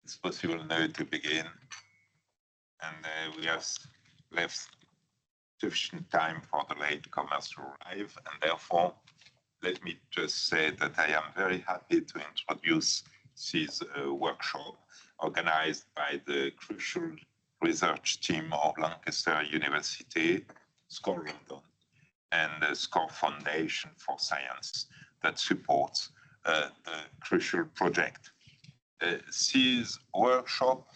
it's possible now to begin. And we have left sufficient time for the latecomers to arrive. And therefore, let me just say that I am very happy to introduce this workshop organized by the crucial research team of Lancaster University, SCOR London, and the SCOR Foundation for Science that supports the crucial project. This workshop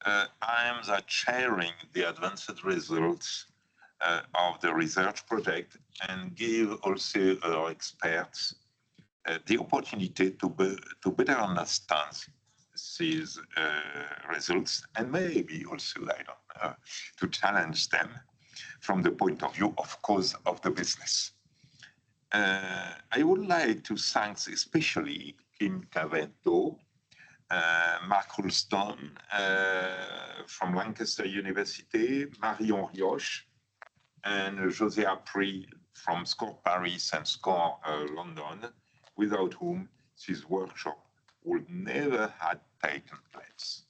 aims at sharing the advanced results of the research project and give also our experts the opportunity to better understand these results and maybe also, I don't know, to challenge them from the point of view, of course, of the business. I would like to thank especially Kim Cavento, Mark Rulston from Lancaster University, Marion Rioche, and José Apri from SCOR Paris and SCOR London, without whom this workshop would never have taken place.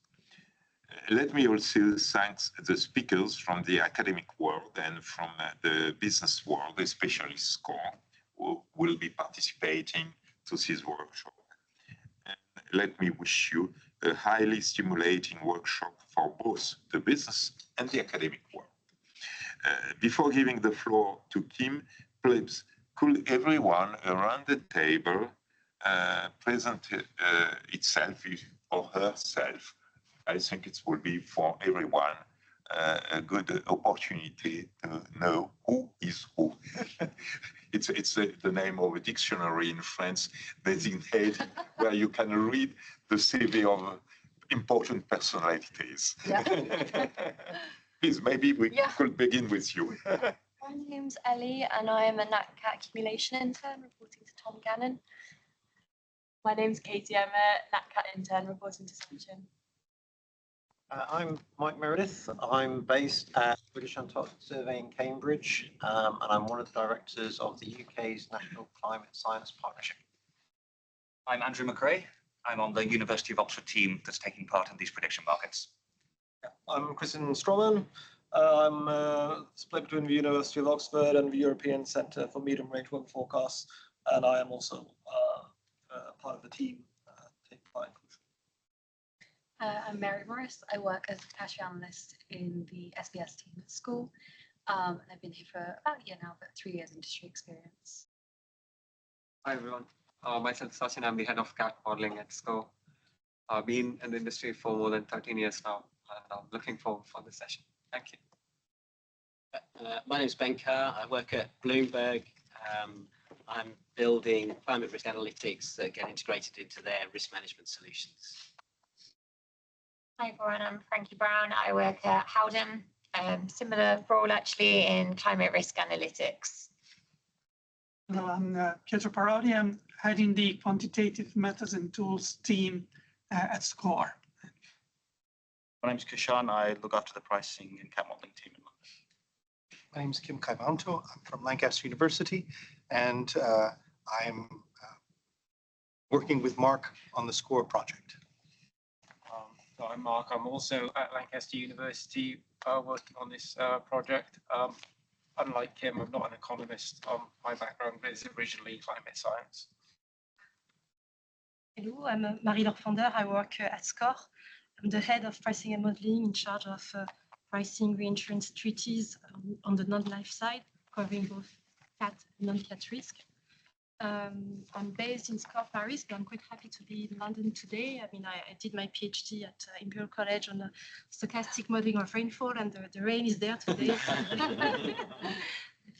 Let me also thank the speakers from the academic world and from the business world, especially SCOR, who will be participating to this workshop. And let me wish you a highly stimulating workshop for both the business and the academic world. Before giving the floor to Kim, please, could everyone around the table present itself or herself? I think it will be for everyone a good opportunity to know who is who. It's the name of a dictionary in France designated where you can read the CV of important personalities. Yeah. Please, maybe we could begin with you. My name's Ellie, and I am a NatCat accumulation intern reporting to Tom Gannon. My name's Katie, I'm a NatCat intern reporting to Sanchen. I'm Mike Meredith. I'm based at British Antarctic Survey in Cambridge, and I'm one of the directors of the UK's National Climate Science Partnership. I'm Andrew McRae. I'm on the University of Oxford team that's taking part in these prediction markets. I'm Christian Stroman. I'm split between the University of Oxford and the European Centre for Medium Range Weather Forecasts, and I am also part of the team taking part. I'm Mary Morris. I work as a cashier analyst in the SBS team at school. And I've been here for about a year now, but 3 years industry experience. Hi everyone. Myself Sachin, I'm the head of CAT modeling at SCOR. I've been in the industry for more than 13 years now, and I'm looking forward for this session. Thank you. My name is Ben Carr. I work at Bloomberg. I'm building climate risk analytics that get integrated into their risk management solutions. Hi everyone, I'm Frankie Brown. I work at Howden, similar role actually in climate risk analytics. Hello, I'm Pietro Parodi. I'm heading the quantitative methods and tools team at SCOR. My name is Kishan. I look after the pricing and CAT modeling team in London. My name is Kim Kaivanto. I'm from Lancaster University, and I'm working with Mark on the SCOR project. I'm Mark. I'm also at Lancaster University working on this project. Unlike Kim, I'm not an economist. My background is originally climate science. Hello, I'm Marie-Laure Fonder. I work at SCOR. I'm the head of pricing and modeling in charge of pricing reinsurance treaties on the non-life side, covering both CAT and non-CAT risk. I'm based in SCOR Paris, but I'm quite happy to be in London today. I mean, I did my PhD at Imperial College on stochastic modeling of rainfall, and the rain is there today.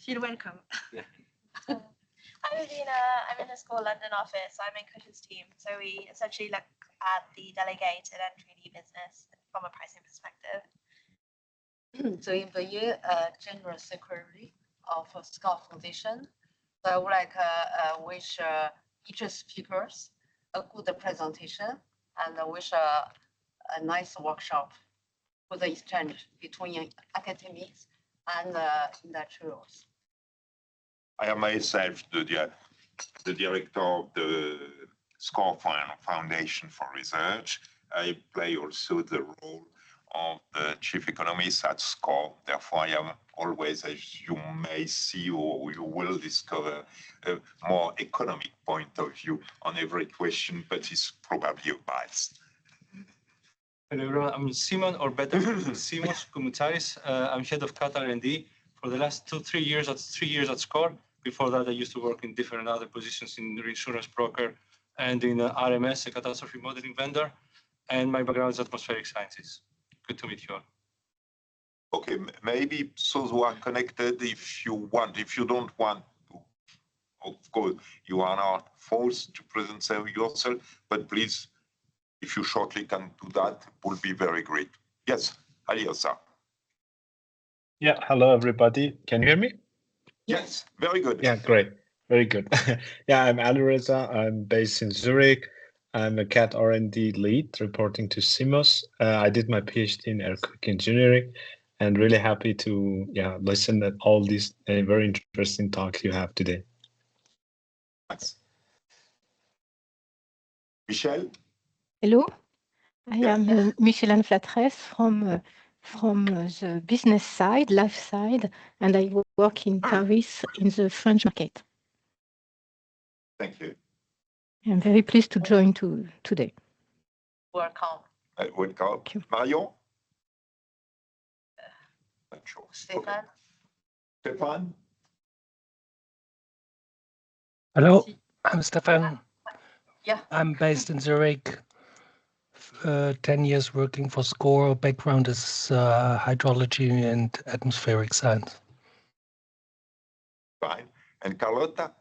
Feel welcome. Yeah. I'm in the SCOR London office. I'm in Cushion's team. So we essentially look at the delegated and treaty business from a pricing perspective. So in the year General Secretary of SCOR Foundation, so I would like wish each speakers a good presentation and wish a nice workshop for the exchange between academics and industrials. I am myself the director of the SCOR Foundation for Research, I play also the role of the chief economist at SCOR. Therefore, I am always, as you may see or you will discover, a more economic point of view on every question, but it's probably a bias. Hello everyone, I'm Simon, or better, Simos Koumoutaris. I'm head of Qatar R&D for the last 3 years at SCOR. Before that, I used to work in different other positions in reinsurance broker and in RMS, a catastrophe modeling vendor. And my background is atmospheric sciences. Good to meet you all. Okay, maybe those who are connected, if you want, if you don't want to, of course, you are not forced to present yourself, but please, if you shortly can do that, it will be very great. Yes, Aliosa. Yeah, hello everybody. Can you hear me? Yes, very good. Yeah, great. Very good. Yeah, I'm Ali Reza. I'm based in Zurich. I'm a CAT R&D lead reporting to CIMOS. I did my PhD in aircraft engineering and really happy to listen at all these very interesting talks you have today. Thanks. Michel? Hello, I am Michel-Anne Flatresse from the business side, life side, and I work in Paris in the French market. Thank you. I'm very pleased to join today. Welcome. Welcome. Marion? Not sure. Stéphane? Stéphane? Hello, I'm Stefan. Yeah. I'm based in Zurich. 10 years working for SCOR. Background is hydrology and atmospheric science. Fine. And Carlotta?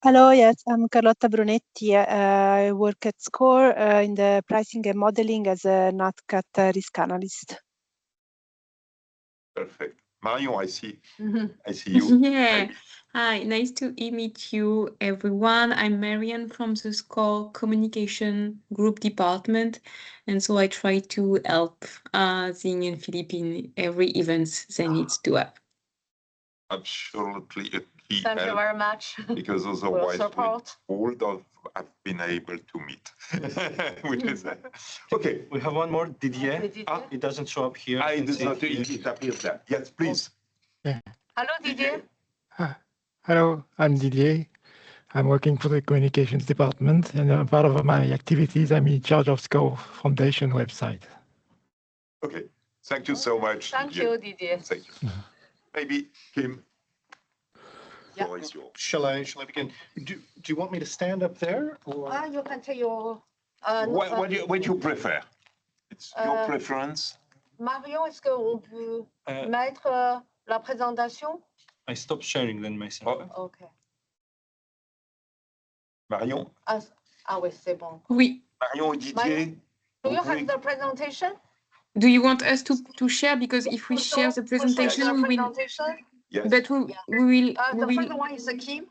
Hello, yes, I'm Carlotta Brunetti. I work at SCOR in the pricing and modeling as a NatCat risk analyst. Perfect. Marion, I see. I see you. Yeah. Hi, nice to meet you, everyone. I'm Marian from the SCOR Communication Group Department, and so I try to help the Indian Philippines every event they need to have. Absolutely a key Thank you help, very much. because We'll otherwise we support. would have been able to meet. Which is, okay. We have one more, Didier. Ah, it doesn't show up here. It does not, it appears there. Yes, please. Hello, Didier. Hello, I'm Didier. I'm working for the communications department, and part of my activities, I'm in charge of SCOR Foundation website. Okay, thank you so much. Thank you, Didier. Thank you. Maybe Kim. Yeah. Floor is yours. Shall I begin? Do you want me to stand up there? Or? You can take your. What do you prefer? It's your preference. Marion, est-ce qu'on peut mettre la présentation? I stopped sharing then myself. Okay. Marion? Oui, c'est bon. Oui. Marion, Didier? Do you have the presentation? Do you want us to share? Because if we share the presentation, we will. Yes. But we will. The first one is the key.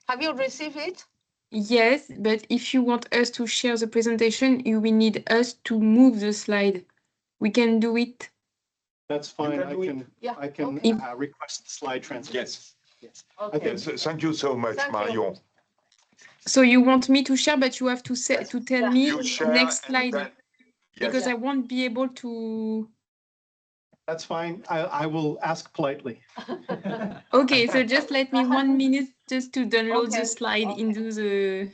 Have you received it? Yes, but if you want us to share the presentation, you will need us to move the slide. We can do it. That's fine. I can request slide translation. Yes. Yes. Okay. Yes, thank you so much, Marion. So you want me to share, but you have to tell me next slide, yes. because I won't be able to. That's fine. I will ask politely. Okay, so just let me 1 minute just to download the slide into the.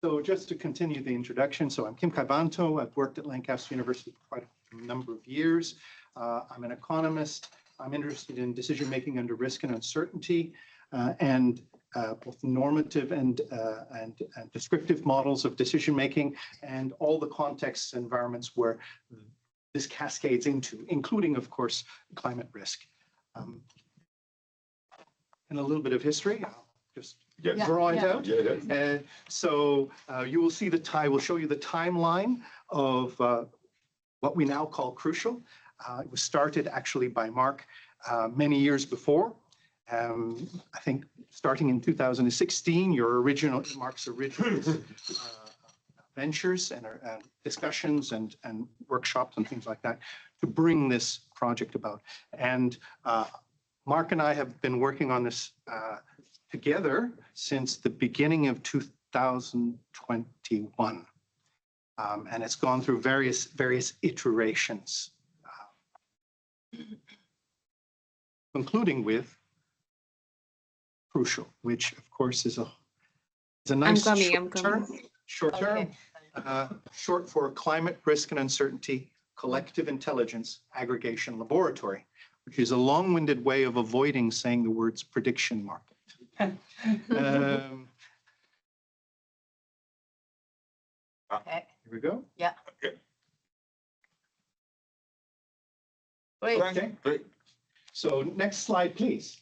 So just to continue the introduction, so I'm Kim Kaibanto. I've worked at Lancaster University for quite a number of years. I'm an economist. I'm interested in decision-making under risk and uncertainty, and both normative and descriptive models of decision-making, and all the contexts and environments where this cascades into, including, of course, climate risk. And a little bit of history. I'll just draw it out. So you will see we'll show you the timeline of what we now call crucial. It was started actually by Mark many years before. I think starting in 2016, Mark's original ventures and discussions and workshops and things like that to bring this project about. And Mark and I have been working on this together since the beginning of 2021. And it's gone through various iterations, concluding with crucial, which of course is a nice short term, short for climate risk and uncertainty, collective intelligence, aggregation laboratory, which is a long-winded way of avoiding saying the words prediction market. Okay. Here we go. Yeah. Okay. Great. Okay. So next slide, please.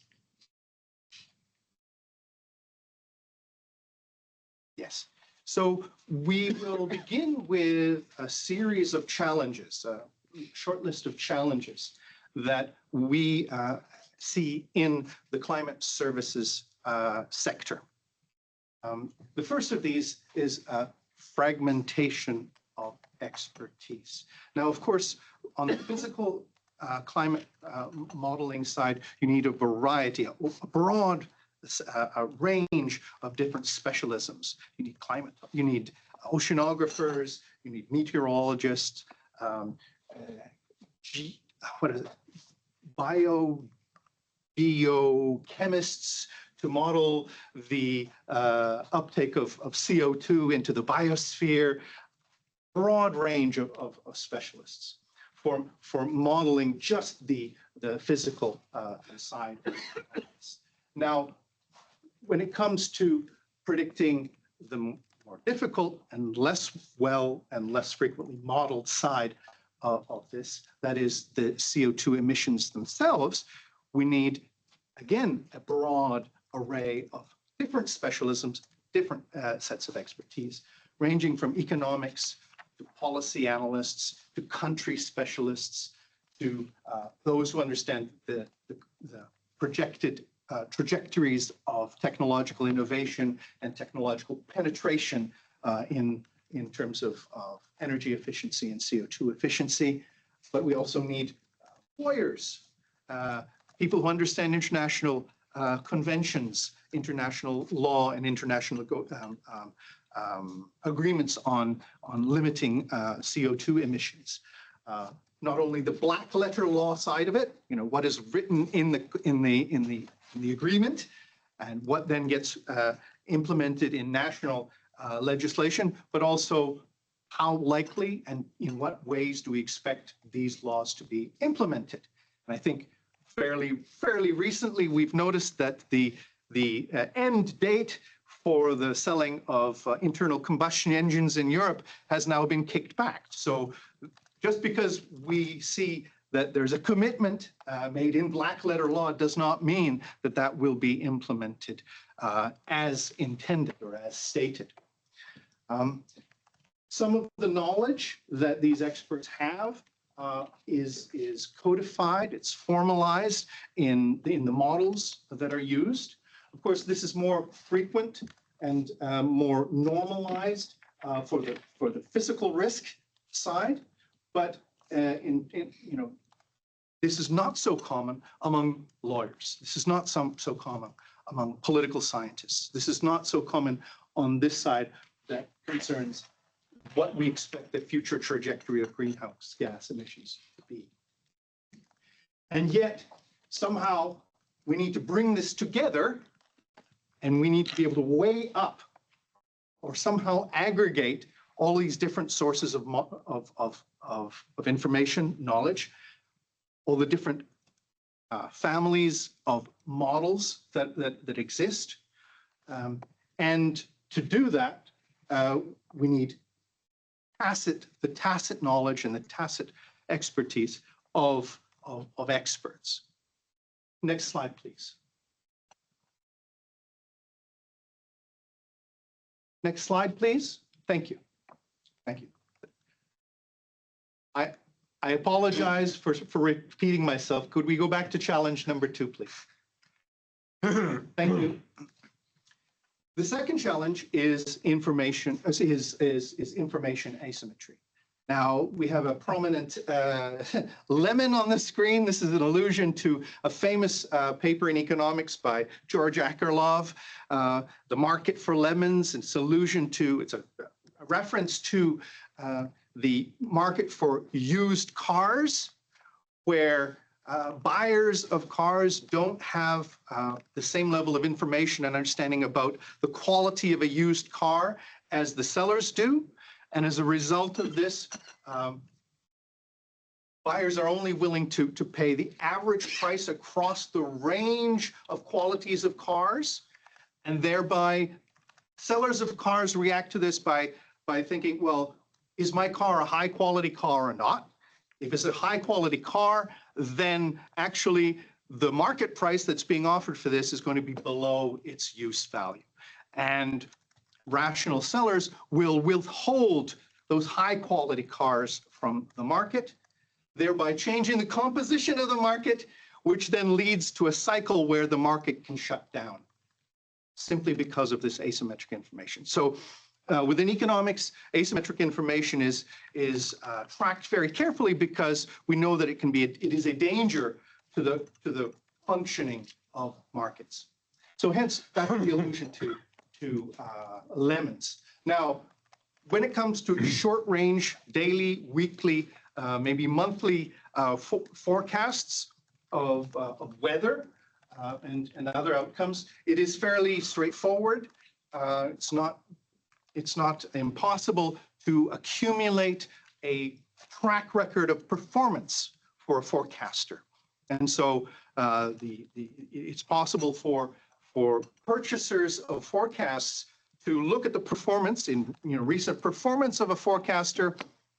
Yes. So we will begin with a series of challenges, a short list of challenges that we see in the climate services sector. The first of these is fragmentation of expertise. Now, of course, on the physical climate modeling side, you need a variety, a broad a range of different specialisms. You need climate, you need oceanographers, you need meteorologists, biochemists to model the uptake of CO2 into the biosphere, broad range of specialists for modeling just the physical side. Now, when it comes to predicting the more difficult and less frequently modeled side of this, that is the CO2 emissions themselves, we need, again, a broad array of different specialisms, different sets of expertise, ranging from economics to policy analysts, to country specialists, to those who understand the projected trajectories of technological innovation and technological penetration in terms of energy efficiency and CO2 efficiency. But we also need lawyers, people who understand international conventions, international law, and international agreements on limiting CO2 emissions. Not only the black letter law side of it, you know, what is written in the agreement, and what then gets implemented in national legislation, but also how likely and in what ways do we expect these laws to be implemented. And I think fairly recently we've noticed that the end date for the selling of internal combustion engines in Europe has now been kicked back. So just because we see that there's a commitment made in black letter law does not mean that that will be implemented as intended or as stated. Some of the knowledge that these experts have is codified, it's formalized in the models that are used. Of course, this is more frequent and more normalized for the physical risk side, but this is not so common among lawyers. This is not so common among political scientists. This is not so common on this side that concerns what we expect the future trajectory of greenhouse gas emissions to be. And yet, somehow, we need to bring this together, and we need to be able to weigh up or somehow aggregate all these different sources of information, knowledge, all the different families of models that exist. And to do that, we need the tacit knowledge and the tacit expertise of experts. Next slide, please. Next slide, please. Thank you. Thank you. I apologize for repeating myself. Could we go back to challenge number 2, please? Thank you. The second challenge is information asymmetry. Now, we have a prominent lemon on the screen. This is an allusion to a famous paper in economics by George Akerlof, The Market for Lemons. It's allusion to, it's a reference to the market for used cars, where buyers of cars don't have the same level of information and understanding about the quality of a used car as the sellers do. And as a result of this, buyers are only willing to pay the average price across the range of qualities of cars. And thereby, sellers of cars react to this by thinking, well, is my car a high quality car or not? If it's a high quality car, then actually the market price that's being offered for this is going to be below its use value. And rational sellers will withhold those high quality cars from the market, thereby changing the composition of the market, which then leads to a cycle where the market can shut down simply because of this asymmetric information. So within economics, asymmetric information is tracked very carefully because we know that it is a danger to the functioning of markets. So hence, that's the allusion to lemons. Now, when it comes to short range, daily, weekly, maybe monthly forecasts of weather and other outcomes, it is fairly straightforward. It's not impossible to accumulate a track record of performance for a forecaster. And so it's possible for purchasers of forecasts to look at the performance in recent performance of a forecaster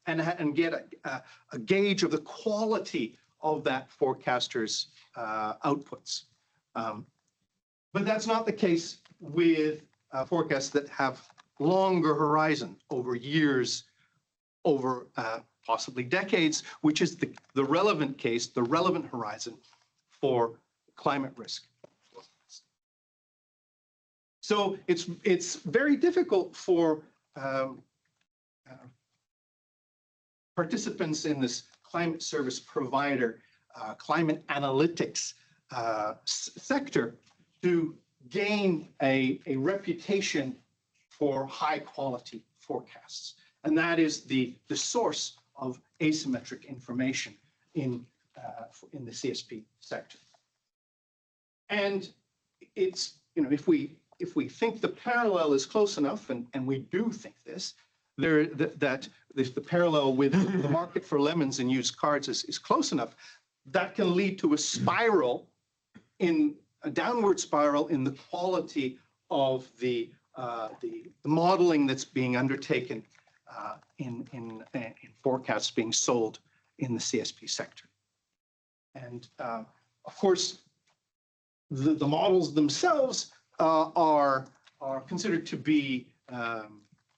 and get a gauge of the quality of that forecaster's outputs. But that's not the case with forecasts that have longer horizon over years, over possibly decades, which is the relevant case, the relevant horizon for climate risk. So it's very difficult for participants in this climate service provider, climate analytics sector to gain a reputation for high quality forecasts. And that is the source of asymmetric information in the CSP sector. And it's, if we think the parallel is close enough, and we do think this, that if the parallel with the market for lemons and used cars is close enough, that can lead to a spiral, a downward spiral in the quality of the modeling that's being undertaken in forecasts being sold in the CSP sector. And of course, the models themselves are considered to be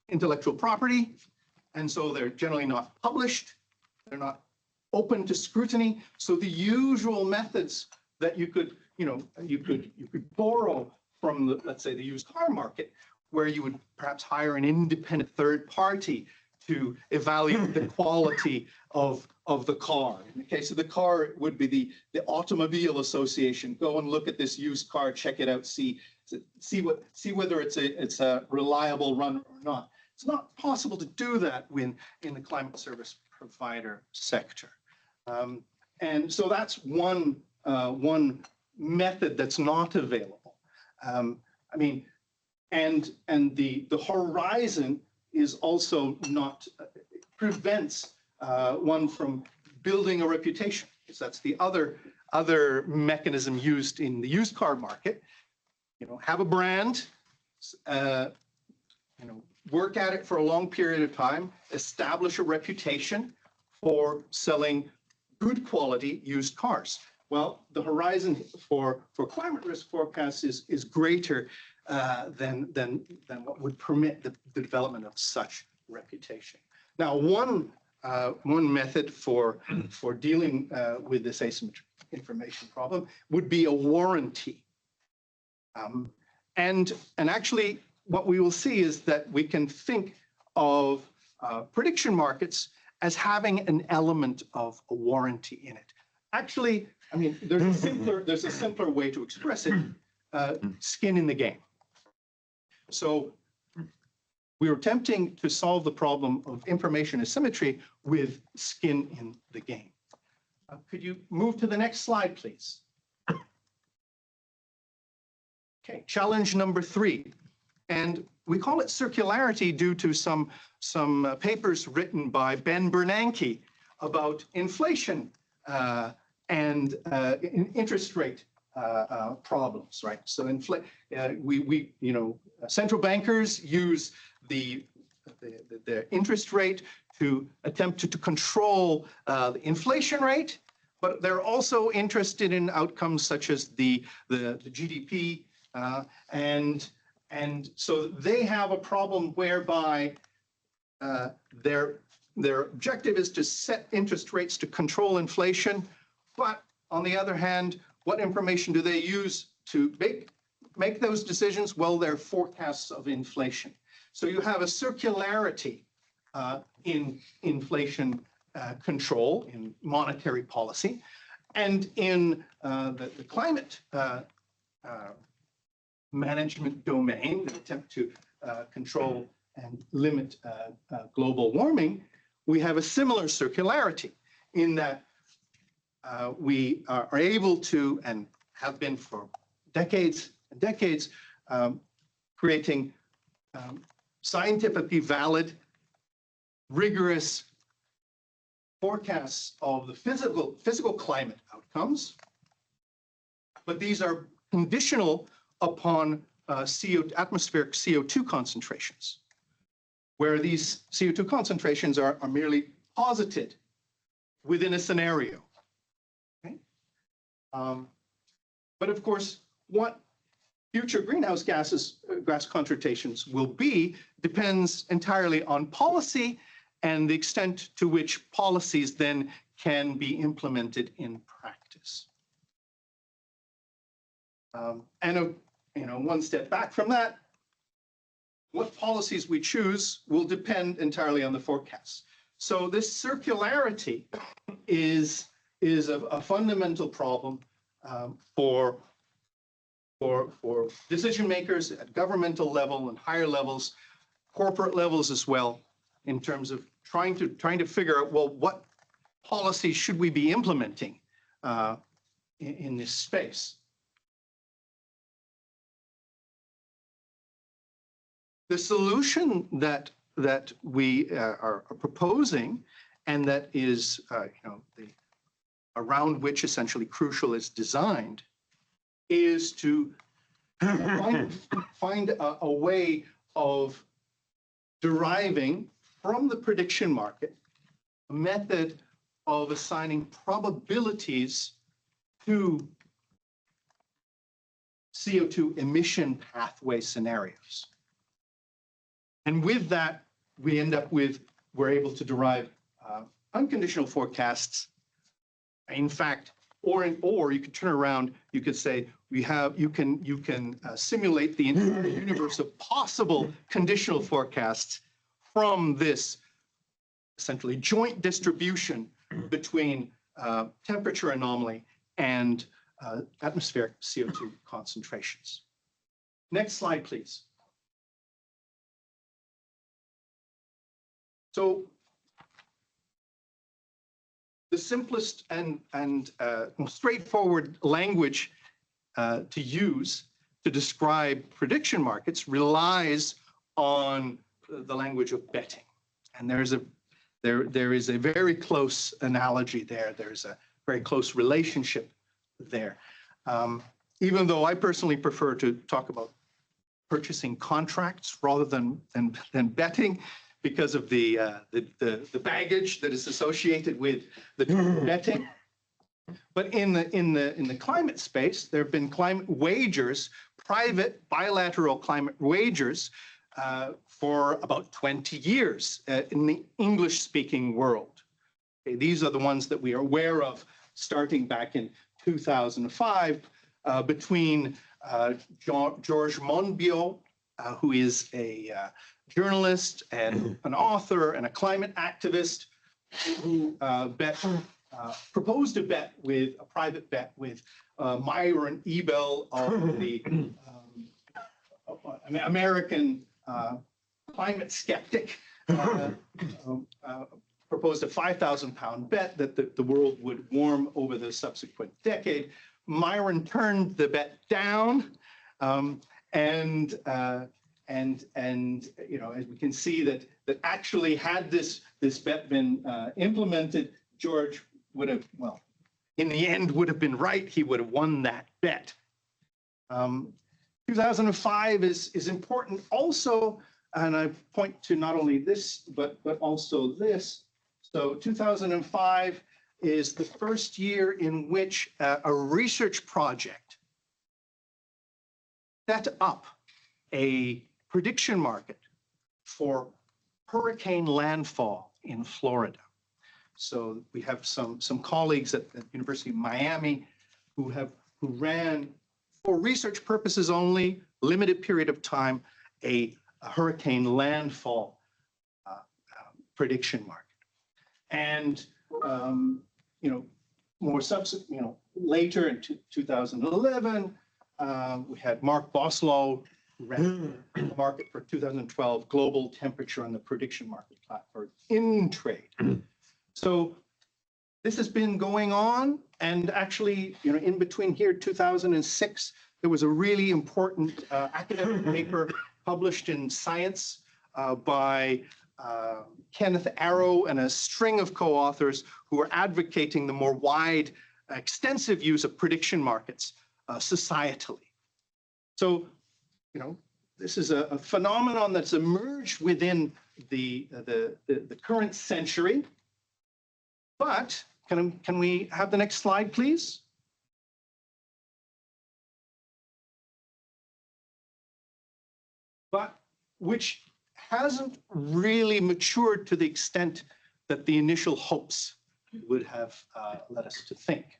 intellectual property, and so they're generally not published. They're not open to scrutiny. So the usual methods that you could borrow from let's say the used car market, where you would perhaps hire an independent third party to evaluate the quality of the car. In the case of the car, it would be the Automobile Association. Go and look at this used car, check it out, see whether it's a reliable run or not. It's not possible to do that in the climate service provider sector. And so that's one method that's not available. I mean, and the horizon is also not, prevents one from building a reputation, because that's the other mechanism used in the used car market. Have a brand, work at it for a long period of time, establish a reputation for selling good quality used cars. Well, the horizon for climate risk forecasts is greater than what would permit the development of such reputation. Now, one method for dealing with this asymmetric information problem would be a warranty. And actually, what we will see is that we can think of prediction markets as having an element of a warranty in it. Actually, I mean, there's a simpler way to express it, skin in the game. So we were attempting to solve the problem of information asymmetry with skin in the game. Could you move to the next slide, please? Okay, challenge number 3. And we call it circularity due to some papers written by Ben Bernanke about inflation and interest rate problems, right? So central bankers use the interest rate to attempt to control the inflation rate, but they're also interested in outcomes such as the GDP, and so they have a problem whereby their objective is to set interest rates to control inflation, but on the other hand, what information do they use to make those decisions? Well, they're forecasts of inflation. So you have a circularity in inflation control, in monetary policy, and in the climate management domain, the attempt to control and limit global warming. We have a similar circularity in that we are able to, and have been for decades and decades, creating scientifically valid, rigorous forecasts of the physical climate outcomes, but these are conditional upon atmospheric CO2 concentrations, where these CO2 concentrations are merely posited within a scenario. Okay? But of course, what future greenhouse gas concentrations will be depends entirely on policy and the extent to which policies then can be implemented in practice. One step back from that, what policies we choose will depend entirely on the forecasts. So this circularity is a fundamental problem for decision makers at governmental level and higher levels, corporate levels as well, in terms of trying to figure out, well, what policies should we be implementing in this space? The solution that we are proposing, and that is around which essentially Crucial is designed, is to find a way of deriving from the prediction market a method of assigning probabilities to CO2 emission pathway scenarios. And with that, we're able to derive unconditional forecasts. In fact, or you could turn around, you could say you can simulate the entire universe of possible conditional forecasts from this essentially joint distribution between temperature anomaly and atmospheric CO2 concentrations. Next slide, please. So the simplest and most straightforward language to use to describe prediction markets relies on the language of betting. And there is a very close analogy there. There's a very close relationship there. Even though I personally prefer to talk about purchasing contracts rather than betting, because of the baggage that is associated with the betting. But in the climate space, there have been climate wagers, private bilateral climate wagers, for about 20 years in the English-speaking world. Okay, these are the ones that we are aware of, starting back in 2005, between Georges Monbiot, who is a journalist and an author and a climate activist, who proposed a bet with a private bet with Myron Ebel of the American climate skeptic, proposed a £5,000 bet that the world would warm over the subsequent decade. Myron turned the bet down, and you know, as we can see that actually had this bet been implemented, George would have, well, in the end would have been right. He would have won that bet. 2005 is important also, and I point to not only this but also this. So 2005 is the first year in which a research project set up a prediction market for hurricane landfall in Florida. So we have some colleagues at the University of Miami who ran, for research purposes only, limited period of time, a hurricane landfall prediction market. And you know, more subsequent, you know, later in 2011, we had Mark Boslow ran the market for 2012 global temperature on the prediction market platform in trade. So this has been going on, and actually, you know, in between here, 2006, there was a really important academic paper published in Science by Kenneth Arrow and a string of co-authors who are advocating the more wide, extensive use of prediction markets societally. So, you know, this is a phenomenon that's emerged within the current century. But can we have the next slide, please? But which hasn't really matured to the extent that the initial hopes would have led us to think.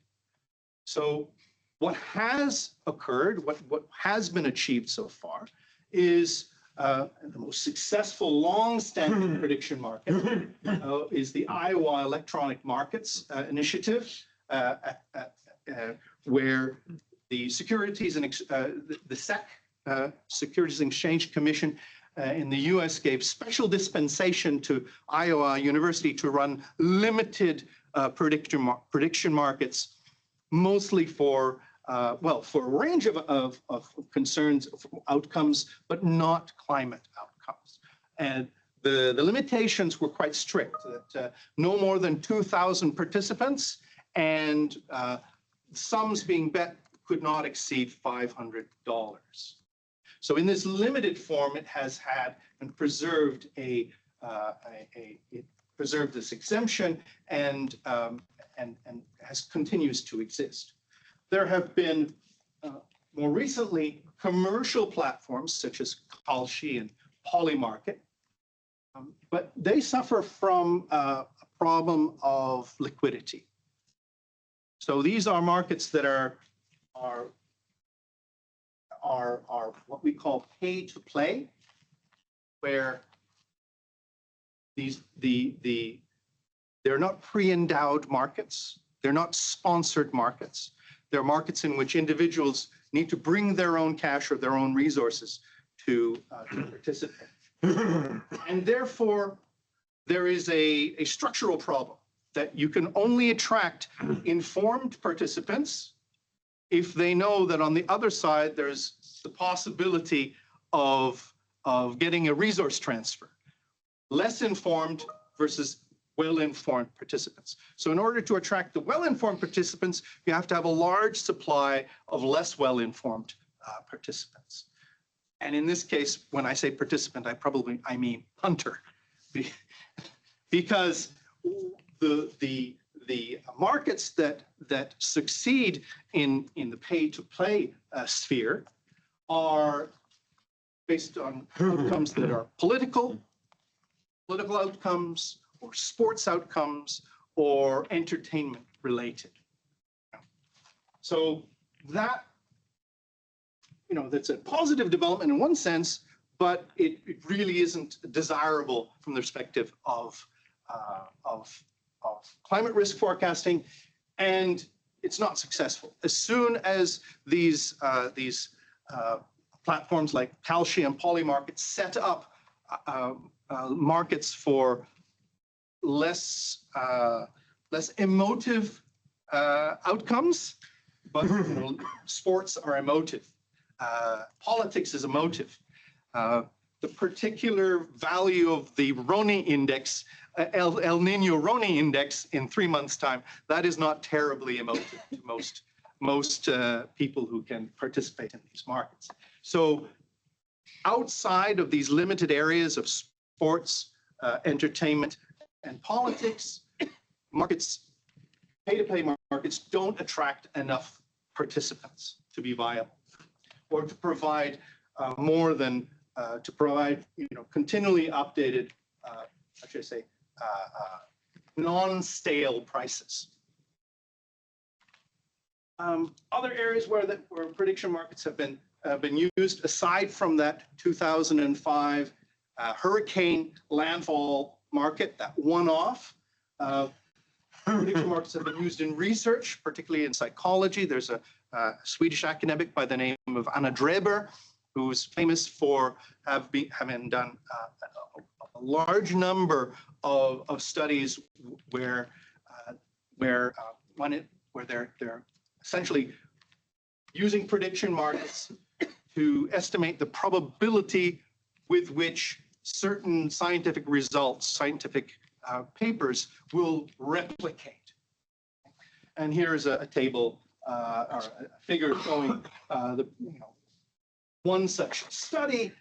So what has occurred, what has been achieved so far, is the most successful long-standing prediction market is the Iowa Electronic Markets Initiative, where the Securities and the SEC, Securities and Exchange Commission in the US gave special dispensation to Iowa University to run limited prediction markets, mostly for for a range of concerns, outcomes, but not climate outcomes. And the limitations were quite strict, that no more than 2,000 participants, and sums being bet could not exceed $500. So in this limited form, it has had and preserved it preserved this exemption and continues to exist. There have been more recently commercial platforms such as Kalshi and Polymarket, but they suffer from a problem of liquidity. So these are markets that are what we call pay to play, where they're not pre-endowed markets, they're not sponsored markets. They're markets in which individuals need to bring their own cash or their own resources to participate. And therefore, there is a structural problem that you can only attract informed participants if they know that on the other side, there's the possibility of getting a resource transfer. Less informed versus well-informed participants. So in order to attract the well-informed participants, you have to have a large supply of less well-informed participants. And in this case, when I say participant, I mean hunter, because the markets that succeed in the pay-to-play sphere are based on outcomes that are political outcomes, or sports outcomes, or entertainment related. So that, you know, that's a positive development in one sense, but it really isn't desirable from the perspective of climate risk forecasting, and it's not successful. As soon as these platforms like Kalshi and Polymarket set up markets for less emotive outcomes, but sports are emotive. Politics is emotive. The particular value of the RONI index, El Nino RONI index in 3 months' time, that is not terribly emotive to most people who can participate in these markets. So outside of these limited areas of sports, entertainment, and politics, pay-to-play markets don't attract enough participants to be viable, or to provide more than continually updated, non-stale prices. Other areas where prediction markets have been used, aside from that 2005 hurricane landfall market, that one-off, prediction markets have been used in research, particularly in psychology. There's a Swedish academic by the name of Anna Dreber, who's famous for having done a large number of studies where they're essentially using prediction markets to estimate the probability with which certain scientific results, scientific papers will replicate. And here is a table or a figure showing one such study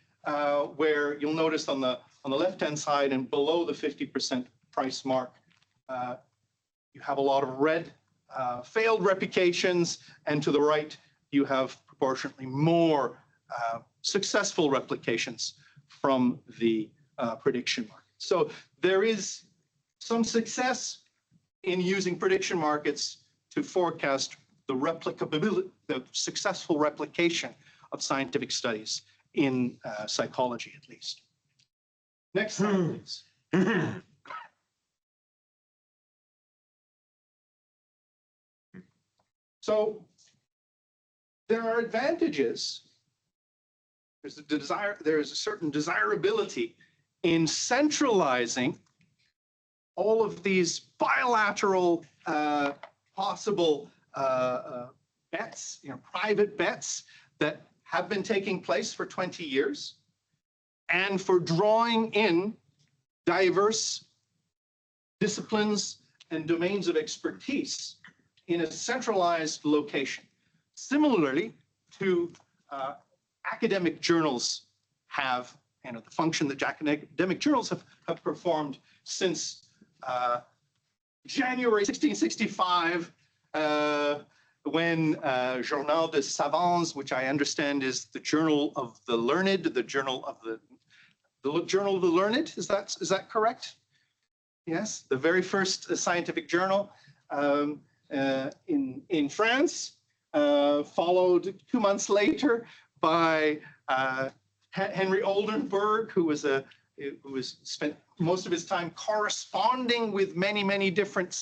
where you'll notice on the left-hand side and below the 50% price mark, you have a lot of red failed replications, and to the right, you have proportionately more successful replications from the prediction market. So there is some success in using prediction markets to forecast the replicability, the successful replication of scientific studies in psychology, at least. Next slide, please. So there are advantages. There's a certain desirability in centralizing all of these bilateral possible bets, private bets that have been taking place for 20 years, and for drawing in diverse disciplines and domains of expertise in a centralized location. Similarly to academic journals have, the function that academic journals have performed since January 1665, when Journal des Savants, which I understand is the Journal of the Learned, the Journal of the Learned, is that correct? Yes, the very first scientific journal in France, followed 2 months later by Henry Oldenburg, who spent most of his time corresponding with many different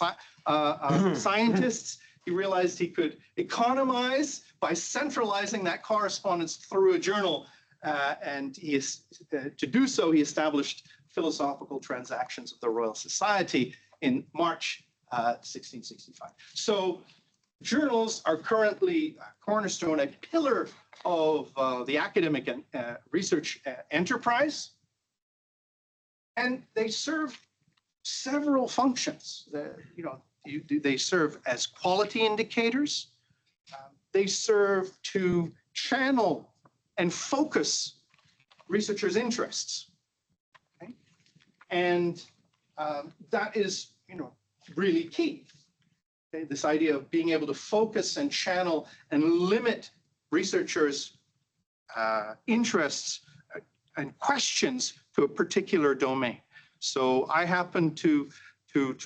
scientists. He realized he could economize by centralizing that correspondence through a journal, and to do so, he established Philosophical Transactions of the Royal Society in March 1665. So journals are currently a cornerstone, a pillar of the academic and research enterprise, and they serve several functions. They serve as quality indicators. They serve to channel and focus researchers' interests. Okay? And that is, really key. Okay? This idea of being able to focus and channel and limit researchers' interests and questions to a particular domain. So I happen to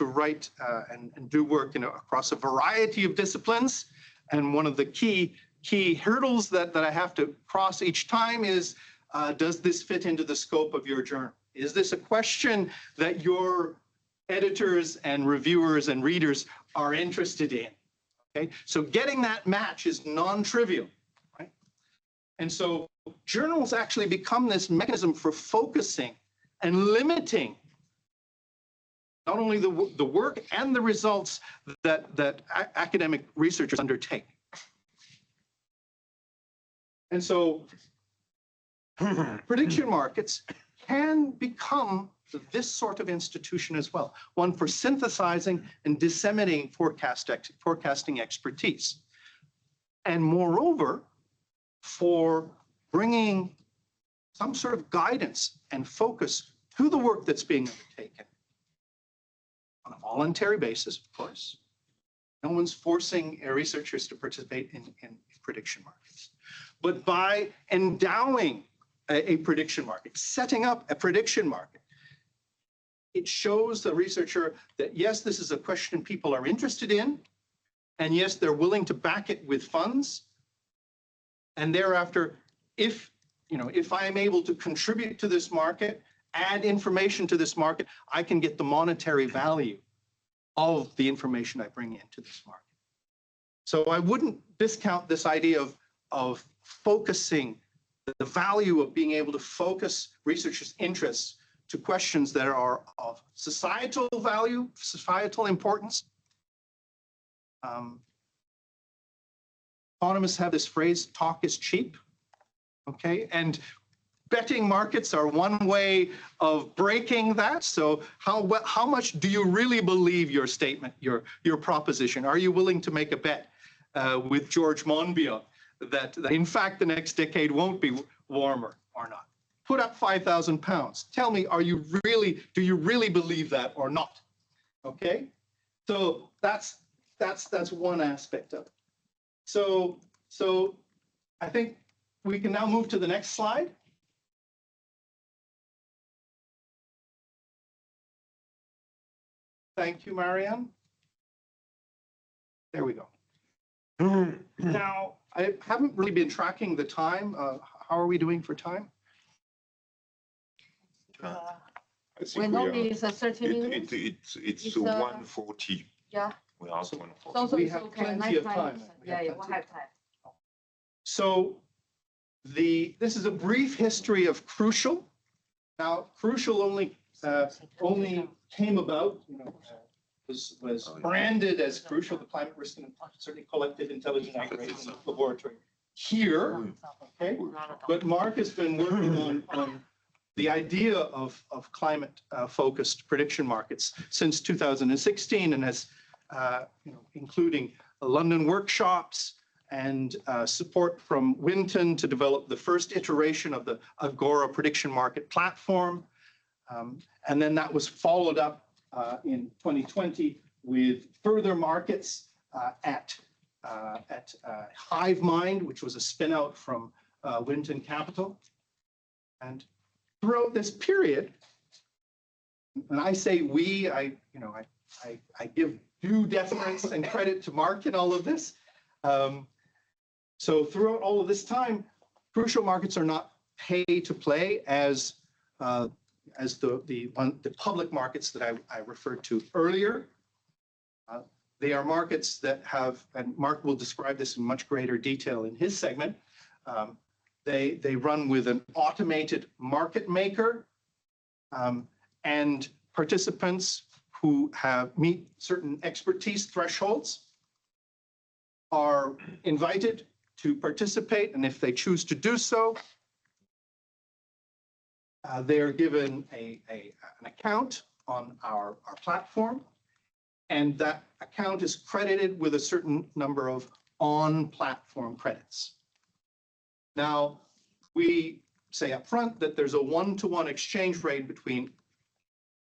write and do work across a variety of disciplines, and one of the key hurdles that I have to cross each time is, does this fit into the scope of your journal? Is this a question that your editors and reviewers and readers are interested in. Okay, so getting that match is non-trivial, right? And so journals actually become this mechanism for focusing and limiting not only the work and the results that academic researchers undertake. And so prediction markets can become this sort of institution as well, one for synthesizing and disseminating forecasting expertise. And moreover, for bringing some sort of guidance and focus to the work that's being undertaken on a voluntary basis, of course. No one's forcing researchers to participate in prediction markets. But by endowing a prediction market, setting up a prediction market, it shows the researcher that yes, this is a question people are interested in, and yes, they're willing to back it with funds. And thereafter, if I am able to contribute to this market, add information to this market, I can get the monetary value of the information I bring into this market. So I wouldn't discount this idea of focusing, the value of being able to focus researchers' interests to questions that are of societal value, societal importance. Economists have this phrase, talk is cheap, okay? And betting markets are one way of breaking that. So how much do you really believe your statement, your proposition? Are you willing to make a bet with George Monbiot that in fact the next decade won't be warmer or not? Put up £5,000. Tell me, do you really believe that or not? Okay, so that's one aspect of it. So I think we can now move to the next slide. Thank you, Marianne. There we go. Now, I haven't really been tracking the time. How are we doing for time? When only is 30 minutes? It's 1:40. Yeah. We are 1:40. So we have okay. plenty of time. Yeah, we'll have time. So this is a brief history of Crucial. Now, Crucial only came about, was branded as Crucial, the Climate Risk and certainly Collective Intelligent Aggregation Laboratory here, okay? But Mark has been working on the idea of climate focused prediction markets since 2016 and has, including London workshops and support from Winton to develop the first iteration of the Agora prediction market platform. And then that was followed up in 2020 with further markets at HiveMind, which was a spin out from Winton Capital. And throughout this period, and I say we, I give due deference and credit to Mark in all of this. So throughout all of this time, crucial markets are not pay to play as the public markets that I referred to earlier. They are markets that have, and Mark will describe this in much greater detail in his segment. They run with an automated market maker, and participants who meet certain expertise thresholds are invited to participate, and if they choose to do so, they are given an account on our platform, and that account is credited with a certain number of on-platform credits. Now, we say up front that there's a one-to-one exchange rate between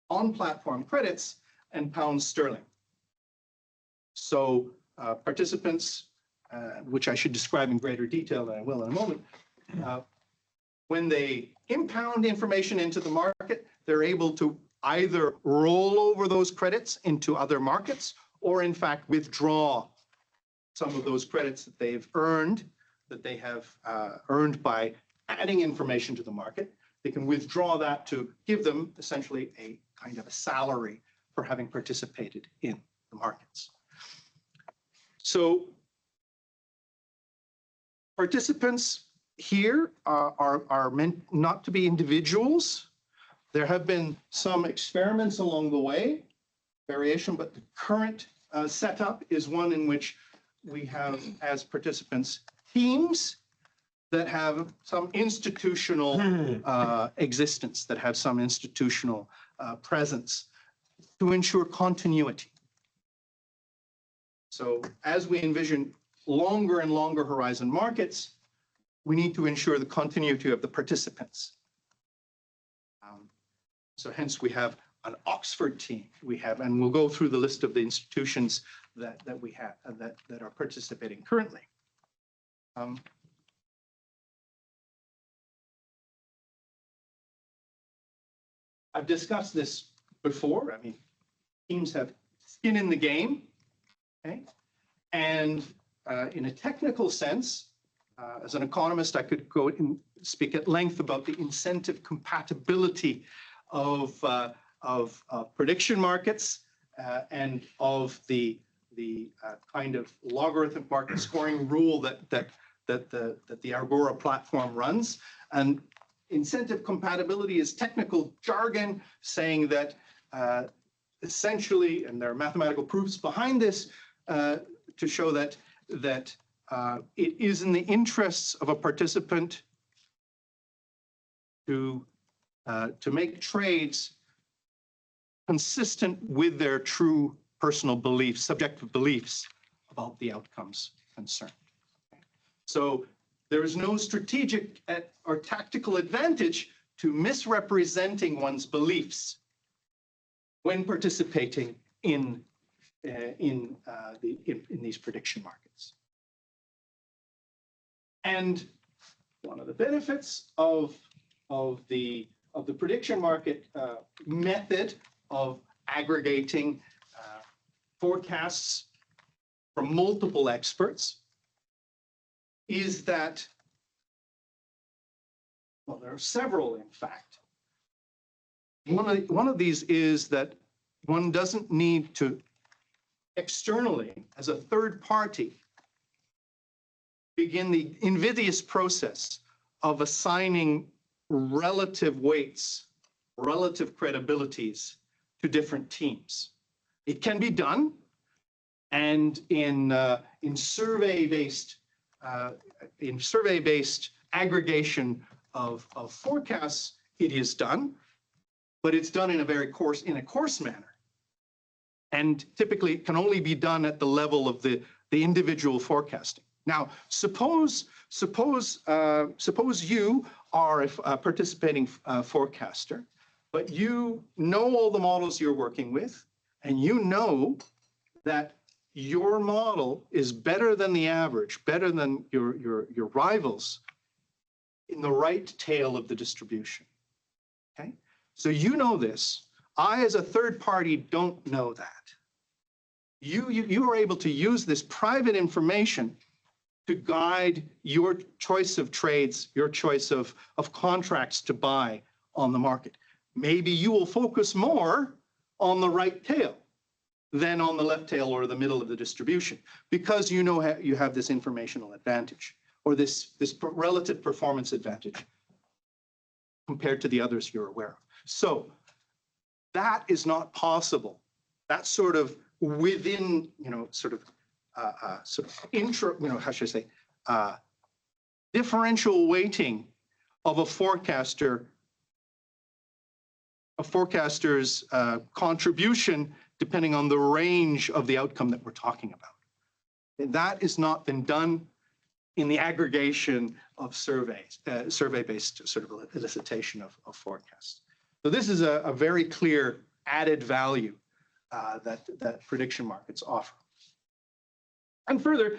on-platform credits and pound sterling. So participants, which I should describe in greater detail than I will in a moment, when they impound information into the market, they're able to either roll over those credits into other markets or in fact withdraw some of those credits that they've earned, that they have earned by adding information to the market. They can withdraw that to give them essentially a kind of a salary for having participated in the markets. So participants here are meant not to be individuals. There have been some experiments along the way, variation, but the current setup is one in which we have as participants teams that have some institutional existence, that have some institutional presence to ensure continuity. So as we envision longer and longer horizon markets, we need to ensure the continuity of the participants. So hence we have an Oxford team. We have, and we'll go through the list of the institutions that we have that are participating currently. I've discussed this before. I mean, teams have skin in the game, okay? And in a technical sense, as an economist, I could go and speak at length about the incentive compatibility of prediction markets and of the kind of logarithmic market scoring rule that the Agora platform runs. And incentive compatibility is technical jargon saying that essentially, and there are mathematical proofs behind this to show that it is in the interests of a participant to make trades consistent with their true personal beliefs, subjective beliefs about the outcomes concerned. So there is no strategic or tactical advantage to misrepresenting one's beliefs when participating in these prediction markets. And one of the benefits of the prediction market method of aggregating forecasts from multiple experts is that, well, there are several, in fact. One of these is that one doesn't need to externally, as a third party, begin the invidious process of assigning relative weights, relative credibilities to different teams. It can be done, and in survey-based aggregation of forecasts, it is done, but it's done in a coarse manner, and typically it can only be done at the level of the individual forecasting. Now, suppose you are a participating forecaster, but you know all the models you're working with, and you know that your model is better than the average, better than your rivals in the right tail of the distribution. Okay, so you know this. I, as a third party, don't know that. You are able to use this private information to guide your choice of trades, your choice of contracts to buy on the market. Maybe you will focus more on the right tail than on the left tail or the middle of the distribution, because you know you have this informational advantage or this relative performance advantage compared to the others you're aware of. So that is not possible. That's sort of within, sort of intro, how should I say, differential weighting of a forecaster's contribution depending on the range of the outcome that we're talking about. And that has not been done in the aggregation of surveys, survey-based sort of elicitation of forecasts. So this is a very clear added value that prediction markets offer. And further,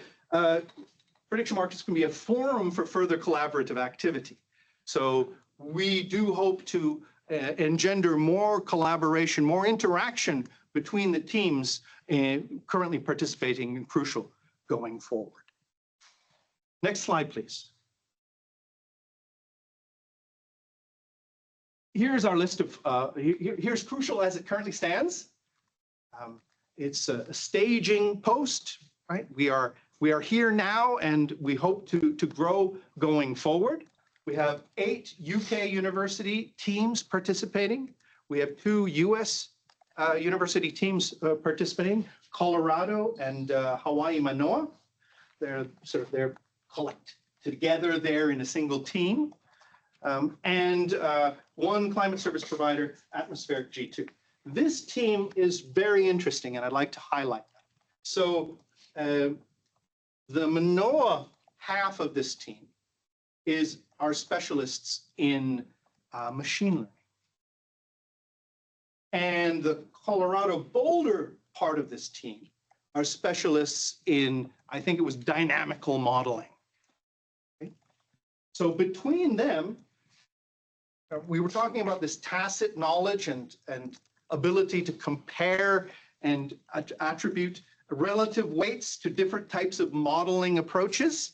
prediction markets can be a forum for further collaborative activity. So we do hope to engender more collaboration, more interaction between the teams currently participating in Crucial going forward. Next slide, please. Here's our list of, here's Crucial as it currently stands. It's a staging post, right? We are here now, and we hope to grow going forward. We have 8 UK university teams participating. We have 2 US university teams participating, Colorado and Hawaii Manoa. They're collect together there in a single team. And 1 climate service provider, Atmospheric G2. This team is very interesting, and I'd like to highlight that. So the Manoa half of this team is our specialists in machine learning. And the Colorado Boulder part of this team are specialists in, I think it was dynamical modeling. Okay? So between them, we were talking about this tacit knowledge and ability to compare and attribute relative weights to different types of modeling approaches.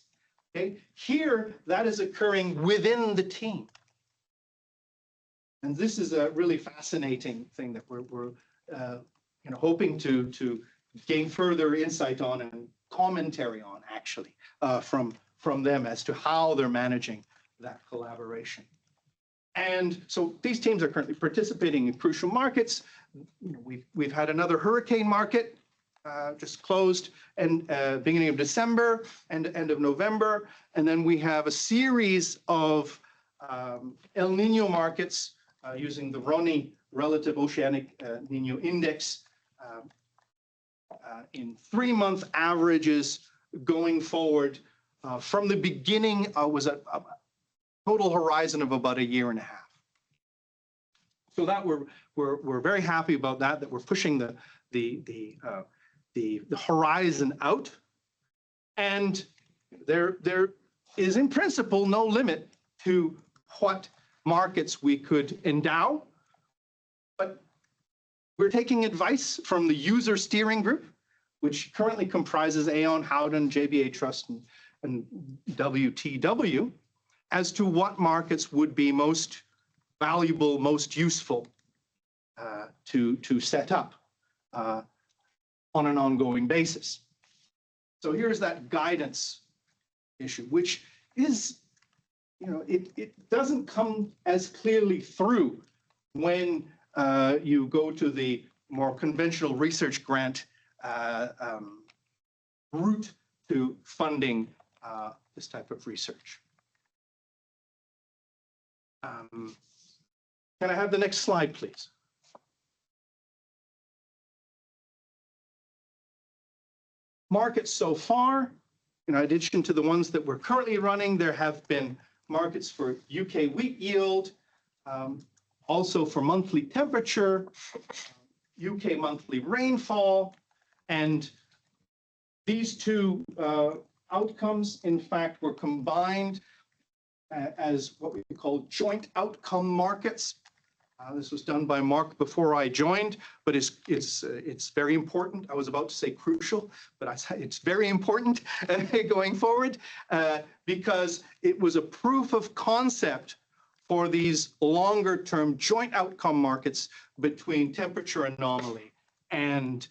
Okay? Here, that is occurring within the team. And this is a really fascinating thing that we're hoping to gain further insight on and commentary on, actually, from them as to how they're managing that collaboration. And so these teams are currently participating in crucial markets. We've had another hurricane market just closed, and beginning of December and end of November. And then we have a series of El Nino markets using the RONI, Relative Oceanic Nino Index, in 3-month averages going forward. From the beginning was a total horizon of about 1.5 years. So that we're very happy about that we're pushing the horizon out, and there is in principle no limit to what markets we could endow, but we're taking advice from the user steering group, which currently comprises Aon, Howden, JBA Trust, and WTW, as to what markets would be most valuable, most useful to set up on an ongoing basis. So here's that guidance issue, which is, it doesn't come as clearly through when you go to the more conventional research grant route to funding this type of research. Can I have the next slide, please? Markets so far, in addition to the ones that we're currently running, there have been markets for UK wheat yield, also for monthly temperature, UK monthly rainfall, and these 2 outcomes, in fact, were combined as what we call joint outcome markets. This was done by Mark before I joined, but it's very important. I was about to say crucial, but it's very important going forward because it was a proof of concept for these longer-term joint outcome markets between temperature anomaly and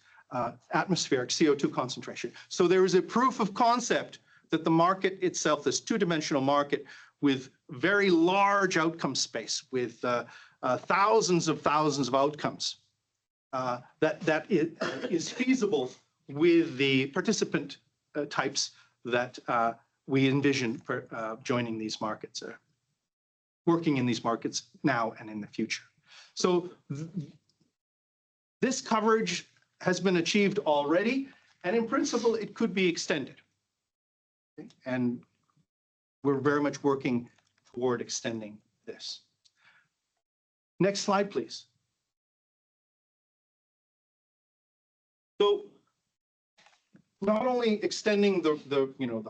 atmospheric CO2 concentration. So there is a proof of concept that the market itself, this 2-dimensional market with very large outcome space, with thousands of outcomes, that is feasible with the participant types that we envision for joining these markets, working in these markets now and in the future. So this coverage has been achieved already, and in principle, it could be extended. Okay? And we're very much working toward extending this. Next slide, please. So not only extending the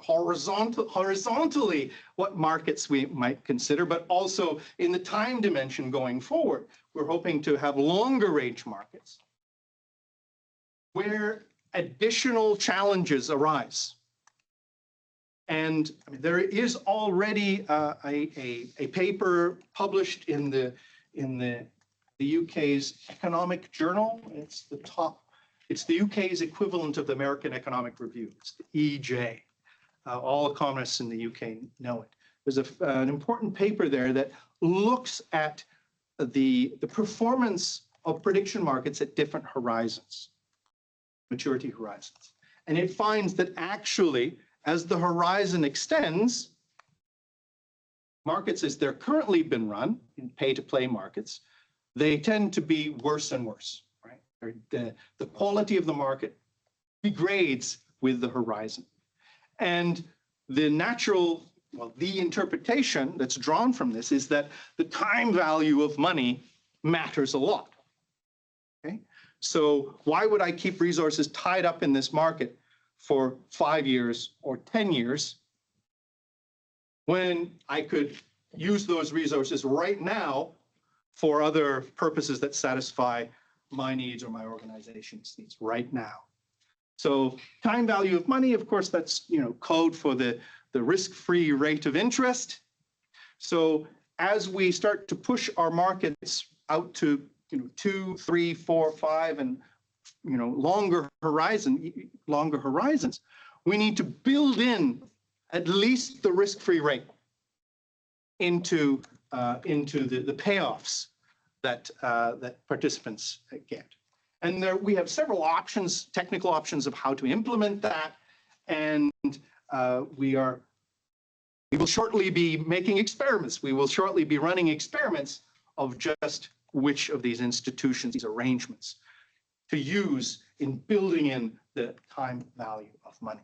horizontally what markets we might consider, but also in the time dimension going forward, we're hoping to have longer range markets where additional challenges arise. And I mean, there is already a paper published in the UK's Economic Journal. It's the top It's the UK's equivalent of the American Economic Review. It's the EJ. All economists in the UK know it. There's an important paper there that looks at the performance of prediction markets at different horizons, maturity horizons. And it finds that actually, as the horizon extends, markets as they're currently been run, in pay-to-play markets, they tend to be worse and worse, right? The quality of the market degrades with the horizon. And the natural, well, the interpretation that's drawn from this is that the time value of money matters a lot, okay? So why would I keep resources tied up in this market for 5 years or 10 years when I could use those resources right now for other purposes that satisfy my needs or my organization's needs right now? So time value of money, of course, that's code for the risk-free rate of interest. So as we start to push our markets out to 2, 3, 4, 5, and longer horizons, we need to build in at least the risk-free rate into the payoffs that participants get. And there we have several options, technical options of how to implement that. And we will shortly be making experiments. We will shortly be running experiments of just which of these institutions, these arrangements, to use in building in the time value of money.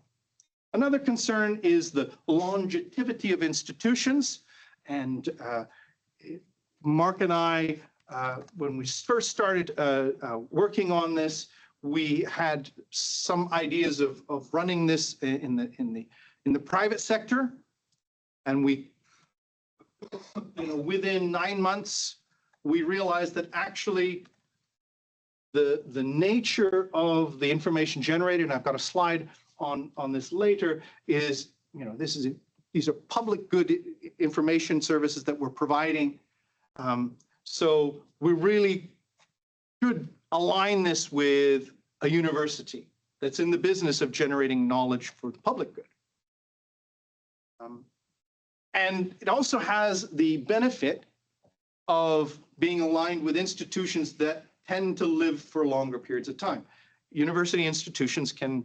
Another concern is the longevity of institutions. And Mark and I, when we first started working on this, we had some ideas of running this in the private sector, and we, within 9 months, we realized that actually the nature of the information generated, and I've got a slide on this later, is these are public good information services that we're providing. So we really should align this with a university that's in the business of generating knowledge for the public good. And it also has the benefit of being aligned with institutions that tend to live for longer periods of time. University institutions can,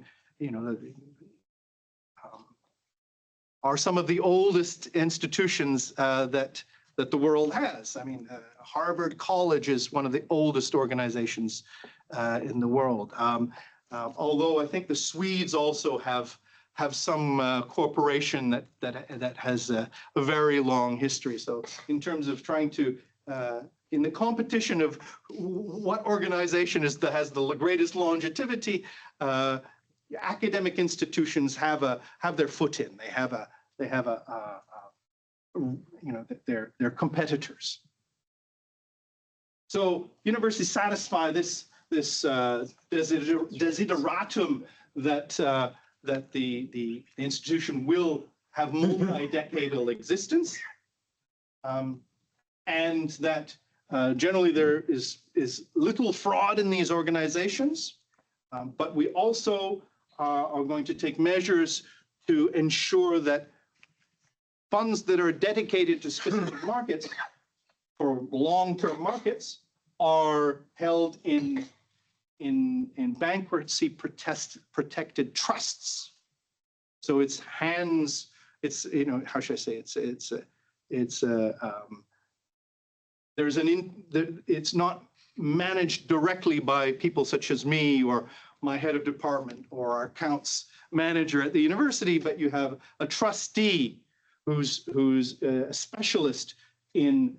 are some of the oldest institutions that the world has. I mean, Harvard College is one of the oldest organizations in the world. Although I think the Swedes also have some corporation that has a very long history. So in terms of trying to, in the competition of what organization has the greatest longevity, academic institutions have their foot in. They're competitors. So universities satisfy this desideratum that the institution will have multi-decadal existence, and that generally there is little fraud in these organizations, but we also are going to take measures to ensure that funds that are dedicated to specific markets for long-term markets are held in bankruptcy protected trusts. So it's how should I say, it's not managed directly by people such as me or my head of department or our accounts manager at the university, but you have a trustee who's a specialist in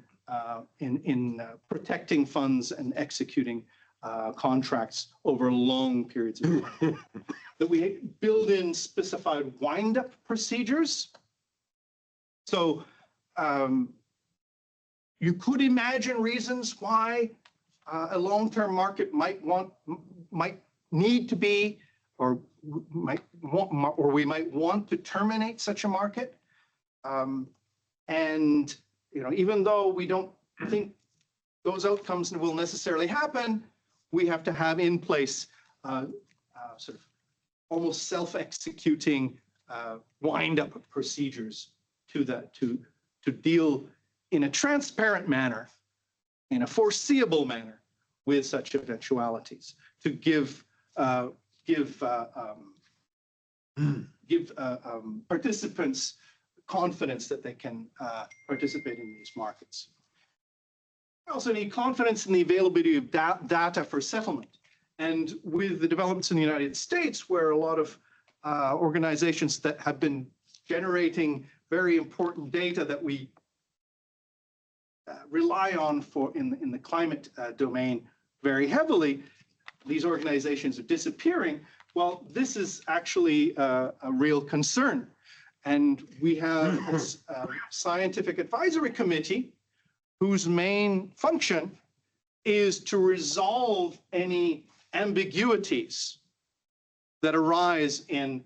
protecting funds and executing contracts over long periods of time. That we build in specified wind-up procedures. So you could imagine reasons why a long-term market might need to be, or we might want to terminate such a market. And even though we don't think those outcomes will necessarily happen, we have to have in place sort of almost self-executing wind-up procedures to deal in a transparent manner, in a foreseeable manner, with such eventualities, to give participants confidence that they can participate in these markets. We also need confidence in the availability of data for settlement. And with the developments in the United States, where a lot of organizations that have been generating very important data that we rely on in the climate domain very heavily, these organizations are disappearing. Well, this is actually a real concern. And we have a scientific advisory committee whose main function is to resolve any ambiguities that arise in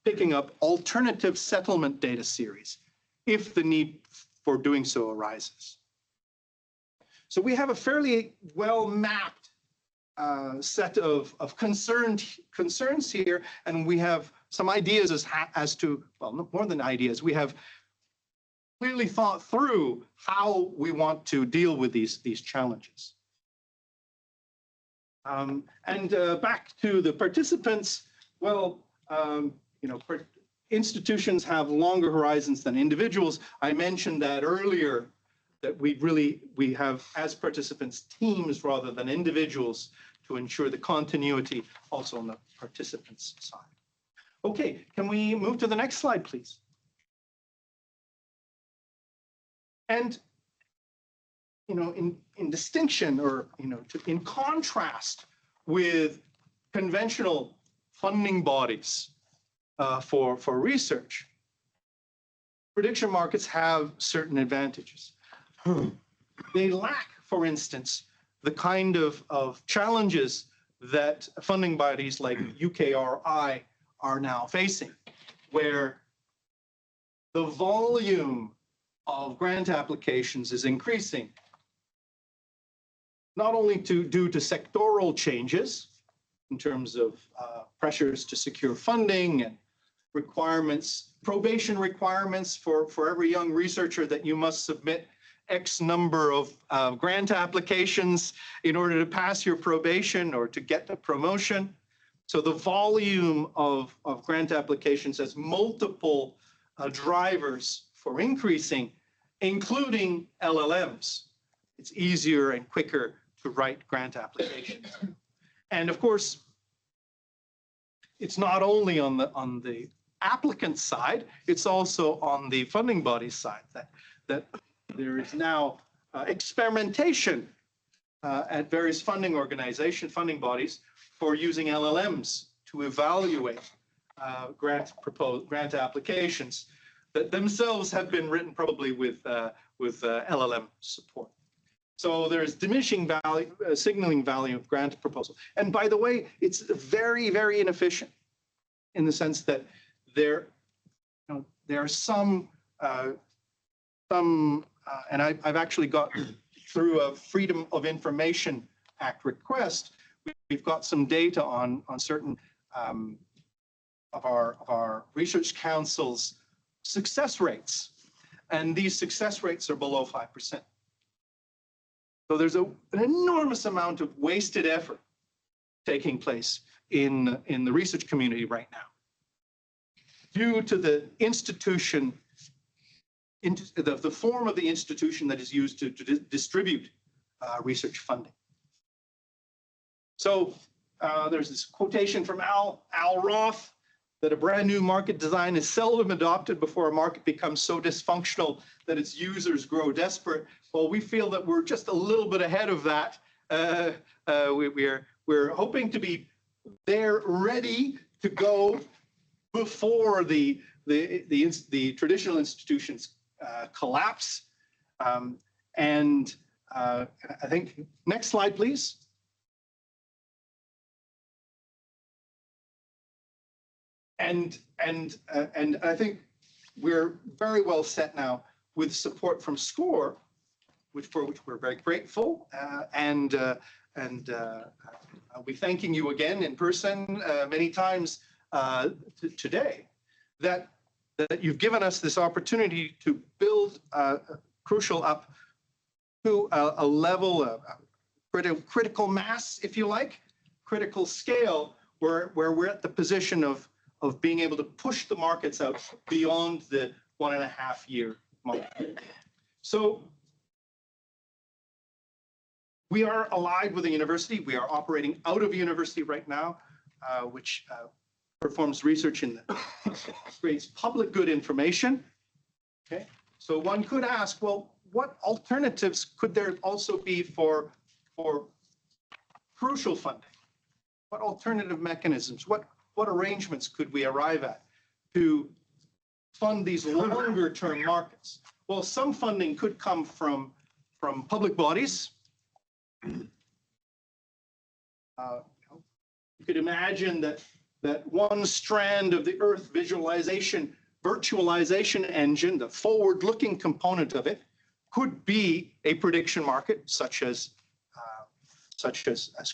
picking up alternative settlement data series, if the need for doing so arises. So we have a fairly well-mapped set of concerns here, and we have some ideas as to, well, more than ideas, we have clearly thought through how we want to deal with these challenges. Back to the participants, well, you know, institutions have longer horizons than individuals. I mentioned that earlier, that we have, as participants, teams rather than individuals to ensure the continuity also on the participants' side. Okay, can we move to the next slide, please? And, you know, in distinction, or, you know, in contrast with conventional funding bodies for research, prediction markets have certain advantages. They lack, for instance, the kind of challenges that funding bodies like UKRI are now facing, where the volume of grant applications is increasing, not only due to sectoral changes in terms of pressures to secure funding and requirements, probation requirements for every young researcher, that you must submit X number of grant applications in order to pass your probation or to get the promotion. So the volume of grant applications has multiple drivers for increasing, including LLMs. It's easier and quicker to write grant applications. And of course, it's not only on the applicant side, it's also on the funding body side that there is now experimentation at various funding bodies for using LLMs to evaluate grant applications that themselves have been written probably with LLM support. So there's diminishing value, signaling value of grant proposal. And by the way, it's very, very inefficient in the sense that there are some and I've actually got through a Freedom of Information Act request, we've got some data on certain of our research councils' success rates, and these success rates are below 5%. So there's an enormous amount of wasted effort taking place in the research community right now, due to the institution, the form of the institution that is used to distribute research funding. So there's this quotation from Al Roth, that a brand new market design is seldom adopted before a market becomes so dysfunctional that its users grow desperate. Well, we feel that we're just a little bit ahead of that. We're hoping to be there, ready to go before the traditional institutions collapse. And I think, next slide, please. And I think we're very well set now with support from SCOR, for which we're very grateful, and and I'll be thanking you again in person many times today, that you've given us this opportunity to build Crucial up to a level of critical mass, if you like, critical scale, where we're at the position of being able to push the markets out beyond the 1.5 year mark. So we are allied with a university. We are operating out of a university right now, which performs research in creates public good information. Okay, so one could ask, well, what alternatives could there also be for crucial funding? What alternative mechanisms? What arrangements could we arrive at to fund these longer term markets? Well, some funding could come from public bodies. You could imagine that one strand of the Earth visualization, virtualization engine, the forward-looking component of it, could be a prediction market, such as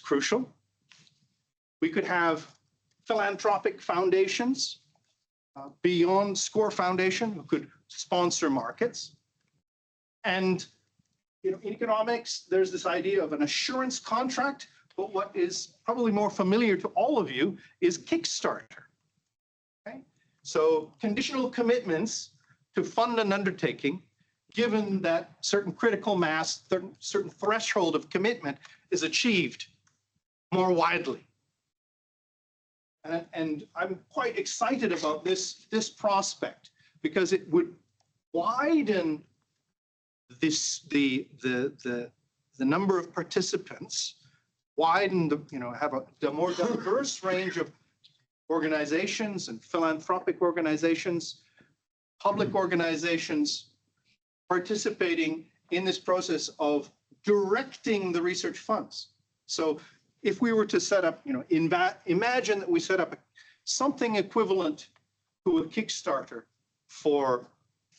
Crucial. We could have philanthropic foundations beyond SCOR Foundation who could sponsor markets. And in economics, there's this idea of an assurance contract, but what is probably more familiar to all of you is Kickstarter. Okay? So conditional commitments to fund an undertaking, given that certain critical mass, certain threshold of commitment is achieved more widely. And I'm quite excited about this prospect, because it would widen the number of participants, widen have a more diverse range of organizations and philanthropic organizations, public organizations participating in this process of directing the research funds. So if we were to set up, imagine that we set up something equivalent to a Kickstarter for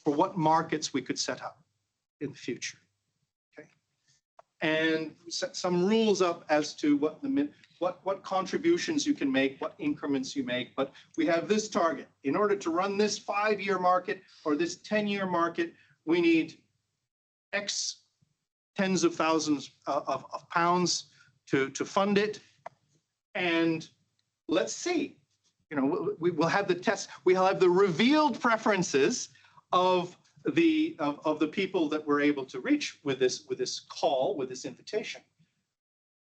what markets we could set up in the future, okay? And set some rules up as to what contributions you can make, what increments you make. But we have this target. In order to run this 5-year market or this 10-year market, we need X tens of thousands of pounds to fund it. And let's see, we will have the test, we'll have the revealed preferences of the people that we're able to reach with this call, with this invitation,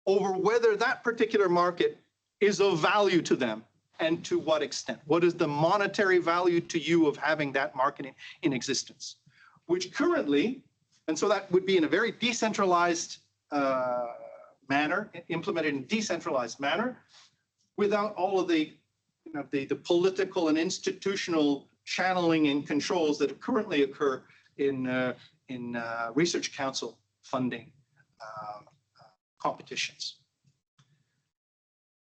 over whether that particular market is of value to them and to what extent. What is the monetary value to you of having that market in existence? Which currently, and so that would be in a very decentralized manner, implemented in a decentralized manner, without all of the political and institutional channeling and controls that currently occur in research council funding competitions.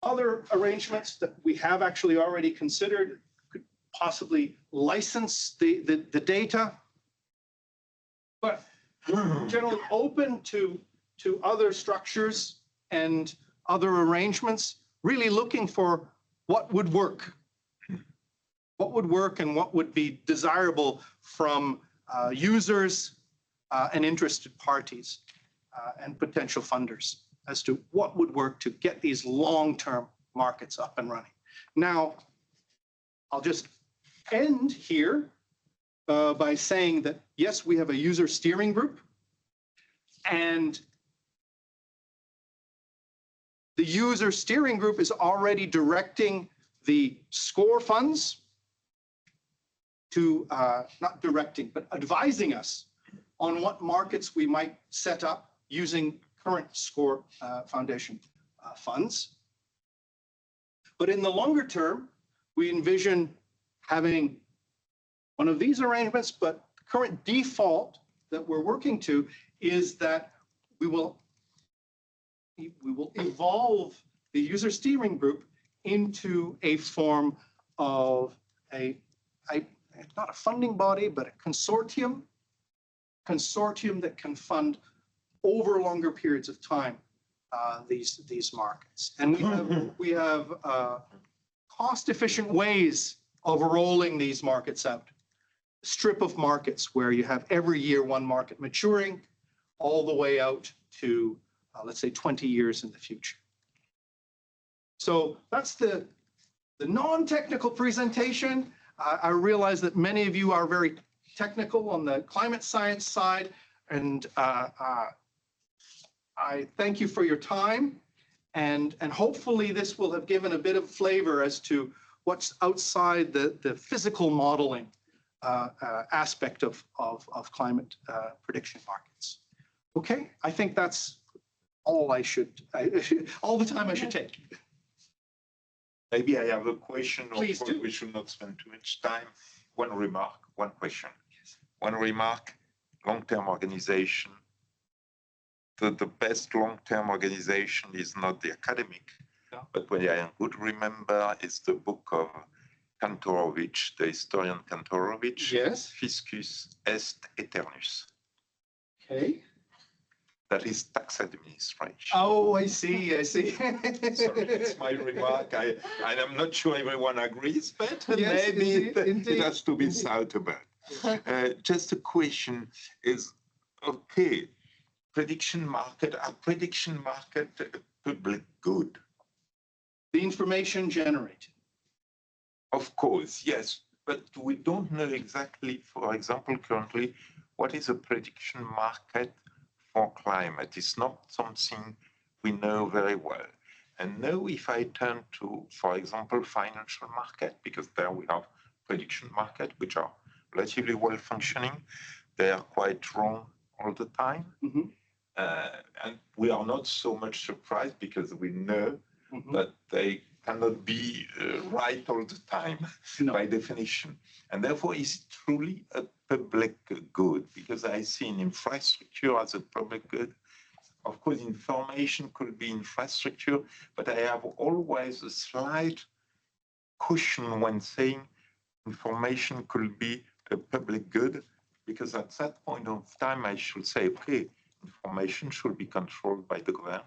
Other arrangements that we have actually already considered could possibly license the data, but we're generally open to other structures and other arrangements, really looking for what would work. What would work and what would be desirable from users and interested parties and potential funders as to what would work to get these long-term markets up and running. Now, I'll just end here by saying that, yes, we have a user steering group, and the user steering group is already directing the SCOR funds to, not directing, but advising us on what markets we might set up using current SCOR Foundation funds. But in the longer term, we envision having one of these arrangements, but the current default that we're working to is that we will evolve the user steering group into a form of not a funding body, but a consortium that can fund over longer periods of time these markets. And we have cost-efficient ways of rolling these markets out. Strip of markets where you have every year one market maturing all the way out to, let's say, 20 years in the future. So that's the non-technical presentation. I realize that many of you are very technical on the climate science side, and I thank you for your time, and hopefully this will have given a bit of flavor as to what's outside the physical modeling aspect of climate prediction markets. Okay, I think that's all all the time I should take. Maybe I have a question. Please of course, do. we should not spend too much time. One remark, one question. Yes. One remark, long-term organization. The best long-term organization is not the academic, but what I could remember is the book of Kantorowicz, the historian Kantorowicz. Yes. Fiscus est eternus. Okay. That is tax administration. Oh, I see, I see. Sorry, it's my remark. I'm not sure everyone agrees, but Yes, maybe indeed, it has to be thought about. Just a question is, okay, prediction market, are prediction market a public good? The information generated. Of course, yes, but we don't know exactly, for example, currently, what is a prediction market for climate. It's not something we know very well. And now if I turn to, for example, financial market, because there we have prediction market, which are relatively well functioning, they are quite wrong all the time. Mm-hmm. And we are not so much surprised because we know that they cannot be right all the time by definition. And therefore, is it truly a public good? Because I see in infrastructure as a public good. Of course, information could be infrastructure, but I have always a slight caution when saying information could be a public good, because at that point of time, I should say, okay, information should be controlled by the government,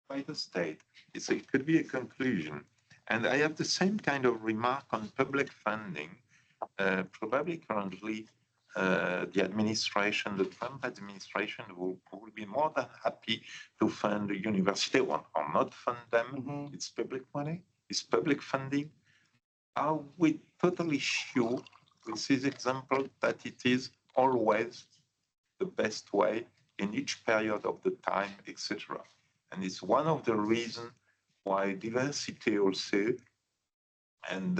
by the state. It could be a conclusion. And I have the same kind of remark on public funding. Probably currently, the administration, the Trump administration will be more than happy to fund the university or not fund them. It's public money, it's public funding. Are we totally sure with this example that it is always the best way in each period of the time, etc.? And it's one of the reasons why diversity also, and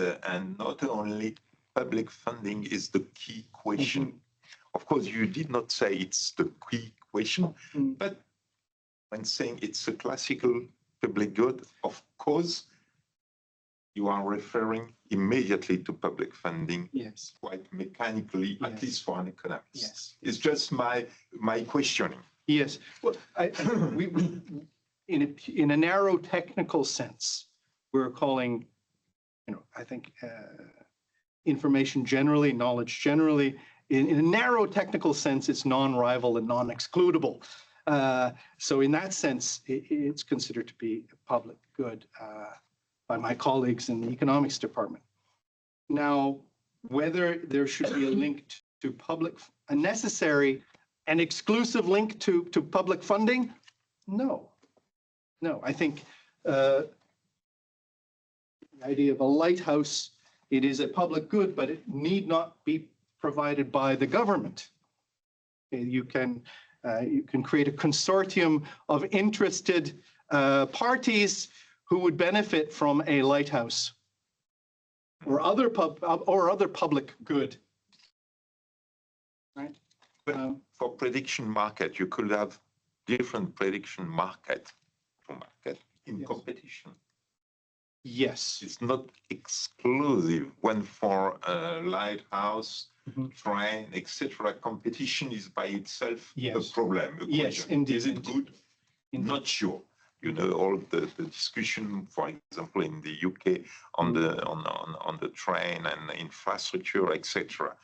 not only public funding is the key question. Of course, you did not say it's the key question, but when saying it's a classical public good, of course, you are referring immediately to public funding, yes, quite mechanically, yes, at least for an economist. Yes. It's just my questioning. Yes. Well, we in a narrow technical sense, we're calling, I think, information generally, knowledge generally. In a narrow technical sense, it's non-rival and non-excludable. So in that sense, it's considered to be a public good by my colleagues in the economics department. Now, whether there should be a link to a necessary and exclusive link to public funding, no. No, I think the idea of a lighthouse, it is a public good, but it need not be provided by the government. You can create a consortium of interested parties who would benefit from a lighthouse or other public good. Right? For prediction market, you could have different prediction market in yes, competition. Yes. It's not exclusive. When for a lighthouse, train, etc., competition is by itself yes, a problem. Yes, indeed. Is it good? Indeed. Not sure. You know, all the discussion, for example, in the UK on the train and the infrastructure, etc.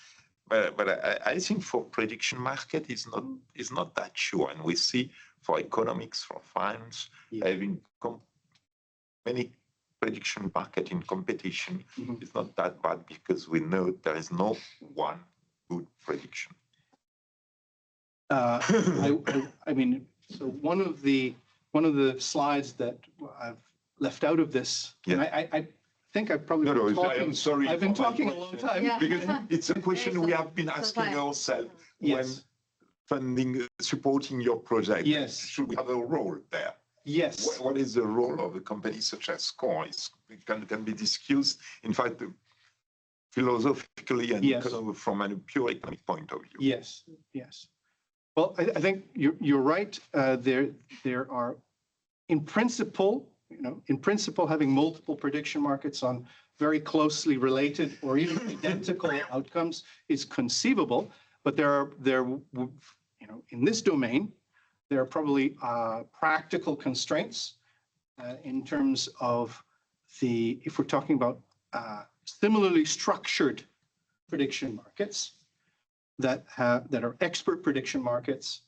but I think for prediction market is not that sure, and we see for economics, for finance, having many prediction market in competition is not that bad because we know there is no one good prediction. I mean, so one of the slides that I've left out of this, and I think I've probably been talking. I'm sorry. I've been talking a long time. Because it's a question we have been asking ourselves when funding, supporting your project. Yes. Should we have a role there? Yes. What is the role of a company such as SCOR? It can be discussed, in fact, philosophically and from a pure economic point of view. Yes, yes. Well, I think you're right. There are, in principle, having multiple prediction markets on very closely related or even identical outcomes is conceivable. But in this domain, there are probably practical constraints in terms of if we're talking about similarly structured prediction markets that are expert prediction markets.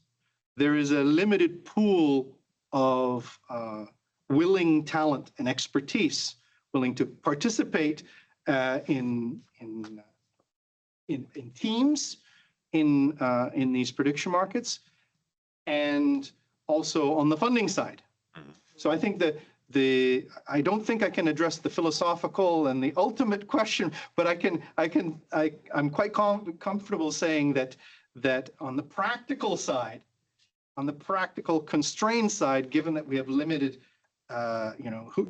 There is a limited pool of willing talent and expertise willing to participate in teams in these prediction markets, and also on the funding side. So I think that I don't think I can address the philosophical and the ultimate question, but I'm quite comfortable saying that on the practical side, on the practical constraint side, given that we have limited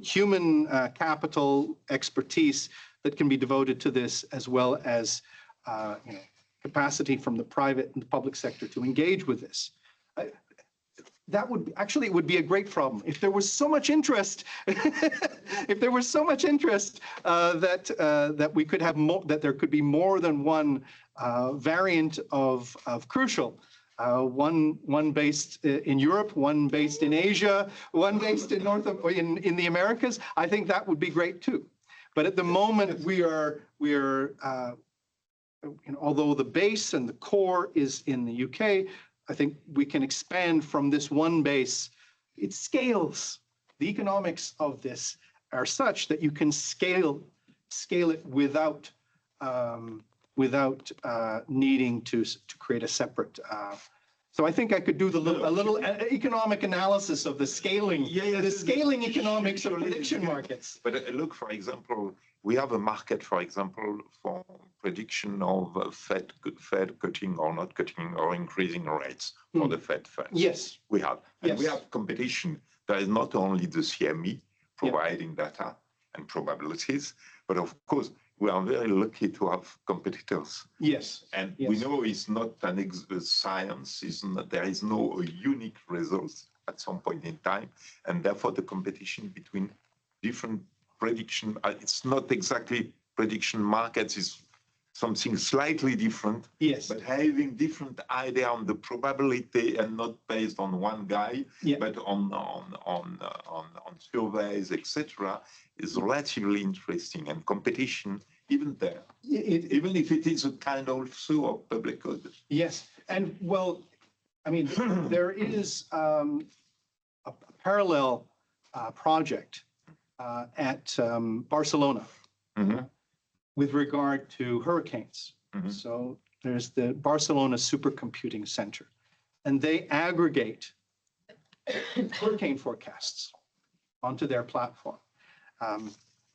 human capital expertise that can be devoted to this, as well as capacity from the private and the public sector to engage with this. That would it would be a great problem if there was so much interest. If there was so much interest that we could have that there could be more than one variant of crucial. One based in Europe, one based in Asia, one based in in the Americas. I think that would be great too. But at the moment, we are although the base and the core is in the UK. I think we can expand from this one base. It scales. The economics of this are such that you can scale it without needing to create a separate. So I think I could do a little economic analysis of the scaling, the scaling economics of prediction markets. But look, for example, we have a market, for example, for prediction of Fed cutting or not cutting or increasing rates for the Fed funds. Yes. We have. And we have competition. There is not only the CME providing data and probabilities, but of course, we are very lucky to have competitors. Yes. And we know it's not a science, there is no unique results at some point in time. And therefore, the competition between different prediction, it's not exactly prediction markets, is something slightly different. Yes. But having different idea on the probability and not based on one guy, but on surveys, etc., is relatively interesting. And competition, even there, even if it is a kind also of public good. Yes. And well, I mean, there is a parallel project at Barcelona with regard to hurricanes. So there's the Barcelona Supercomputing Center, and they aggregate hurricane forecasts onto their platform.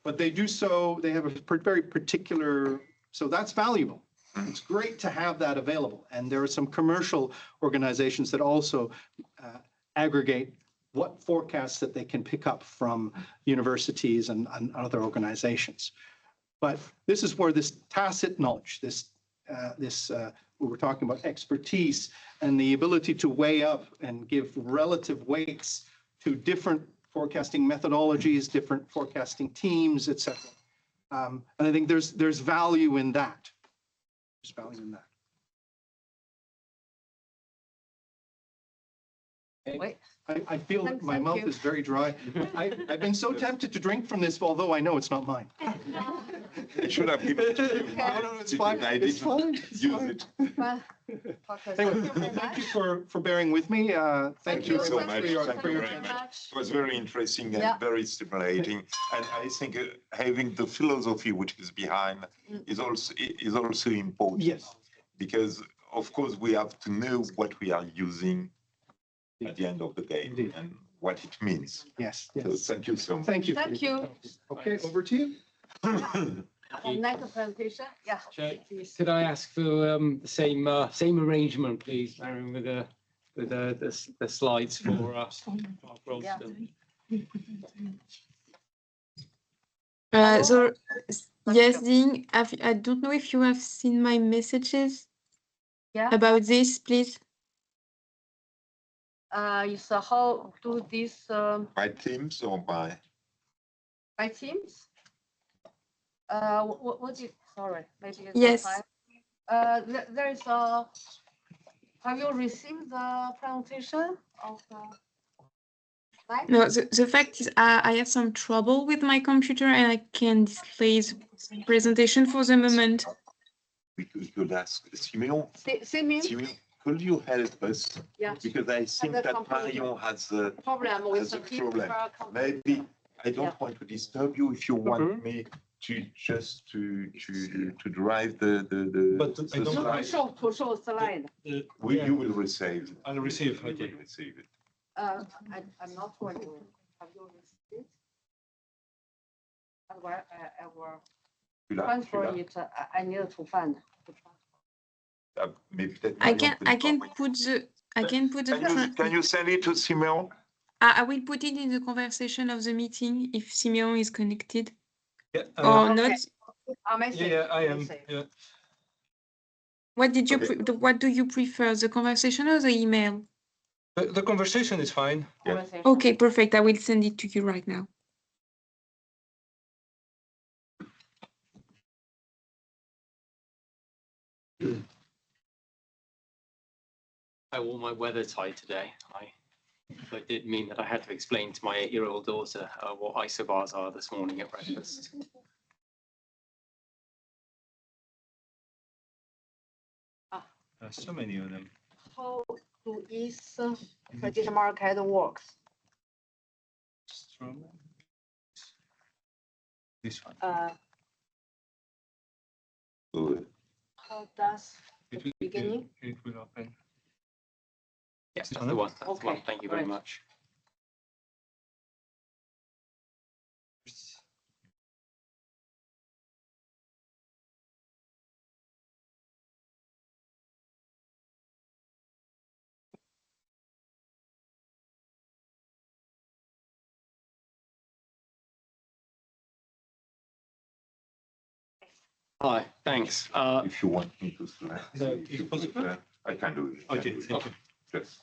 But they do so, they have a very particular, so that's valuable. It's great to have that available. And there are some commercial organizations that also aggregate what forecasts that they can pick up from universities and other organizations. But this is where this tacit knowledge, we're talking about expertise and the ability to weigh up and give relative weights to different forecasting methodologies, different forecasting teams, etc. And I think there's value in that. There's value in that. Wait. I feel that my Thank mouth you. is very dry. I've been so tempted to drink from this, although I know it's not mine. I should have given it to you. No, it's fine. I It's didn't fine. It's use fine. it. Anyway, thank you for bearing with me. Thank you so much. for your- Thank for you your very attention. much. It was very interesting and Yeah. very stimulating. And I think having the philosophy which is behind is also important. Yes. Because of course we have to know what we are using at the end of the day and what it means. Yes. So thank you so much. Thank you. Thank you. Okay, over to you. Next presentation, yeah. Could I ask for the same arrangement, please, Marion, with the slides for Mark Rolston? So yes, Ding, I don't know if you have seen my messages about this, please. So how do this By Teams or by? by Teams? What is, sorry, maybe it's Yes. not time. There is have you received the presentation of the slide? No, the fact is I have some trouble with my computer and I can display the presentation for the moment. We could ask Simeon. Simeon? Simeon, could you help us? Yeah. Because I think that's that some problem. Marion has a Problem with has the a people. problem. Maybe I don't want to disturb you if you want me to just to drive the But I don't slide. To show slide. You will receive. I'll receive. You Okay. will receive it. I'm not going to, have you received it? I will transfer it, I need to find. Maybe that I Marion can could put the Can you send it to Simeon? I will put it in the conversation of the meeting if Simeon is connected Yeah. or not. Yeah, I am. Yeah. What did you Okay. what do you prefer, the conversation or the email? The conversation is fine. Yeah. Okay, perfect. I will send it to you right now. I wore my weather tie today. But it did mean that I had to explain to my 8-year-old daughter what isobars are this morning at breakfast. There's so many of them. How do this prediction market works? This one. Good. How does It will, beginning? it will open. Yes, that's the one. That's the one. Okay, Thank you very great. much. Hi, thanks. If you want me to select, So, if you prefer, I can do it. Okay, thank you. Yes.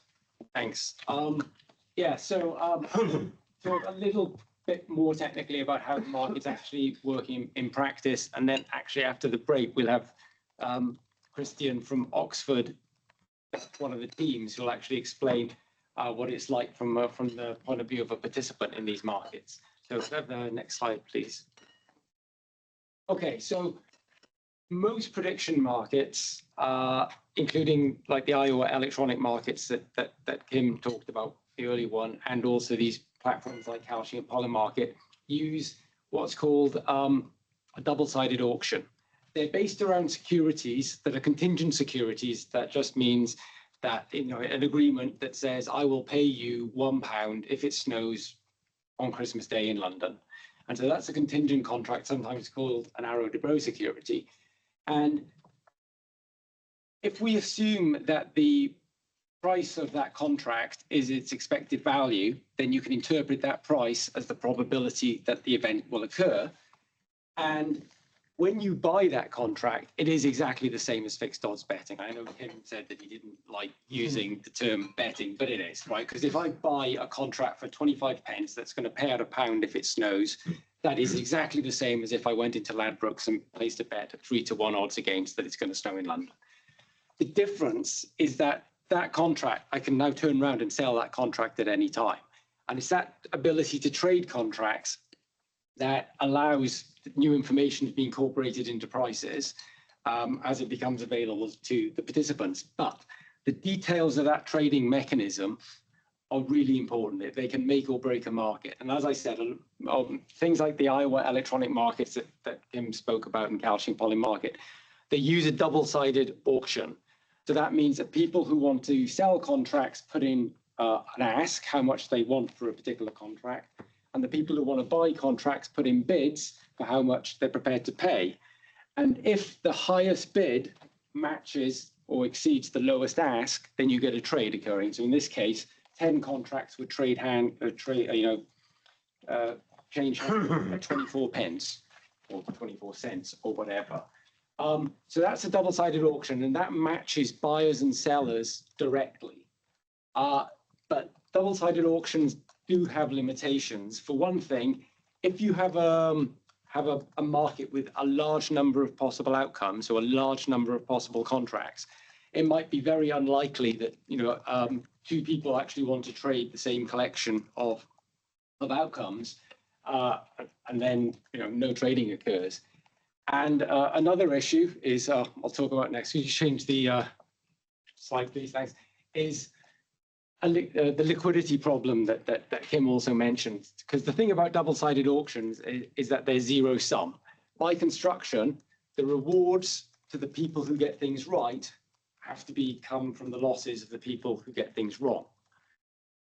Thanks. Yeah, so a little bit more technically about how the market's actually working in practice, and then actually after the break, we'll have Christian from Oxford, one of the teams, who'll actually explain what it's like from the point of view of a participant in these markets. So have the next slide, please. Okay, so most prediction markets, including like the Iowa electronic markets that Kim talked about, the early one, and also these platforms like Kalshi and Polymarket, use what's called a double-sided auction. They're based around securities that are contingent securities. That just means that, you know, an agreement that says, I will pay you £1 if it snows on Christmas Day in London. And so that's a contingent contract, sometimes called an arrow de Bro security. And if we assume that the price of that contract is its expected value, then you can interpret that price as the probability that the event will occur. And when you buy that contract, it is exactly the same as fixed odds betting. I know Kim said that he didn't like using the term betting, but it is, right? Because if I buy a contract for 25 pence that's going to pay out £1 if it snows, that is exactly the same as if I went into Ladbrokes and placed a bet at 3-to-1 odds against that it's going to snow in London. The difference is that that contract, I can now turn around and sell that contract at any time. And it's that ability to trade contracts that allows new information to be incorporated into prices as it becomes available to the participants. But the details of that trading mechanism are really important. They can make or break a market. And as I said, things like the Iowa electronic markets that Kim spoke about in calcium poly market, they use a double-sided auction. So that means that people who want to sell contracts put in an ask how much they want for a particular contract, and the people who want to buy contracts put in bids for how much they're prepared to pay. And if the highest bid matches or exceeds the lowest ask, then you get a trade occurring. So in this case, 10 contracts would change hands at 24 pence or 24 cents or whatever. So that's a double-sided auction, and that matches buyers and sellers directly. But double-sided auctions do have limitations. For one thing, if you have a market with a large number of possible outcomes, or a large number of possible contracts, it might be very unlikely that two people actually want to trade the same collection of outcomes, and then no trading occurs. And another issue is I'll talk about next. Could you change the slide, please? Thanks. Is the liquidity problem that Kim also mentioned. Because the thing about double-sided auctions is that they're zero sum. By construction, the rewards to the people who get things right have to come from the losses of the people who get things wrong.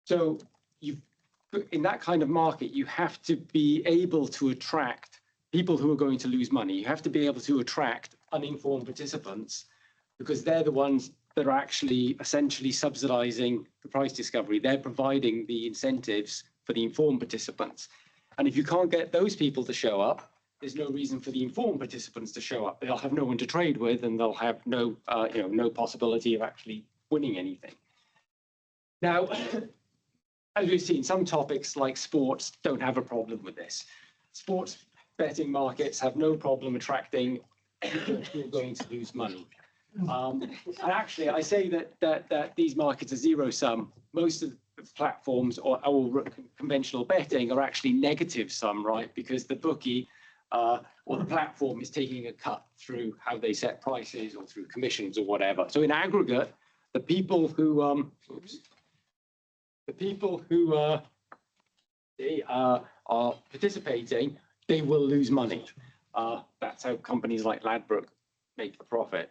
So in that kind of market, you have to be able to attract people who are going to lose money. You have to be able to attract uninformed participants, because they're the ones that are actually essentially subsidizing the price discovery. They're providing the incentives for the informed participants. And if you can't get those people to show up, there's no reason for the informed participants to show up. They'll have no one to trade with, and they'll have no possibility of actually winning anything. Now, as we've seen, some topics like sports don't have a problem with this. Sports betting markets have no problem attracting people who are going to lose money. And actually, I say that these markets are zero sum. Most of the platforms or conventional betting are actually negative sum, right? Because the bookie or the platform is taking a cut through how they set prices or through commissions or whatever. So in aggregate, the people who are participating, they will lose money. That's how companies like Ladbrokes make a profit.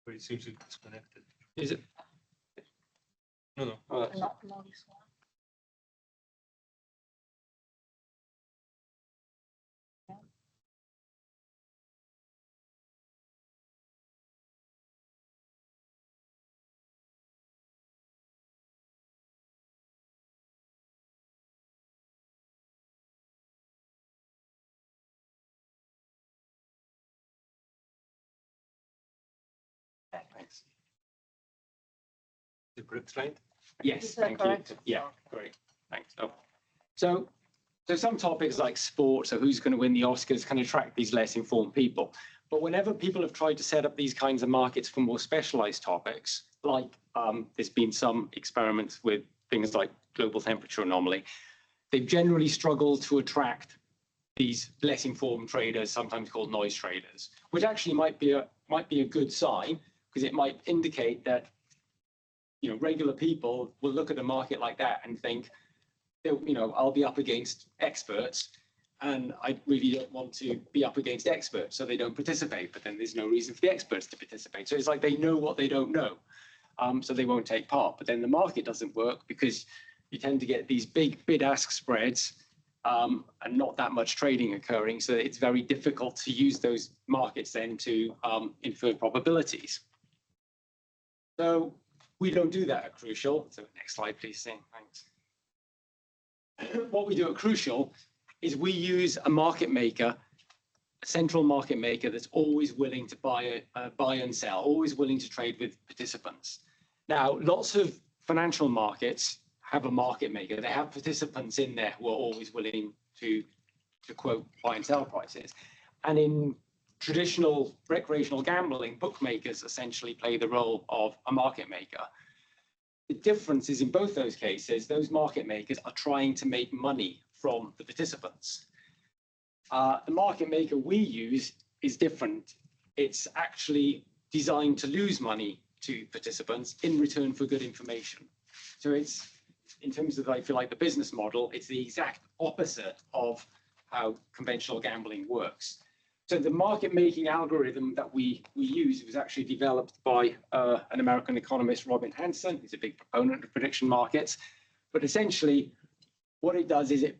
But it seems it's disconnected. Is it? No. Oh, that's- Not this one. Thanks. The correct slide? Yes, Is that thank you. correct? Yeah, great. Thanks. Oh. So some topics like sports or who's going to win the Oscars can attract these less informed people. But whenever people have tried to set up these kinds of markets for more specialized topics, like there's been some experiments with things like global temperature anomaly, they've generally struggled to attract these less informed traders, sometimes called noise traders, which actually might be a good sign, because it might indicate that regular people will look at a market like that and think, I'll be up against experts, and I really don't want to be up against experts, so they don't participate. But then there's no reason for the experts to participate. So it's like they know what they don't know, so they won't take part. But then the market doesn't work because you tend to get these big bid-ask spreads and not that much trading occurring. So it's very difficult to use those markets then to infer probabilities. So we don't do that at Crucial. So next slide, please, Sam. Thanks. What we do at Crucial is we use a market maker, a central market maker that's always willing to buy and sell, always willing to trade with participants. Now, lots of financial markets have a market maker. They have participants in there who are always willing to quote buy and sell prices. And in traditional recreational gambling, bookmakers essentially play the role of a market maker. The difference is in both those cases, those market makers are trying to make money from the participants. The market maker we use is different. It's actually designed to lose money to participants in return for good information. So it's, in terms of, I feel like, the business model, it's the exact opposite of how conventional gambling works. So the market making algorithm that we use was actually developed by an American economist, Robin Hanson. He's a big proponent of prediction markets. But essentially, what it does is it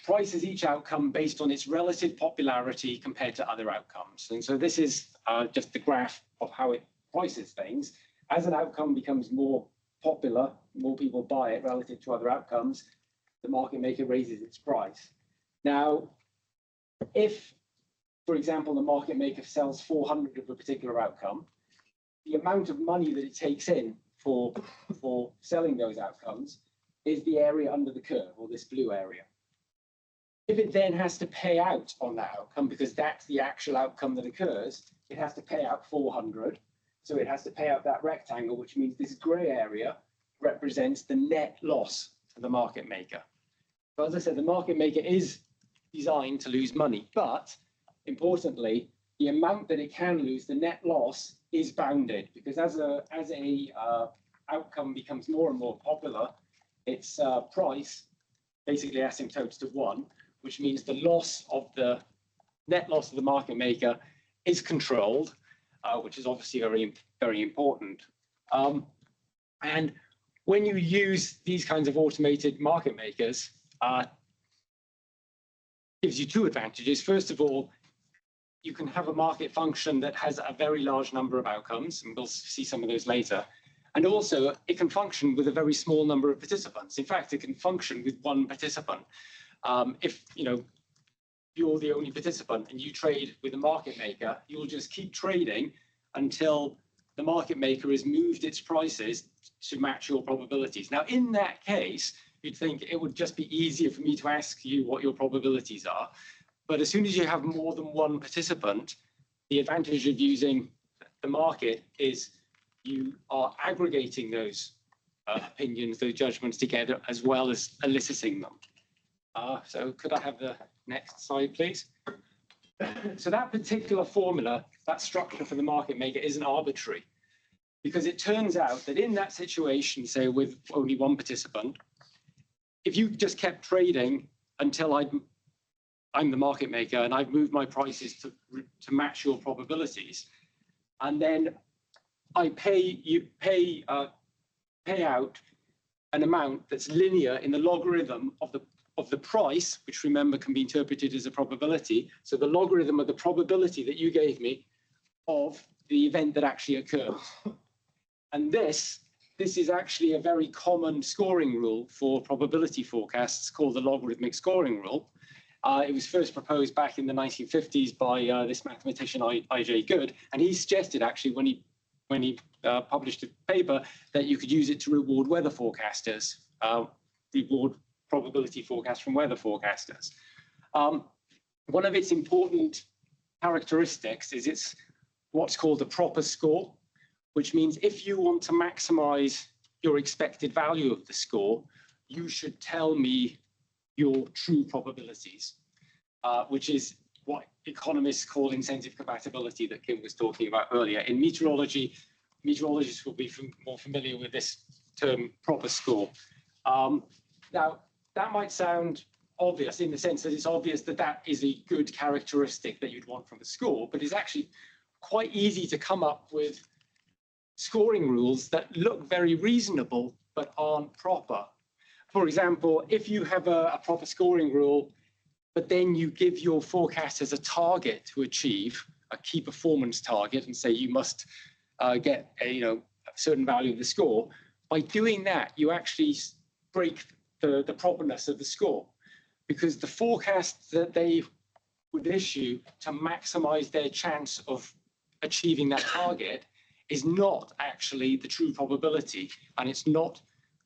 prices each outcome based on its relative popularity compared to other outcomes. And so this is just the graph of how it prices things. As an outcome becomes more popular, more people buy it relative to other outcomes, the market maker raises its price. Now, if, for example, the market maker sells 400 of a particular outcome, the amount of money that it takes in for selling those outcomes is the area under the curve, or this blue area. If it then has to pay out on that outcome, because that's the actual outcome that occurs, it has to pay out 400. So it has to pay out that rectangle, which means this gray area represents the net loss to the market maker. But as I said, the market maker is designed to lose money, but importantly, the amount that it can lose, the net loss, is bounded, because as a outcome becomes more and more popular, its price basically asymptotes to 1, which means the net loss of the market maker is controlled, which is obviously very, very important. And when you use these kinds of automated market makers, gives you two advantages. First of all, you can have a market function that has a very large number of outcomes, and we'll see some of those later. And also, it can function with a very small number of participants. In fact, it can function with one participant. If you're the only participant and you trade with a market maker, you'll just keep trading until the market maker has moved its prices to match your probabilities. Now, in that case, you'd think it would just be easier for me to ask you what your probabilities are. But as soon as you have more than one participant, the advantage of using the market is you are aggregating those opinions, those judgments together, as well as eliciting them. So could I have the next slide, please? So that particular formula, that structure for the market maker, isn't arbitrary, because it turns out that in that situation, say with only one participant, if you just kept trading until I'm the market maker and I've moved my prices to match your probabilities, and then I pay out an amount that's linear in the logarithm of the price, which, remember, can be interpreted as a probability. So the logarithm of the probability that you gave me of the event that actually occurred. And this is actually a very common scoring rule for probability forecasts called the logarithmic scoring rule. It was first proposed back in the 1950s by this mathematician, I.J. Good, and he suggested, actually, when he published a paper, that you could use it to reward weather forecasters, reward probability forecasts from weather forecasters. One of its important characteristics is it's what's called a proper score, which means if you want to maximize your expected value of the score, you should tell me your true probabilities, which is what economists call incentive compatibility that Kim was talking about earlier. In meteorology, meteorologists will be more familiar with this term, proper score. Now, that might sound obvious in the sense that it's obvious that that is a good characteristic that you'd want from a score, but it's actually quite easy to come up with scoring rules that look very reasonable but aren't proper. For example, if you have a proper scoring rule, but then you give your forecasters a target to achieve, a key performance target, and say you must get a certain value of the score, by doing that, you actually break the properness of the score, because the forecast that they would issue to maximize their chance of achieving that target is not actually the true probability, and it's not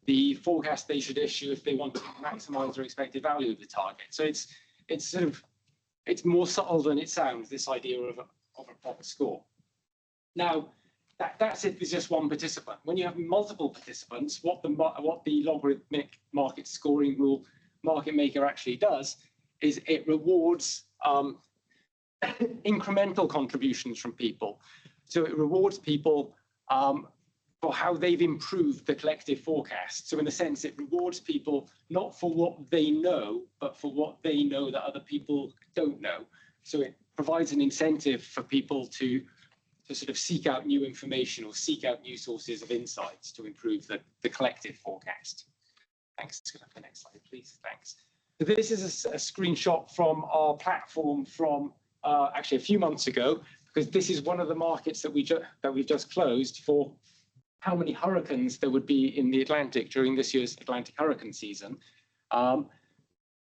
the forecast they should issue if they want to maximize their expected value of the target. So it's more subtle than it sounds, this idea of a proper score. Now, that's it with just one participant. When you have multiple participants, what the logarithmic market scoring rule market maker actually does is it rewards incremental contributions from people. So it rewards people for how they've improved the collective forecast. So in a sense, it rewards people not for what they know, but for what they know that other people don't know. So it provides an incentive for people to sort of seek out new information or seek out new sources of insights to improve the collective forecast. Thanks. Go to the next slide, please. Thanks. So this is a screenshot from our platform from actually a few months ago, because this is one of the markets that we've just closed for how many hurricanes there would be in the Atlantic during this year's Atlantic hurricane season.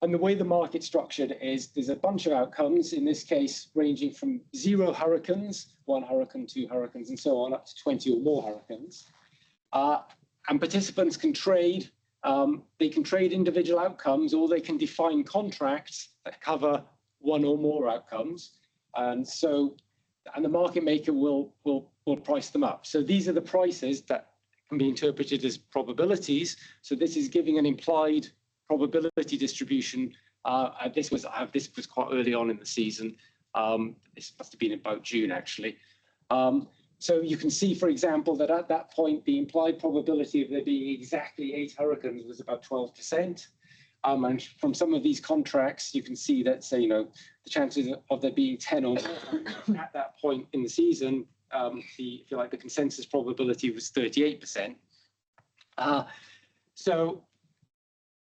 And the way the market's structured is there's a bunch of outcomes, in this case, ranging from 0 hurricanes, 1 hurricane, 2 hurricanes, and so on, up to 20 or more hurricanes. And participants can trade. They can trade individual outcomes, or they can define contracts that cover 1 or more outcomes. And the market maker will price them up. So these are the prices that can be interpreted as probabilities. So this is giving an implied probability distribution. This was quite early on in the season. This must have been about June, actually. So you can see, for example, that at that point, the implied probability of there being exactly 8 hurricanes was about 12%. And from some of these contracts, you can see that, say, the chances of there being 10 or more at that point in the season, if you like, the consensus probability was 38%. So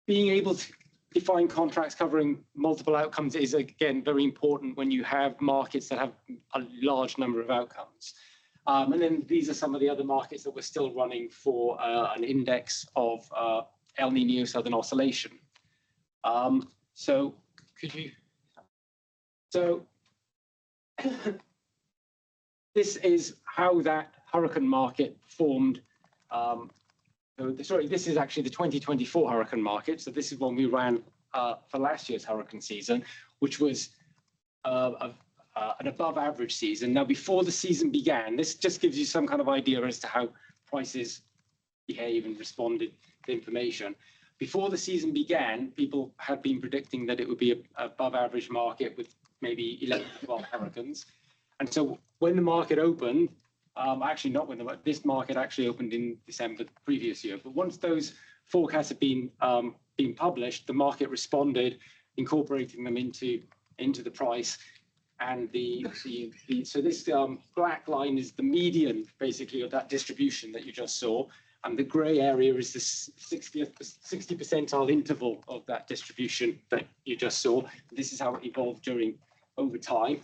being able to define contracts covering multiple outcomes is, again, very important when you have markets that have a large number of outcomes. And then these are some of the other markets that we're still running for an index of El Niño Southern Oscillation. So this is how that hurricane market formed. Sorry, this is actually the 2024 hurricane market. So this is one we ran for last year's hurricane season, which was an above average season. Now, before the season began, this just gives you some kind of idea as to how prices behave and responded to information. Before the season began, people had been predicting that it would be an above average market with maybe 11 to 12 hurricanes. And so when the market opened, actually not when this market actually opened in December the previous year, but once those forecasts had been published, the market responded, incorporating them into the price. And so this black line is the median, basically, of that distribution that you just saw. And the gray area is the 60 percentile interval of that distribution that you just saw. This is how it evolved over time.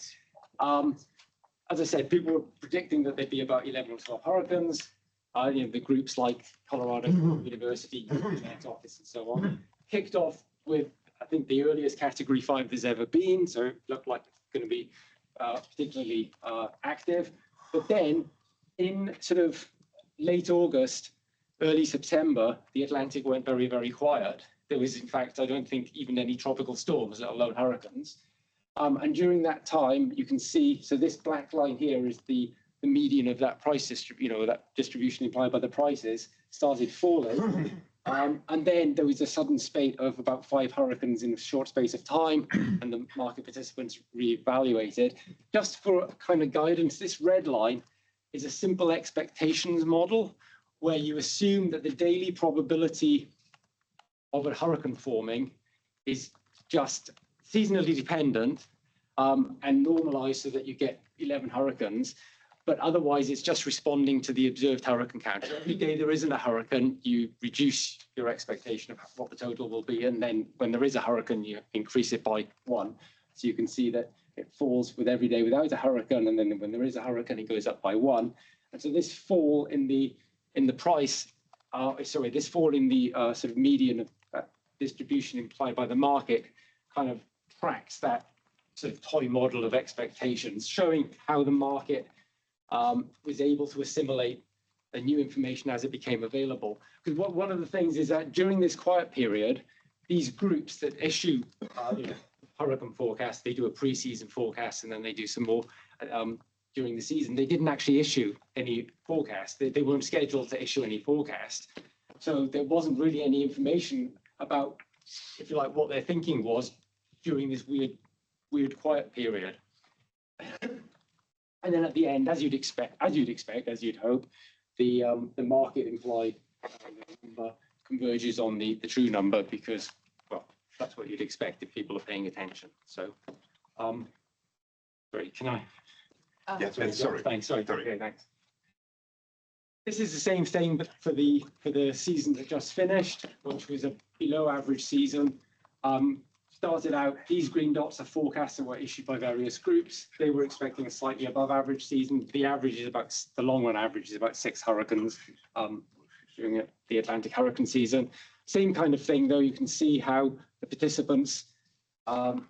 As I said, people were predicting that there'd be about 11 or 12 hurricanes. The groups like Colorado University, Net Office, and so on, kicked off with, I think, the earliest Category 5 there's ever been. So it looked like it's going to be particularly active. But then in sort of late August, early September, the Atlantic went very, very quiet. There was, in fact, I don't think even any tropical storms, let alone hurricanes. And during that time, you can see, so this black line here is the median of that price distribution, that distribution implied by the prices started falling. And then there was a sudden spate of about 5 hurricanes in a short space of time, and the market participants reevaluated. Just for kind of guidance, this red line is a simple expectations model where you assume that the daily probability of a hurricane forming is just seasonally dependent and normalized so that you get 11 hurricanes, but otherwise it's just responding to the observed hurricane count. Every day there isn't a hurricane, you reduce your expectation of what the total will be, and then when there is a hurricane, you increase it by 1. So you can see that it falls with every day without a hurricane, and then when there is a hurricane, it goes up by 1. And so this fall in the price, this fall in the sort of median of distribution implied by the market kind of tracks that sort of toy model of expectations, showing how the market was able to assimilate new information as it became available. Because one of the things is that during this quiet period, these groups that issue hurricane forecasts, they do a pre-season forecast and then they do some more during the season. They didn't actually issue any forecast. They weren't scheduled to issue any forecast. So there wasn't really any information about, if you like, what their thinking was during this weird quiet period. And then at the end, as you'd hope, the market implied number converges on the true number because, well, that's what you'd expect if people are paying attention. So, sorry, can I? Sorry. Thanks. Sorry. Okay, thanks. This is the same thing, but for the season that just finished, which was a below average season. Started out, these green dots are forecasts that were issued by various groups. They were expecting a slightly above average season. The average is about, the long run average is about 6 hurricanes during the Atlantic hurricane season. Same kind of thing, though. You can see how the participants updated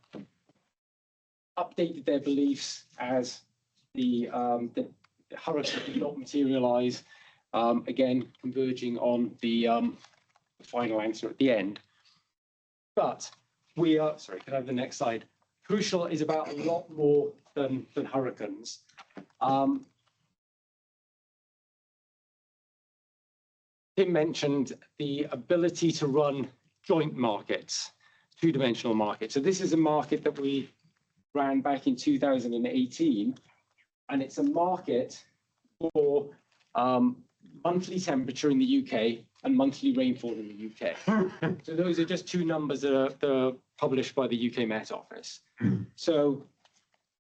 their beliefs as the hurricane did not materialize. Again, converging on the final answer at the end. But we are, sorry, can I have the next slide? Crucial is about a lot more than hurricanes. Tim mentioned the ability to run joint markets, two-dimensional markets. So this is a market that we ran back in 2018, and it's a market for monthly temperature in the UK and monthly rainfall in the UK. So those are just two numbers that are published by the UK Met Office. So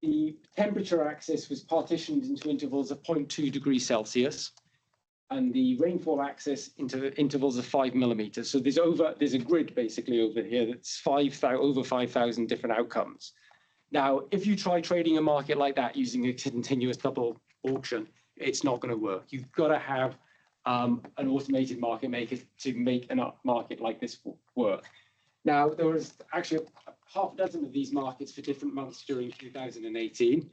the temperature axis was partitioned into intervals of 0.2 degrees Celsius, and the rainfall axis into intervals of 5 millimeters. So there's a grid basically over here that's over 5,000 different outcomes. Now, if you try trading a market like that using a continuous double auction, it's not going to work. You've got to have an automated market maker to make a market like this work. Now, there was actually half a dozen of these markets for different months during 2018.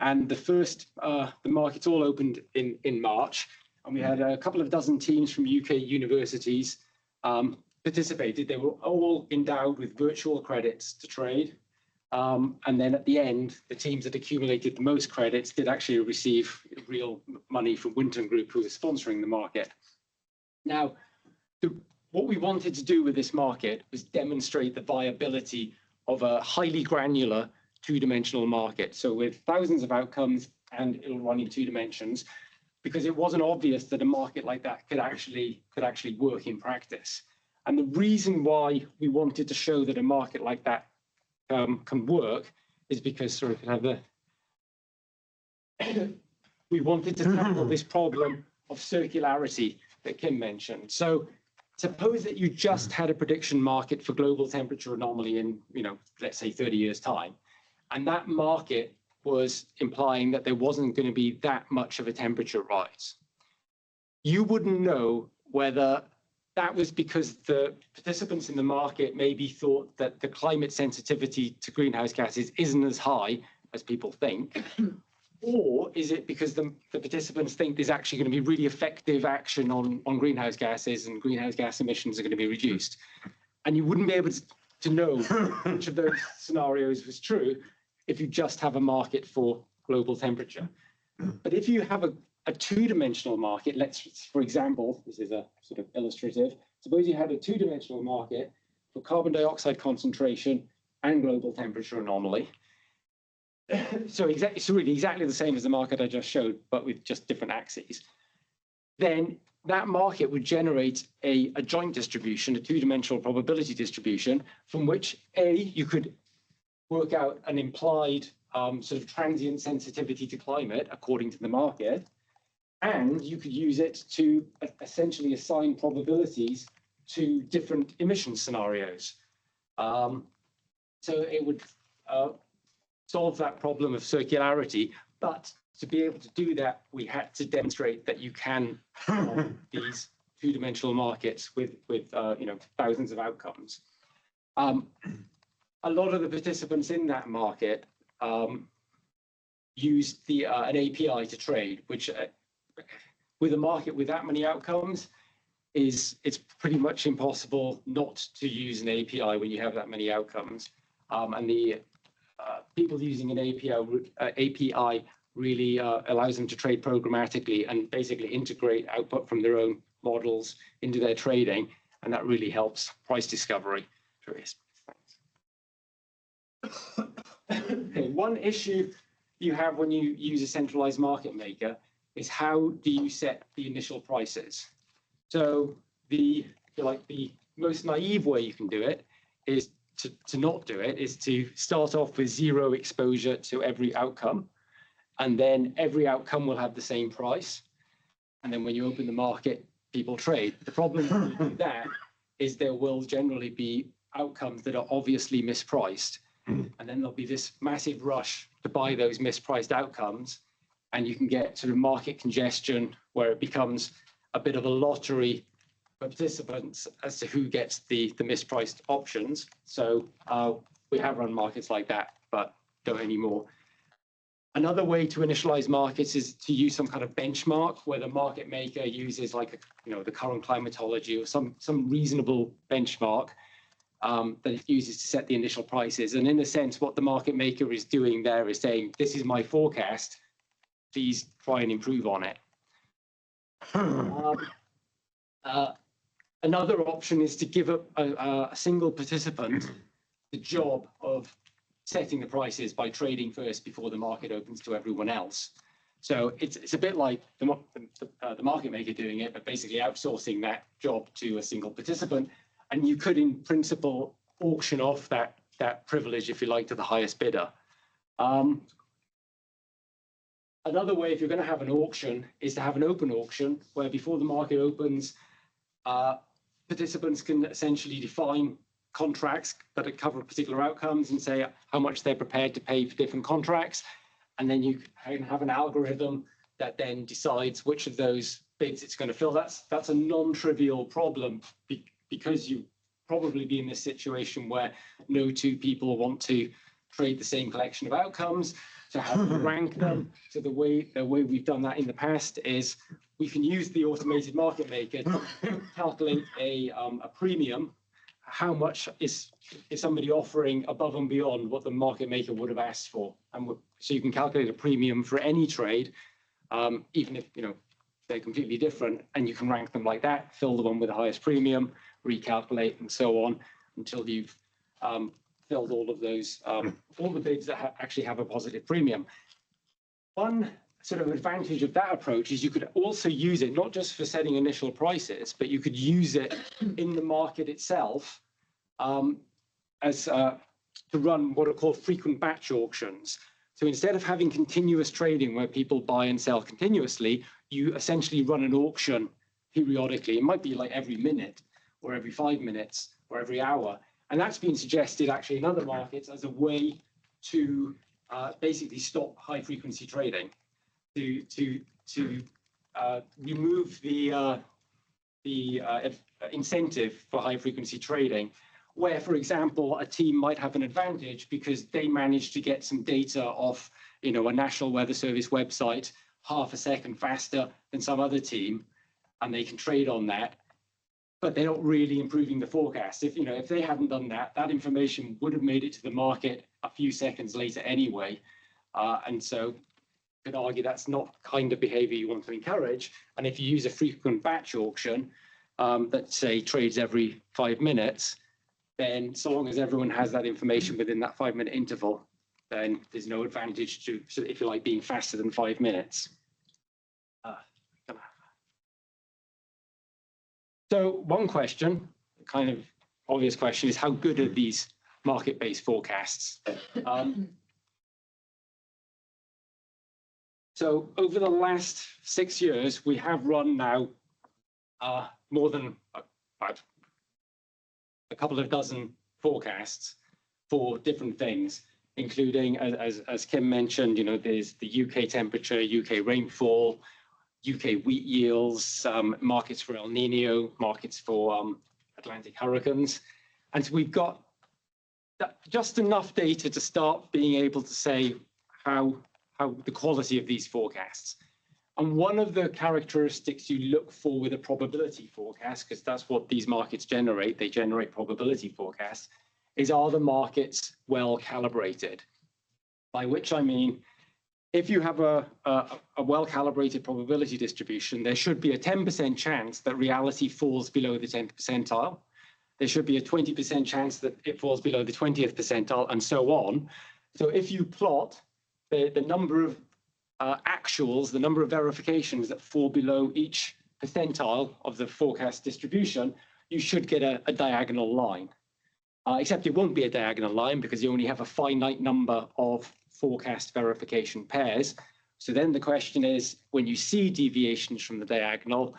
And the markets all opened in March. And we had a couple of dozen teams from UK universities participated. They were all endowed with virtual credits to trade. And then at the end, the teams that accumulated the most credits did actually receive real money from Winton Group, who was sponsoring the market. Now, what we wanted to do with this market was demonstrate the viability of a highly granular two-dimensional market. So with thousands of outcomes, and it'll run in 2 dimensions, because it wasn't obvious that a market like that could actually work in practice. And the reason why we wanted to show that a market like that can work is because, sorry, can I have the we wanted to tackle this problem of circularity that Kim mentioned. So suppose that you just had a prediction market for global temperature anomaly in, let's say 30 years time, and that market was implying that there wasn't going to be that much of a temperature rise. You wouldn't know whether that was because the participants in the market maybe thought that the climate sensitivity to greenhouse gases isn't as high as people think, or is it because the participants think there's actually going to be really effective action on greenhouse gases and greenhouse gas emissions are going to be reduced. And you wouldn't be able to know which of those scenarios was true if you just have a market for global temperature. But if you have a two-dimensional market, for example, this is a sort of illustrative, suppose you had a two-dimensional market for carbon dioxide concentration and global temperature anomaly. So it's really exactly the same as the market I just showed, but with just different axes. Then that market would generate a joint distribution, a two-dimensional probability distribution, from which you could work out an implied sort of transient sensitivity to climate according to the market, and you could use it to essentially assign probabilities to different emission scenarios. So it would solve that problem of circularity, but to be able to do that, we had to demonstrate that you can these two-dimensional markets with thousands of outcomes. A lot of the participants in that market used an API to trade, which with a market with that many outcomes, it's pretty much impossible not to use an API when you have that many outcomes. And the people using an API really allows them to trade programmatically and basically integrate output from their own models into their trading, and that really helps price discovery. Okay, one issue you have when you use a centralized market maker is how do you set the initial prices? So the most naive way you can do it is to not do it, is to start off with zero exposure to every outcome, and then every outcome will have the same price. And then when you open the market, people trade. The problem with that is there will generally be outcomes that are obviously mispriced. And then there'll be this massive rush to buy those mispriced outcomes. And you can get sort of market congestion where it becomes a bit of a lottery for participants as to who gets the mispriced options. So we have run markets like that, but don't anymore. Another way to initialize markets is to use some kind of benchmark where the market maker uses like, the current climatology or some reasonable benchmark that it uses to set the initial prices. And in a sense, what the market maker is doing there is saying, this is my forecast, please try and improve on it. Another option is to give a single participant the job of setting the prices by trading first before the market opens to everyone else. So it's a bit like the market maker doing it, but basically outsourcing that job to a single participant. And you could, in principle, auction off that privilege, if you like, to the highest bidder. Another way, if you're going to have an auction, is to have an open auction where before the market opens, participants can essentially define contracts that cover particular outcomes and say how much they're prepared to pay for different contracts. And then you can have an algorithm that then decides which of those bids it's going to fill. That's a non-trivial problem because you probably be in this situation where no two people want to trade the same collection of outcomes. So how do you rank them? So the way we've done that in the past is we can use the automated market maker to calculate a premium. How much is somebody offering above and beyond what the market maker would have asked for? And so you can calculate a premium for any trade, even if they're completely different, and you can rank them like that, fill the one with the highest premium, recalculate, and so on until you've filled all of those, all the bids that actually have a positive premium. One sort of advantage of that approach is you could also use it not just for setting initial prices, but you could use it in the market itself as to run what are called frequent batch auctions. So instead of having continuous trading where people buy and sell continuously, you essentially run an auction periodically. It might be like every minute or every 5 minutes or every hour. And that's been suggested actually in other markets as a way to basically stop high frequency trading, to remove the incentive for high frequency trading, where, for example, a team might have an advantage because they managed to get some data off, a National Weather Service website half a second faster than some other team, and they can trade on that. But they're not really improving the forecast. If they hadn't done that, that information would have made it to the market a few seconds later anyway. And so you could argue that's not kind of behavior you want to encourage. And if you use a frequent batch auction that, say, trades every 5 minutes, then so long as everyone has that information within that 5-minute interval, then there's no advantage to, if you like, being faster than 5 minutes. So one question, kind of obvious question, is how good are these market-based forecasts? So over the last 6 years, we have run now more than about a couple of dozen forecasts for different things, including, as Kim mentioned, there's the UK temperature, UK rainfall, UK wheat yields, markets for El Nino, markets for Atlantic hurricanes. And so we've got just enough data to start being able to say how the quality of these forecasts. And one of the characteristics you look for with a probability forecast, because that's what these markets generate, they generate probability forecasts, is are the markets well calibrated? By which I mean, if you have a well-calibrated probability distribution, there should be a 10% chance that reality falls below the 10th percentile. There should be a 20% chance that it falls below the 20th percentile, and so on. So if you plot the number of actuals, the number of verifications that fall below each percentile of the forecast distribution, you should get a diagonal line. Except it won't be a diagonal line because you only have a finite number of forecast verification pairs. So then the question is, when you see deviations from the diagonal,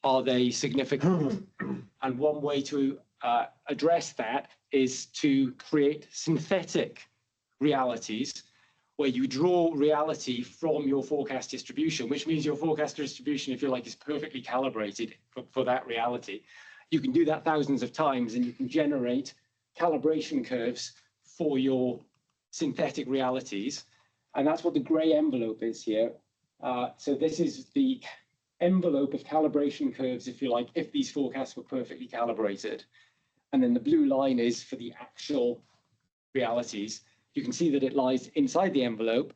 are they significant? And one way to address that is to create synthetic realities where you draw reality from your forecast distribution, which means your forecast distribution, if you like, is perfectly calibrated for that reality. You can do that thousands of times and you can generate calibration curves for your synthetic realities. And that's what the gray envelope is here. So this is the envelope of calibration curves, if you like, if these forecasts were perfectly calibrated. And then the blue line is for the actual realities. You can see that it lies inside the envelope,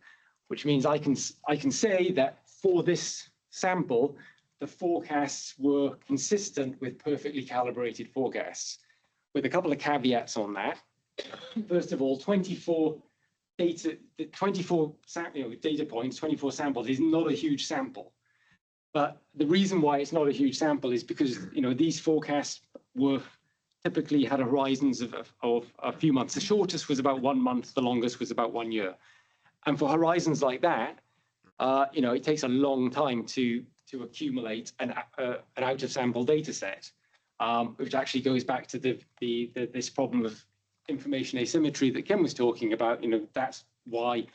which means I can say that for this sample, the forecasts were consistent with perfectly calibrated forecasts, with a couple of caveats on that. First of all, 24 data points, 24 samples is not a huge sample. But the reason why it's not a huge sample is because these forecasts were typically had horizons of a few months. The shortest was about 1 month, the longest was about 1 year. And for horizons like that, it takes a long time to accumulate an out of sample data set, which actually goes back to this problem of information asymmetry that Ken was talking about. That's why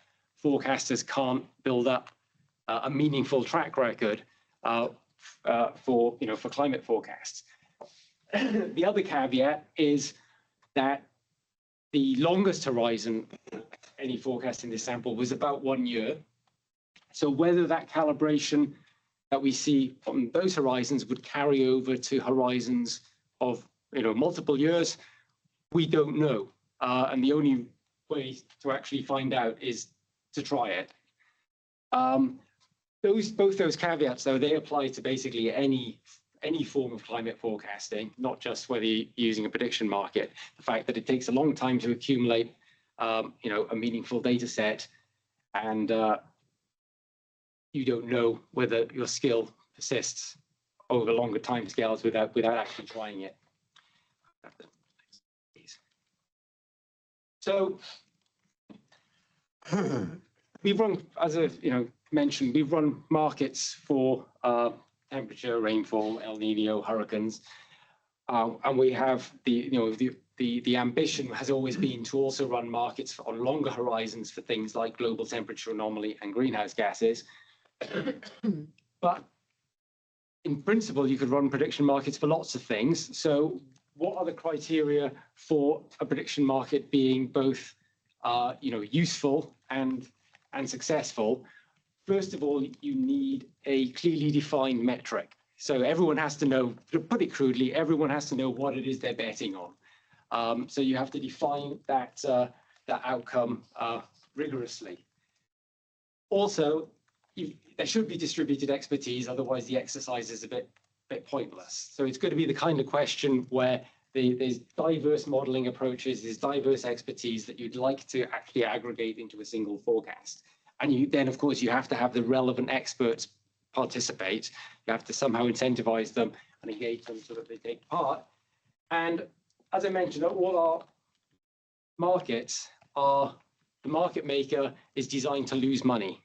forecasters can't build up a meaningful track record for climate forecasts. The other caveat is that the longest horizon any forecast in this sample was about 1 year. So whether that calibration that we see on those horizons would carry over to horizons of multiple years, we don't know. And the only way to actually find out is to try it. Both those caveats, though, they apply to basically any form of climate forecasting, not just whether you're using a prediction market. The fact that it takes a long time to accumulate, a meaningful data set, and you don't know whether your skill persists over longer timescales without actually trying it. So we've run, as I mentioned, we've run markets for temperature, rainfall, El Nino, hurricanes, and we have the ambition has always been to also run markets on longer horizons for things like global temperature anomaly and greenhouse gases. But in principle, you could run prediction markets for lots of things. So what are the criteria for a prediction market being both useful and successful? First of all, you need a clearly defined metric. So everyone has to know, to put it crudely, everyone has to know what it is they're betting on. So you have to define that outcome rigorously. Also, there should be distributed expertise, otherwise the exercise is a bit pointless. So it's going to be the kind of question where there's diverse modeling approaches, there's diverse expertise that you'd like to actually aggregate into a single forecast. And then, of course, you have to have the relevant experts participate. You have to somehow incentivize them and engage them so that they take part. And as I mentioned, all our markets are, the market maker is designed to lose money.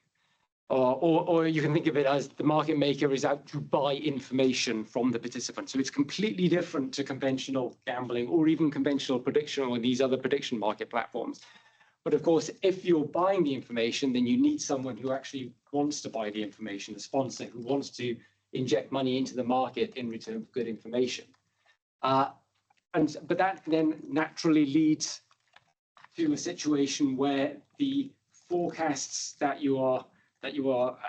Or you can think of it as the market maker is out to buy information from the participant. So it's completely different to conventional gambling or even conventional prediction or these other prediction market platforms. But of course, if you're buying the information, then you need someone who actually wants to buy the information, a sponsor who wants to inject money into the market in return for good information. But that then naturally leads to a situation where the forecasts that you are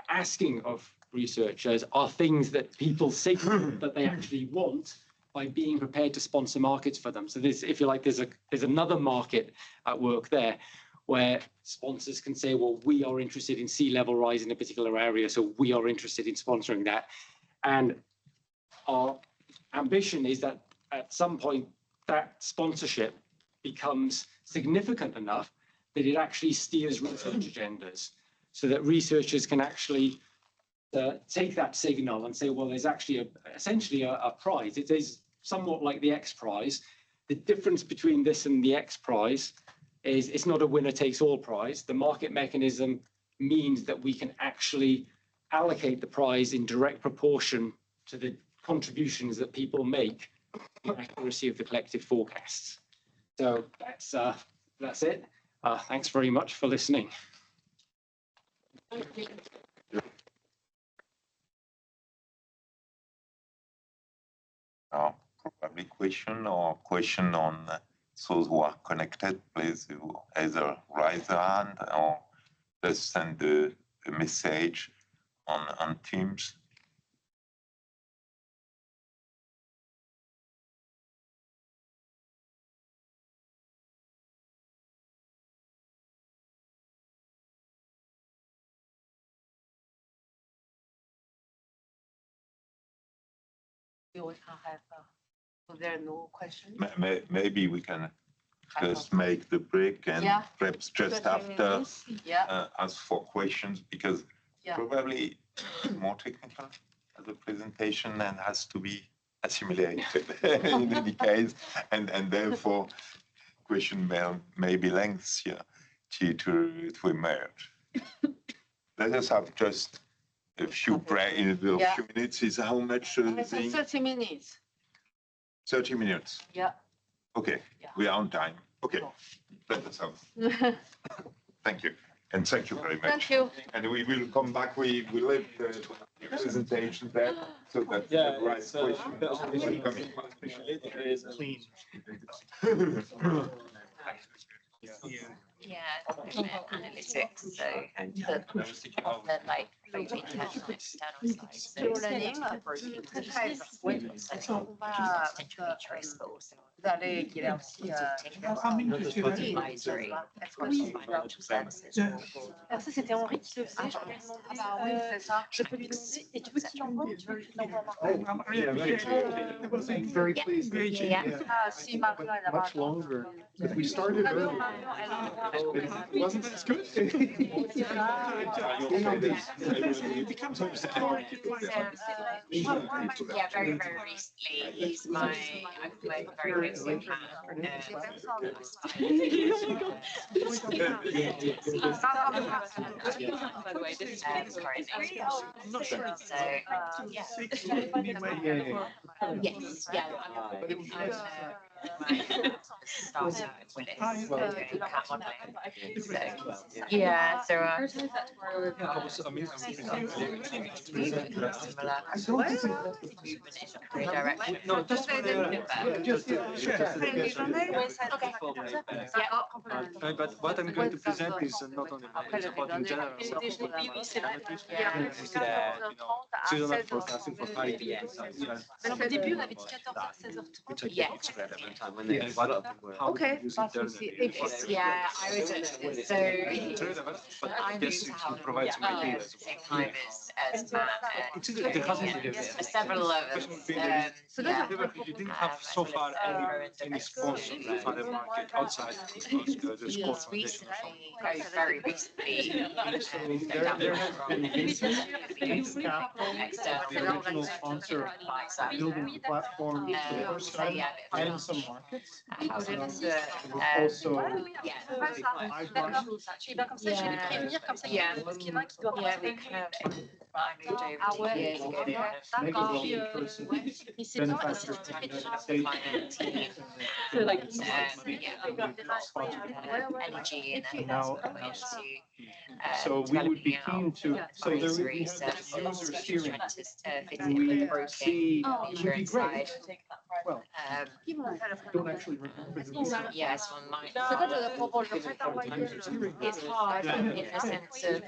asking of researchers are things that people signal that they actually want by being prepared to sponsor markets for them. So this, if you like, there's another market at work there where sponsors can say, well, we are interested in sea level rise in a particular area, so we are interested in sponsoring that. And our ambition is that at some point that sponsorship becomes significant enough that it actually steers research agendas, so that researchers can actually take that signal and say, well, there's actually essentially a prize. It is somewhat like the X Prize. The difference between this and the X Prize is it's not a winner takes all prize. The market mechanism means that we can actually allocate the prize in direct proportion to the contributions that people make to the accuracy of the collective forecasts. So that's it. Thanks very much for listening. Probably question on those who are connected, please either raise their hand or just send a message on Teams. We can have, so there are no questions? Maybe we can just make the break and perhaps just after ask for questions, because probably more technical as a presentation and has to be assimilated in any case, and therefore question may be lengthier to emerge. Let us have just a few break in a few minutes. Is how much? 30 minutes. 30 minutes. Yeah. Okay, we are on time. Okay, let us have. Thank you, and thank you very much. Thank you. And we will come back. We will leave the presentation there, so that the right question will come in. Clean. Yeah, analytics. So the like moving internal external side. So working risk, but also advisory, financial services. Alors ça, c'était Henri qui le faisait, je pense. Je peux lui demander, et tu veux que tu l'envoies ou tu veux que je l'envoie Very pleased. Much longer. If we started early, it wasn't as good. Yeah, very, very recently. He's I've worked very closely with him. By the way, this is current. I'm not sure. So, yes, yeah. But it was Started with yeah, so No, just but what I'm going to present is not only about in general, seasonal forecasting for parity. Alors au début, on avait dit 14h, 16h30. Okay. Yeah, I was so I'm used to how same time as Matt and several of us. You didn't have so far any sponsor for the market outside the SCOR Foundation. Very recently. There have been cases the original sponsor building the platform for the first time in some markets. Also, Comme ça, je vais les prévenir, comme ça, il y en a qui doit D'accord. Et c'est toi, so we would be keen to, so there would be user steering, and we see, it would be great. Well, don't actually remember the reason. Yes, on my. It's hard in the sense of.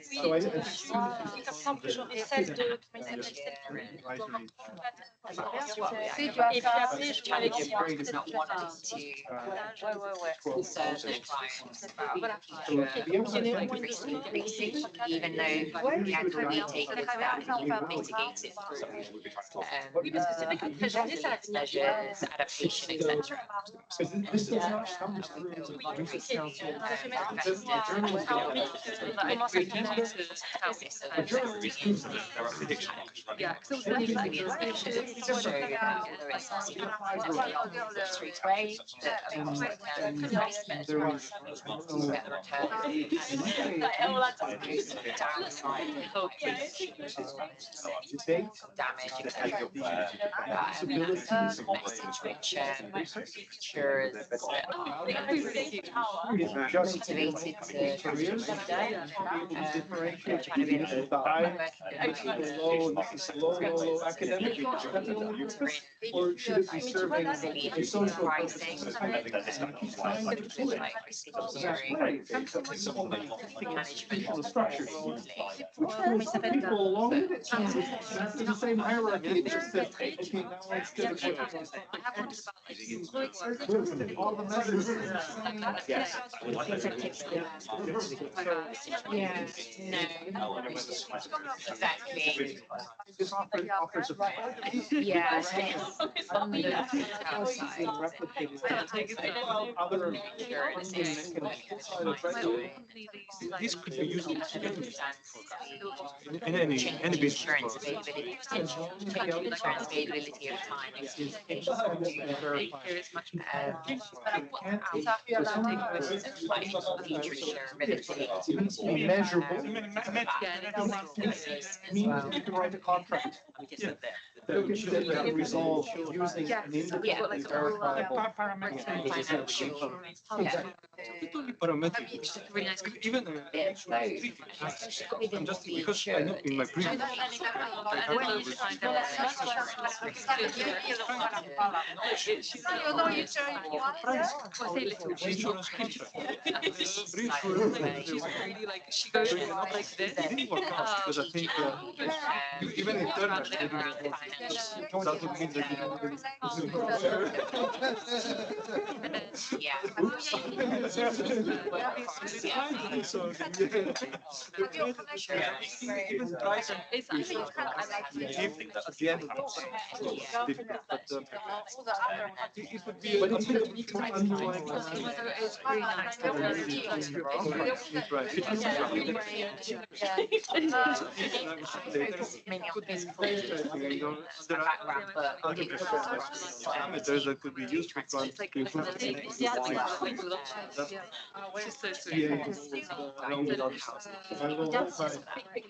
So I assume septembre, j'aurai celle de, comment il s'appelle, celle Si et tu as puis ça, après, je vois avec Simon, peut-être not faire wanting ça. to concern their clients about Voilà. future Il y en a au moins une risk seconde. increasing, even though we had already taken mitigated through Oui, parce que c'est vrai qu'après janvier, ça va venir. measures, adaptation, etc. Yeah, so Or should it be serving a social structure? People along with it. It's the same hierarchy. It's just that, okay, now instead of all the measures. Yeah, no, exactly. This offers a. Yeah, on the outside. This could be used in any business. Insurance availability, potential insurance availability of time. Future insurability. It needs to be measurable. Means you can write a contract. That can resolve using an independently verified. Even just because I know in my previous insurance she goes like this. Because I think even in terms doesn't mean that even price at the end of it would be But it's very nice. parameters that could be used to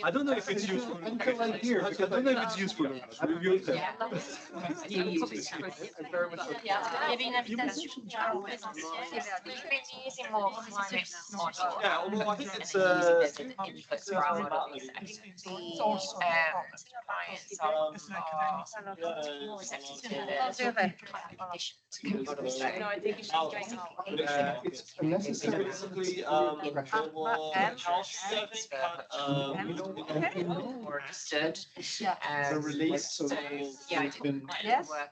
I don't know if it's useful. Until I hear, I don't know if it's useful. Review them. Il y avait une invitation à présentiel. Using more climate model. Yeah, although I think it's Inputs for our models. I think the clients are more receptive to the climate conditions models. No, I think you should join It's unnecessary. basically More understood. The release, so it's been. Work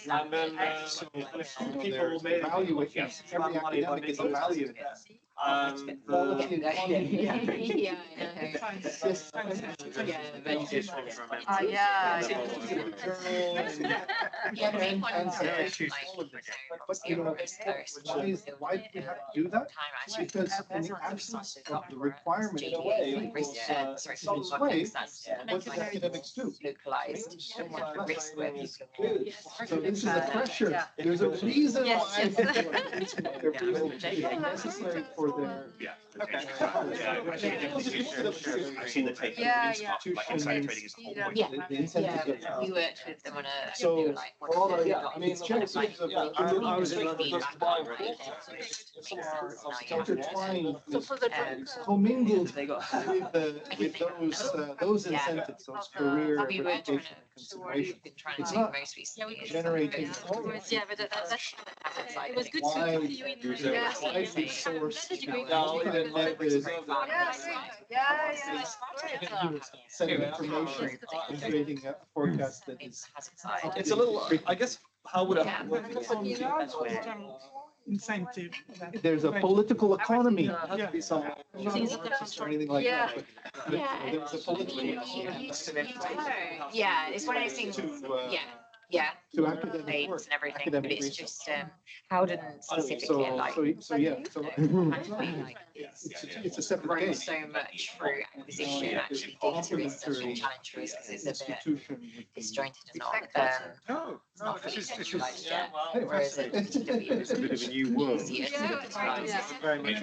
and then People evaluate, every academic is evaluated. Quality and quantity. Why do we have to do that? Because in the absence of the requirement some sway, what do academics do? So this is a pressure. There's a reason why it's necessary for their I've seen the take. Yeah, Like insider trading is the whole point. Yeah, we worked with them on a. So, they were like, for all what's I the- mean, it's just like, of, I was in London just just buying intertwined, So for the commingled they got with those incentives, those career we were trying reputation considerations. It's not generating. Yeah, but that's it was good to see you in Widely sourced, set of information, creating a forecast that is. It's a little, I guess, how would a. Incentive. There's a political economy. There has to be some or anything like that. But there's a political economy. Yeah, it's one of those things, yeah. To academic Grades work. and everything, but academic it's research. just, Howden specifically, like. It's a separate Grown case. so much through acquisition, actually data is such a challenge for us because it's a bit disjointed and not, it's not fully centralized yet. Whereas at GW, It's a bit of a new world. easier to Very much.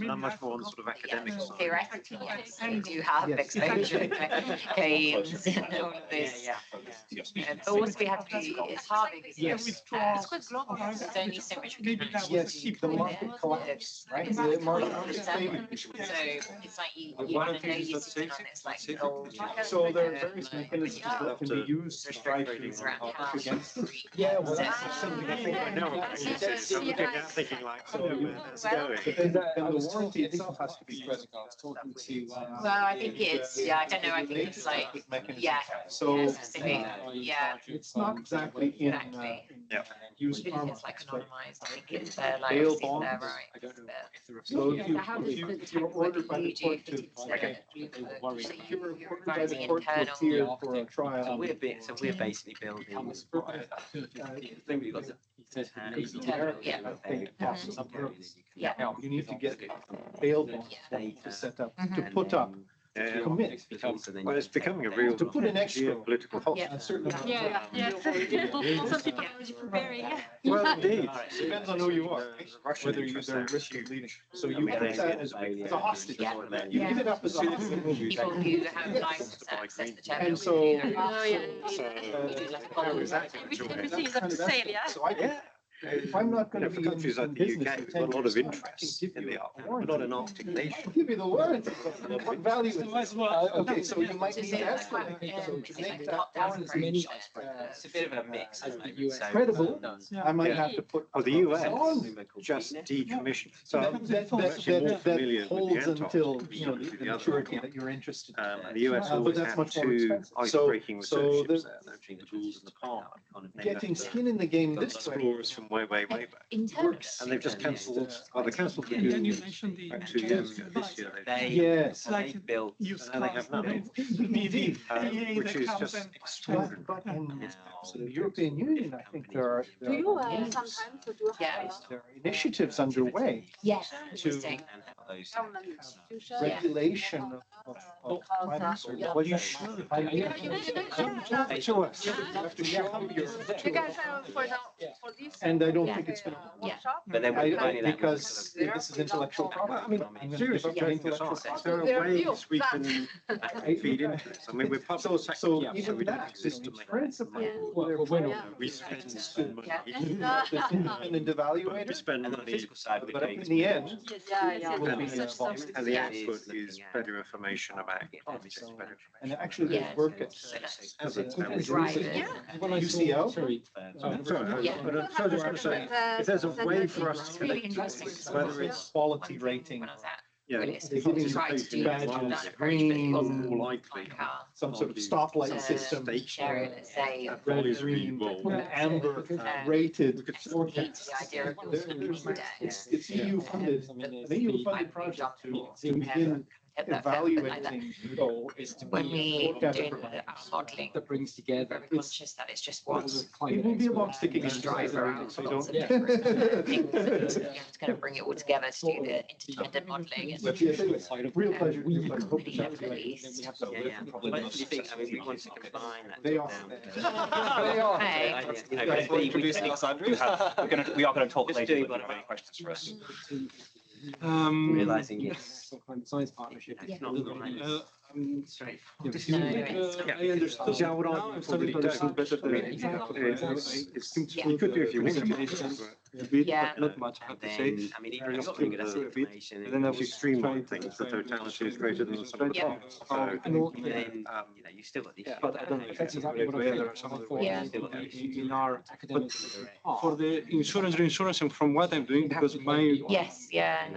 Not much more on the sort of academic side. Theoretically, yes, we do have exposure to games and all of this. But also we have to be, it's hard because there's only so much we can actually Yes, the market collapse, right? The market failure. So it's like you want to know you're sitting on this like gold. So there are various mechanisms that can be used to try to against. Yeah, well, that's something I think I know. Thinking like, So, let's go. but then the warranty itself has to be present. I was talking to. Well, I think it's, I don't know, I think it's like, So, specific, it's not exactly in, used car it's like anonymized, I think it's there, like, bail obviously they're bonds. right. So if you're ordered by the court to, You're by the court to appear for a trial. We're basically building. You need to get bail bonds to set up, to put up, to commit. Well, it's becoming a real To put an extra political hostage. a certain amount. Also people are already preparing. Well, indeed, depends on who you are, whether you're at risk of leaving. So you put that as a hostage. You give it up as a hostage. People who have license access to terminal. And so. Everything is up for sale, yeah? So if I'm not going to be countries like the UK, we've got a lot of interest in the Arctic. We're not an Arctic nation. I'll give you the warranty. What value is it? Okay, so you might need to escalate. So to make that warranty It's a bit of a mix, isn't it? So, credible, I might have to put. Oh, the US just decommissioned. So that holds until, the maturity that you're interested in. And the US But always that's had much more two expensive. ice-breaking research ships So there. They're between the tools and the palm. getting skin in the game this way. Explorers from way back. And they've just cancelled, they cancelled the And then you Goose mentioned the. like 2 years ago. This year Yes. They built. Used and they have nothing. Indeed. Which is just extraordinary. But in the European Union, I think there are sometimes there are initiatives underway Yes. to regulation of climate service. Well, you should. To us. You have to show and I don't think it's been. But then we're finding that Because this is intellectual property. I'm gonna give up my intellectual property. There are ways we can feed into this. I mean, we're part of the sector, So so even we don't that, exist to make principle, we spend money. independent We evaluator, spend and on the money, physical side, we're but going in to the end, will be and the output is better information about objects, better and actually there's work at as it's UCL. Sorry, but I'm so just going to say, if there's a way for us to really interesting. Whether it's quality rating, yeah, they're giving badges, green, more likely. some sort of stoplight system, red, green, amber rated forecast. It's EU funded, an EU funded project to begin get that felt, but like that. evaluating goal is to When be we forecast doing providers our modelling, that brings together. very conscious that it's just one It will be a box ticking driver exercise, out so lots of don't. different things. And to kind of bring it all together to do the interdependent modelling and Real pleasure. really release. But I think, I mean, we want to combine that. They are. We are going to talk Just later. doing If you have any questions for us. Realising yes. Science partnership. It's not straightforward. I understand. Now I'm starting to understand better You could do if you wanted Yeah. not much I have to say. I mean, even just looking at the information. And then if you streamline things, the totality is greater than the sum of the parts. So, Then, you know, you still got the issue. But I don't know if that's exactly what There are some other ways Yeah. in our, but for the insurance, reinsurance, and from what I'm doing, because my Yes, yeah.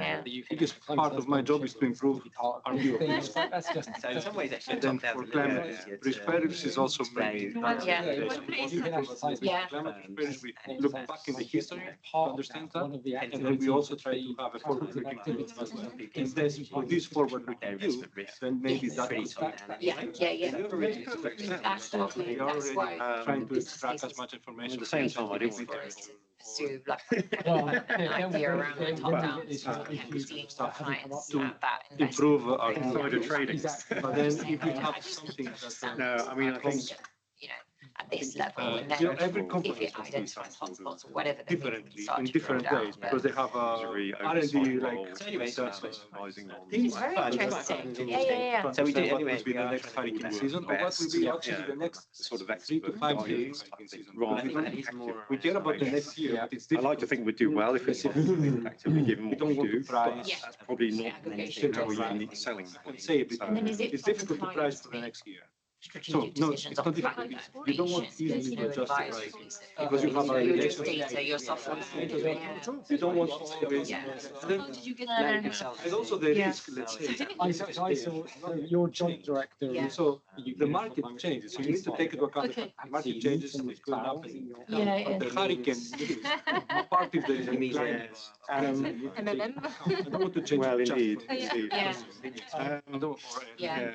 biggest part of my job is to improve our view of risk. That's just. So in some ways, actually, And then top for down climate risk perils is also maybe. Yeah. Yeah. Climate risk perils, we look back in the history to understand that, and then we also try to have a forward-looking view as well. And then with this forward-looking view, then maybe that pretty would top down. Yeah. That's what we are already trying to extract as much information. At the same time, I didn't want pursue like an idea around the top down and seeing what clients have that improve our insider trading. But then if we have something that. No, I mean, I think you know, at this level, and you know, then every if company it identifies hotspots or whatever, then we can differently start in to different drill down, ways but- because they have R&D like So anyway, specializing on. It's very interesting. Yeah. So we do what anyway, will be we the are next trying to hurricane do season, or what will be actually the next sort of 3 to 5 years hurricane season. Rather We than don't- active we care about the next year, but it's I like to think we do well if it's actively given what we do, but Yeah. that's probably not how we need selling. I'd say it, And then is it it's difficult to price for the next year. So, no, it's decisions not on difficult. product You don't want creation, easily you to know, adjust the advisory price pieces. because you have a Your relationship. data, your software. You don't want always. Yeah. And then- How did you get and also the Yeah. risk, let's say. I saw your joint director. Yeah. So the market changes, so you need to take into account Okay. the market changes, it's going up and Yeah, the hurricane is part of the climate. MMM? I don't want to change. Well, just indeed, for- indeed. Yeah. I don't- Yeah.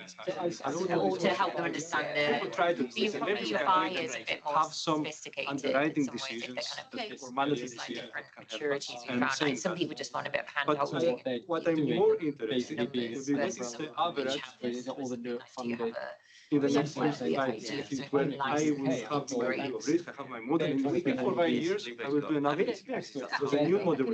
Or to help them understand People try to the probably your buyers a bit more have some sophisticated underwriting in some ways if they're decisions kind of or managing use like decisions. different maturities we And found. saying Like some that. people just want a bit of hand But holding. what I'm more interested in Numbers is what is versus the some which average have this all the do you funded. have in the Yeah, next well, 5 yeah, years, yeah. So when it I lies will in have the my grades. view of risk, I have my model, and within 4 5 years, I will do another with a new model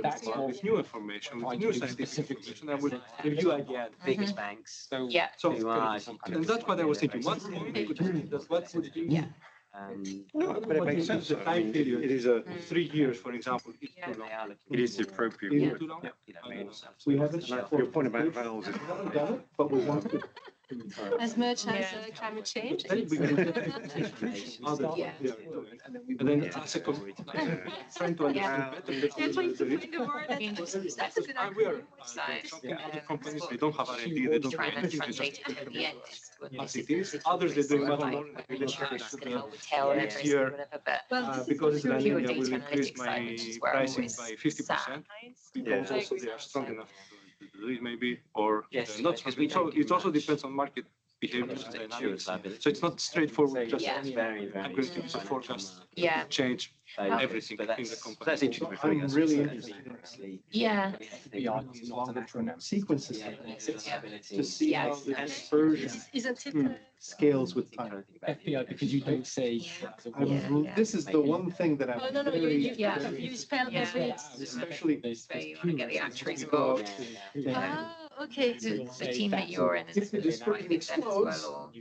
with new information, with new scientific information, I will review again. Biggest banks. So, Yeah. so, Who are- and that's what I was thinking, what would be, what would be? Yeah. No, but it makes sense. The I time mean, period. it is a, 3 years, for example, is Yeah. too long. They are looking. it is the appropriate Is word. it too long? You know, I mean, We haven't. And that- your point about valves is. We haven't done it, but we want to. As much as climate change. Then we can get other, Yeah. and then as a trying to understand better. Yeah, trying to find a word that's a good And we are, Side. some other companies, they don't have R&D, they don't do Trying to anything, they just translate it to the end. is what as this it is. is Others, they're doing much like more where related insurance to can the help with tail next risk year. or whatever, but Well, Because it's landing, pure I will data increase analytics my side, which is where I pricing always by 50%. Yeah. Because also they are strong enough to do it maybe, or Yes, they're not. because we So don't do it also much. depends on market behaviors and Insurance dynamics. liability. So it's not straightforward, just Yeah. It's very, very. I'm going to use a forecast, Yeah. change But everything in the that's company. interesting. I'm really interested Yeah. sequences to see how Yes. the dispersion Isn't it? scales with time. FBI, because you don't say. This is the one thing that I'm Oh, no, you very, you spell Yeah. every. especially. So you want to get the actuaries involved. Ah, okay. The team that you're in is If the dispersion quite big then as explodes, well.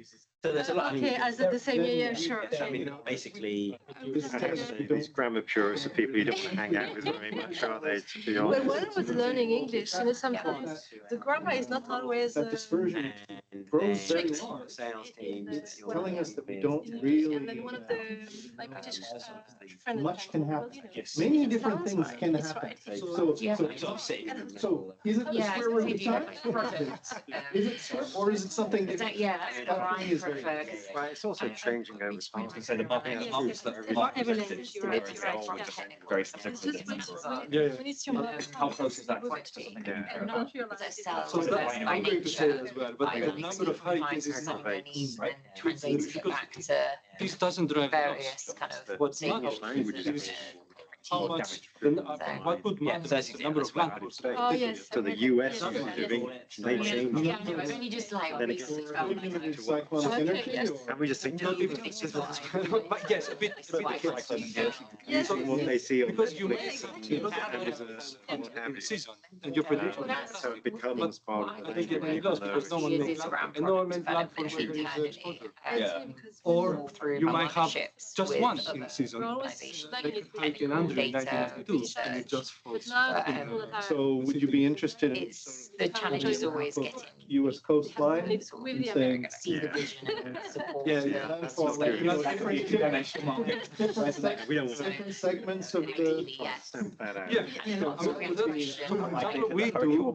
So there's a lot. I mean, Okay, as at the same year, sure. I mean, basically, These grammar purists are people you don't want to hang out with very much, are they, to be Well, honest? when I was learning English, sometimes the grammar is not always. That dispersion and grows then very strict. large. sales teams. It's telling us that we don't And then really, one of the my British friend. much can happen. Yes. Many different things can It's happen. right. So, Yeah. so is it the Yeah, square root of maybe time? product. Is it, sir, or is it something that? Yeah, that's what I prefer. Right, it's also changing over time. So the market Yeah, moves that it's market evident, perspective. you're right, you're right, yeah. Very It's specific. just when Yeah, when it's yeah. your How close is that? quantity. Yeah. And not as I sell So by I'm going to say nature. as well, but the number of hurricanes is not Right. right. Translates it back to This doesn't drive the various loss. kind of What signals. matters is how much, what would matter is the number of landfalls. Oh, yes. So the US is doing, they change. Yeah, no, I've only just like Then recently it's found myself. Cyclonic energy, Yes. or? And we just think, Not even, but yes, a bit of Yes. what they see on because you Netflix make a season and your prediction. so it becomes part of I think it may lost because no one makes landfall, and no one makes landfall where there is exposure. Yeah. Or you might have just with one other in a season, organizations. like Hurricane Andrew in 1992, and it just falls. So would you be interested in It's, the challenge is always getting US coastline and saying? see the vision and support. Yeah, the- yeah. Landfall, like, you know, different We don't want different segments of the. Ideally, yes. stamp that out. Yeah, Yeah. so, for example, we do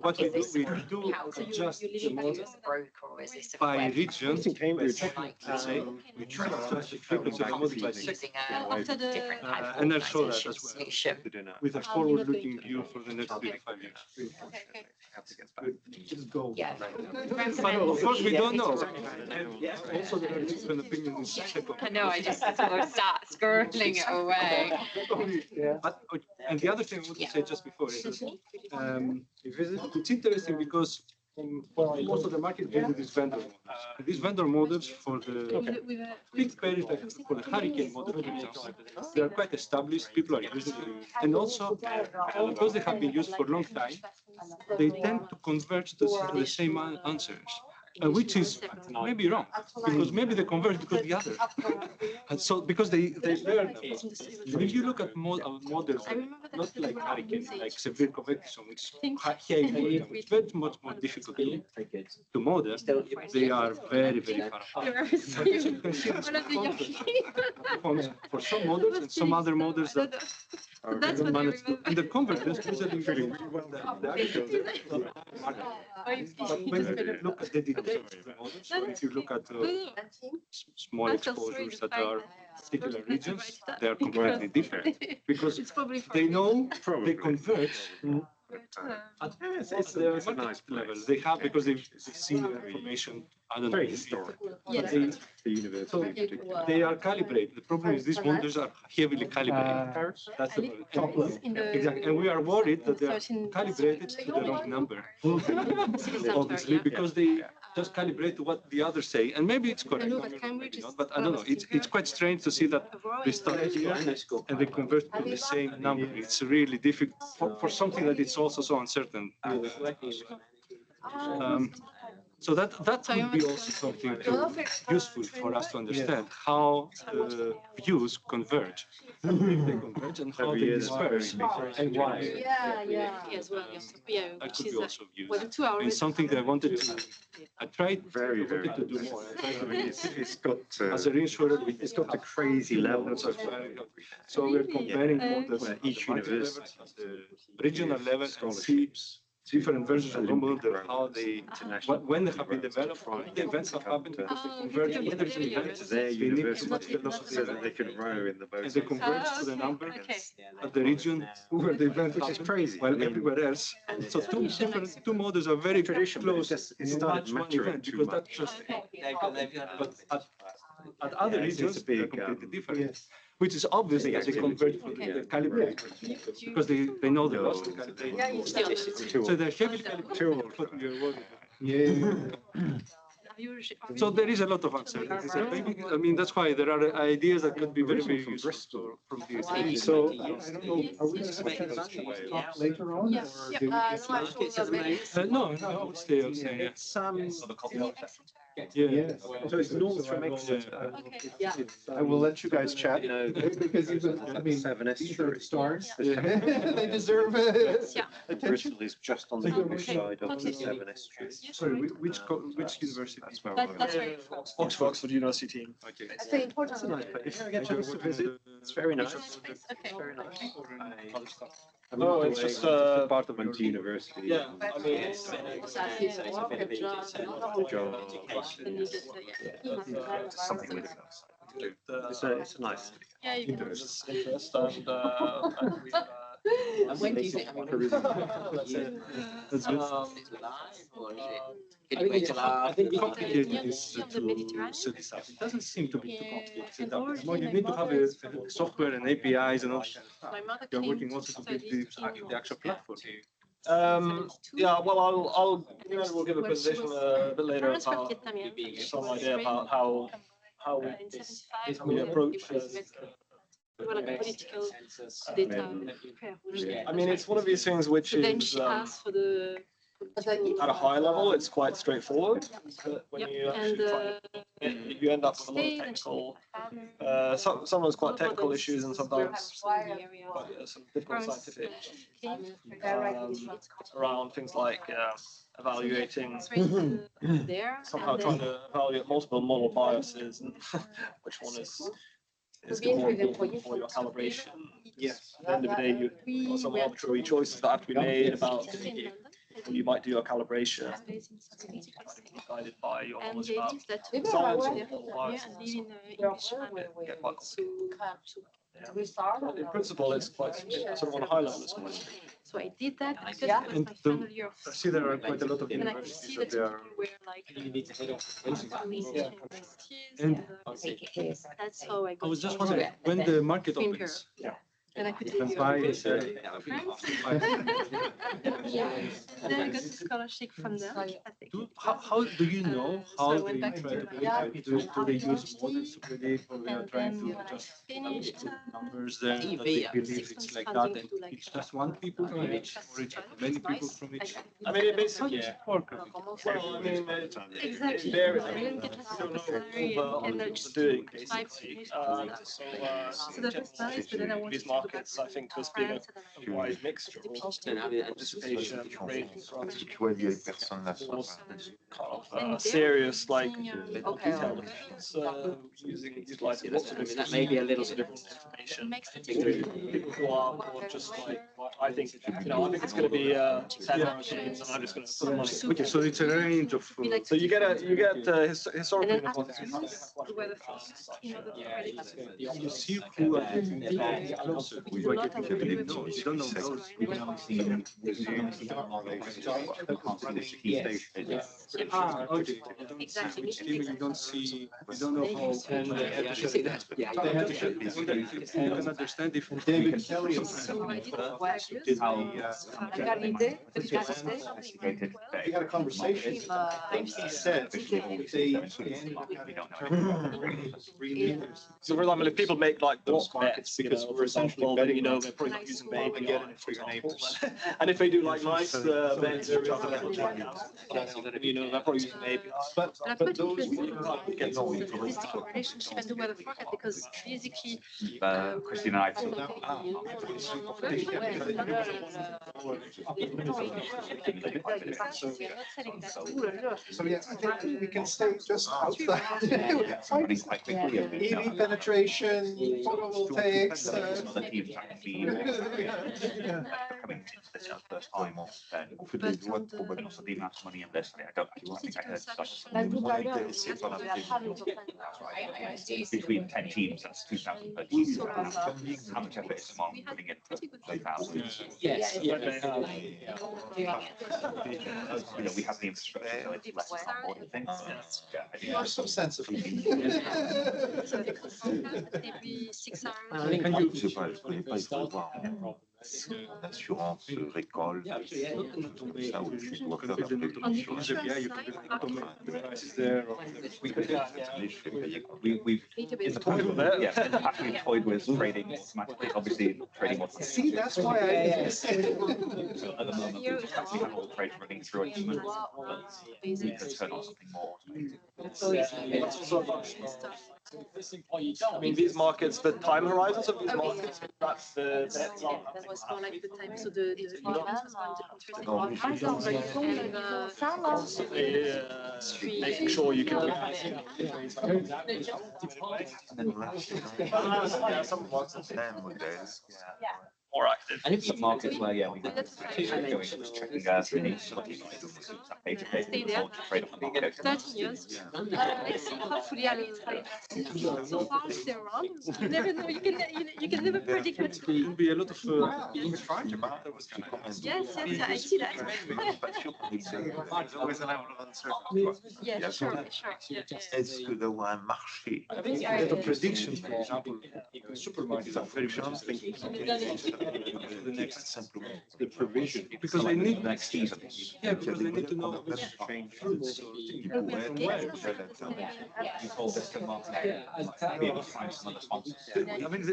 adjust the model Broker or is this a by web region, In Cambridge, let's say, we try to adjust the frequency of the model by sector. using a different type of And I'll show that organization as well, solution? with a forward-looking view for the next 25 years. Just go. Yeah. But of course, we don't know. And also, there are different opinions in second. I know, I just sort of start scrolling it away. But, and the other thing I want to say just before is that it's interesting because most of the market uses these vendor models. And these vendor models for the big periods, like for the hurricane model, for example, they are quite established, people are using them. And also, because they have been used for a long time, they tend to converge to the same answers. Which is maybe wrong, because maybe they converge because the other. And so, because they learn. If you look at models, not like hurricane, like severe convection, which is heavy, it's very much more difficult to model. They are very, very far apart. But as you can see, for some models and some other models that are managed to, and the convergence usually the actual. But when you look at the details of the models, so if you look at small exposures that are particular regions, they are completely different because they know they converge at the market level. They have because they've seen the information. I don't know. Very historical. Yes. The university So in particular. they are calibrated. The problem is these models are heavily calibrated. That's the problem. Exactly. And we are worried that they are calibrated to the wrong number. Obviously, because they just calibrate to what the others say. And maybe it's correct, maybe not, but I don't know. It's quite strange to see that they start here and they convert to the same number. It's really difficult for something that it's also so uncertain. So that would be also something useful for us to understand how the views converge, if they converge, and how they disperse, and why. As well, yeah, That which could is be also used. well, 2 hours. And something that I wanted to, I tried Very, I very. wanted to do more. I mean, it's got, As a reinsurer, it's got a crazy level. So we're comparing models Where at each the market level, university at the regional level, and see different versions of the model, how they, when they have been developed, when the events have happened, because they converge when there is an event, To their they need to university match the loss of the so that event. they can row in the boat. And they converge to the number at the region where the event Which is happened, crazy. while I mean, everywhere else. So two models are very close. It started match one mattering event too because much. that's just. But at other Yeah, it's regions, a big, they're completely different. Which is obvious as they convert from the calibrated, because they know the loss of calibration. So they're heavily calibrated, but we are worried. So there is a lot of uncertainties. And maybe, I mean, that's why there are ideas that could be very, very useful from these. So I don't know, are we going to talk later on? Yeah. Or do we- No, I would stay, yeah. It's, Yeah. so it's north from Exeter. I will let you guys chat, You know, because even, I mean, Seven these are the estuaries. stars. Yeah. They deserve attention. Bristol is just on the English side of the Seven estuaries. Sorry, which university? That's where That's very Oxford University. Okay. It's a nice place. Yeah, I get a chance to visit. It's very nice. Okay. Very nice. No, it's just part of went to university. yeah. I mean, it's Something with it. It's a nice. Yeah, you can. interest and we. And when do you think? I mean, That's it. That's good. live or is it? I think I think Yeah. complicated is to set this up. It doesn't seem to be too complicated. Well, you need to have a software and APIs and all. You're working also to build the actual platform. Yeah, well, we'll give a presentation a bit later about some idea about how we approach political data. I mean, it's one of these things which Then is she asked for the. at a high level, it's quite straightforward. But when you actually try you end up with a lot of technical, sometimes quite technical issues and sometimes some difficult scientific around things like evaluating, somehow trying to evaluate multiple model biases and which one is more important for your calibration. Yes. At the end of the day, you've got some arbitrary choices that have to be made about when you might do your calibration, guided by your knowledge about science or model biases. Get quite complicated. In principle, it's quite sort of on a high level. It's quite So I did that because Yeah. it was my final year of I see there are quite a lot of and I could see that people were like you need to head off. and that's how I got. I was just wondering when the market Finger. opens. Yeah. And I could You can give buy you yeah. then I got a scholarship from them. How do you know how So I they went back to try to the predict it? Do they use models to predict or they are trying to just finished put numbers there that they believe it's like that and it's just one people from each or it's many people from each? I mean, it basically work. Well, I mean, Exactly. it varies. I I mean, didn't get you a don't know salary all the and I people just are doing type basically. So that was nice, but then I wanted These to go back markets, I think, to there's been France a wide mixture of anticipation, ranging from kind of serious, like detailed analysis, utilizing lots of I mean, that may be a little bit of information. People who are more just like, I think, I think it's going to be 10 machines, and I'm just going to put them on it. Okay, so it's a range of. So you get historical inequalities. You see who are getting the closer. You don't know those. You can only see Exactly. You don't see, you don't know how. And they had to show that. Yeah. They had to show that. You can understand if David Kelly So I did we had a conversation. He said they ended up having to determine 3 meters. So for example, if people make like block bets, because for we're essentially example, then betting you know on they're probably not using the what we get API, for your neighbors. and if they do like nice bets, you know they're probably using the API. But those get statistical relationship and do weather forecast because basically Christine and I. So yeah, I think we can stay just outside. EV penetration, photovoltaics. First time off, and also the amount of money invested. I think I heard between 10 teams, that's 2,000 per team. How much effort is someone putting in for 2,000? Yes. You know, we have the infrastructure, so it's less more than things. You are so sensitive. every 6 hours. Je sais pas, je connais pas, il faut voir assurance, récolte, ça où tu dois faire la prédiction. In the past, we employed with trading automatically, obviously trading automatically. See, that's why I. So at the moment, we have all the trades running through it, but we could turn on something more automated. I mean, these markets, the time horizons of these markets, that's the bets on. That was more like the time, so the was more Non, making sure you can. More active. I think some markets where, yeah, we can going, just checking minis, stay there. trade on the market. 13 years. Hopefully I'll so far stay around. You never know, you can never predict what to There will be a lot of yes, I see that. Yeah, sure. Est-ce que d'avoir un marché? I think the predictions, for example, supermarkets are very much the next the provision because they need next season. Yeah, because they need to know which fruits or from where. I mean,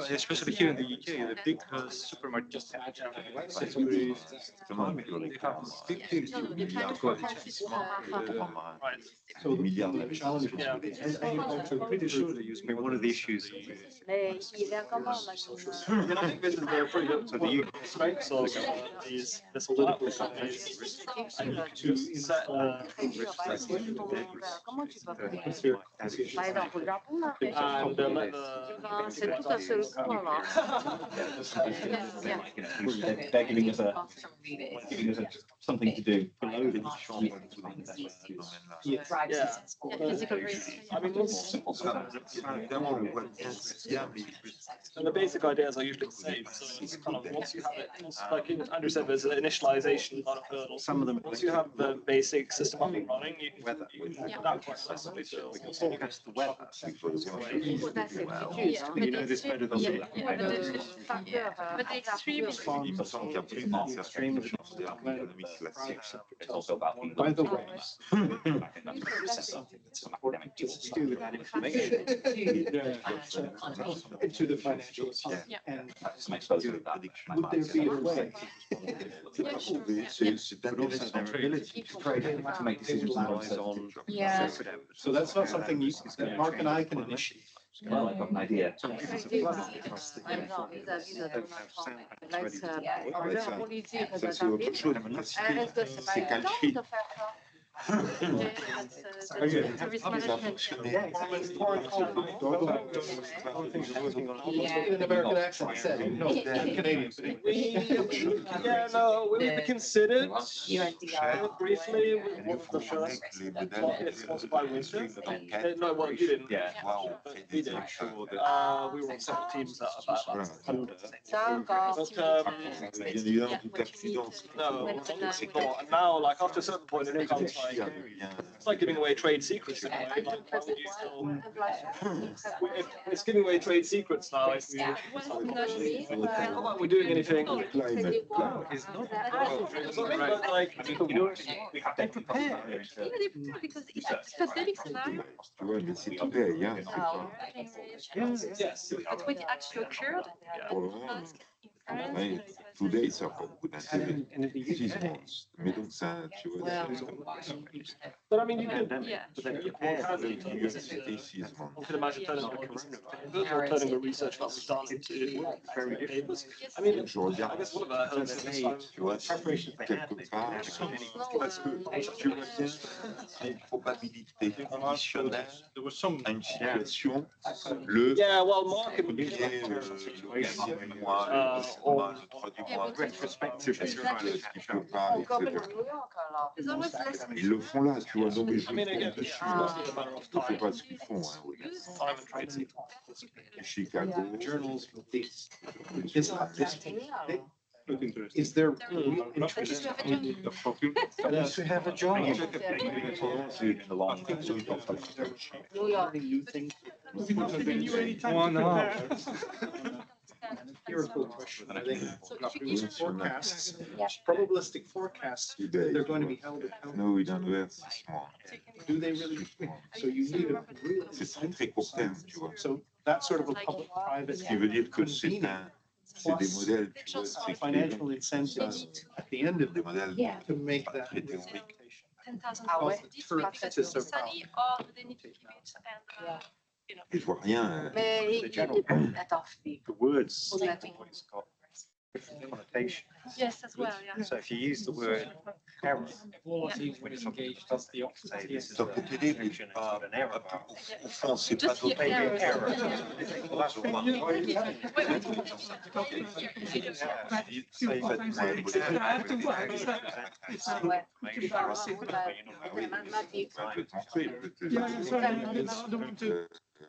especially here in the UK, the big supermarkets they have 15 So the challenge is I'm pretty sure they use one of the issues. I think this is pretty good. So the UK strengths of this political companies and to set They're giving us something to do below the and the basic ideas are usually the same. So it's kind of once you have it, like Andrew said, there's an initialization, a lot of hurdles. Some of them. Once you have the basic system up and running, you can do that quite flexibly. So we can test the weather. You know this better than me. But the extreme. By the way, do with that information into the financials. And would there be a way? To make decisions on. So that's not something that Mark and I can initiate. Well, I've got an idea. In an American accent, I said, no, Canadian. Yeah, no, we considered briefly with the first market sponsored by Winston. No, well, you didn't. Yeah. We did. We were on several teams that about 100. No, and now, like after a certain point, it becomes like it's like giving away trade secrets. In a way. Like, why would you still? It's giving away trade secrets now. If we, not like we're doing anything. It's not like We have to prepare because it's a pandemic scenario. Yes. But when it actually occurred, Today, ça n'a pas beaucoup d'intérêt. Mais donc, ça, tu vois, but I mean, you could, l'université ici, you could imagine turning the research that was done into papers. I mean, I guess one of our hurdles is tu vois, quelque part, parce que tu vois bien, c'est une probabilité additionnelle à une situation, yeah, well, market would be le 6 mois, le 3 du mois, rétrospective, il faut pas, etc. Ils le font là, tu vois, donc je ne sais pas ce qu'ils font. Chicago. Journals is there interest to have a job? Empirical question. Are they forecasts, probabilistic forecasts that they're going to be held accountable? No, we don't do that. Do they really? So you need a real. C'est très court terme, tu vois. So that sort of a public-private. Ce qui veut dire que c'est des modèles, tu vois, financial incentives at the end of the model modèles to make that. 10,000 ouais. this week because it's sunny, or do they need to keep it and, you know. Je vois rien. Mais attends, The words On a have got different connotations. Yes, as well, yeah. So if you use the word error, All our Yeah. teams were engaged, that's the opposite. say this is Donc, a tu dis, function, it's not an error bar. au fond, c'est pas Just the totalement errors. error. Well, that's what I'm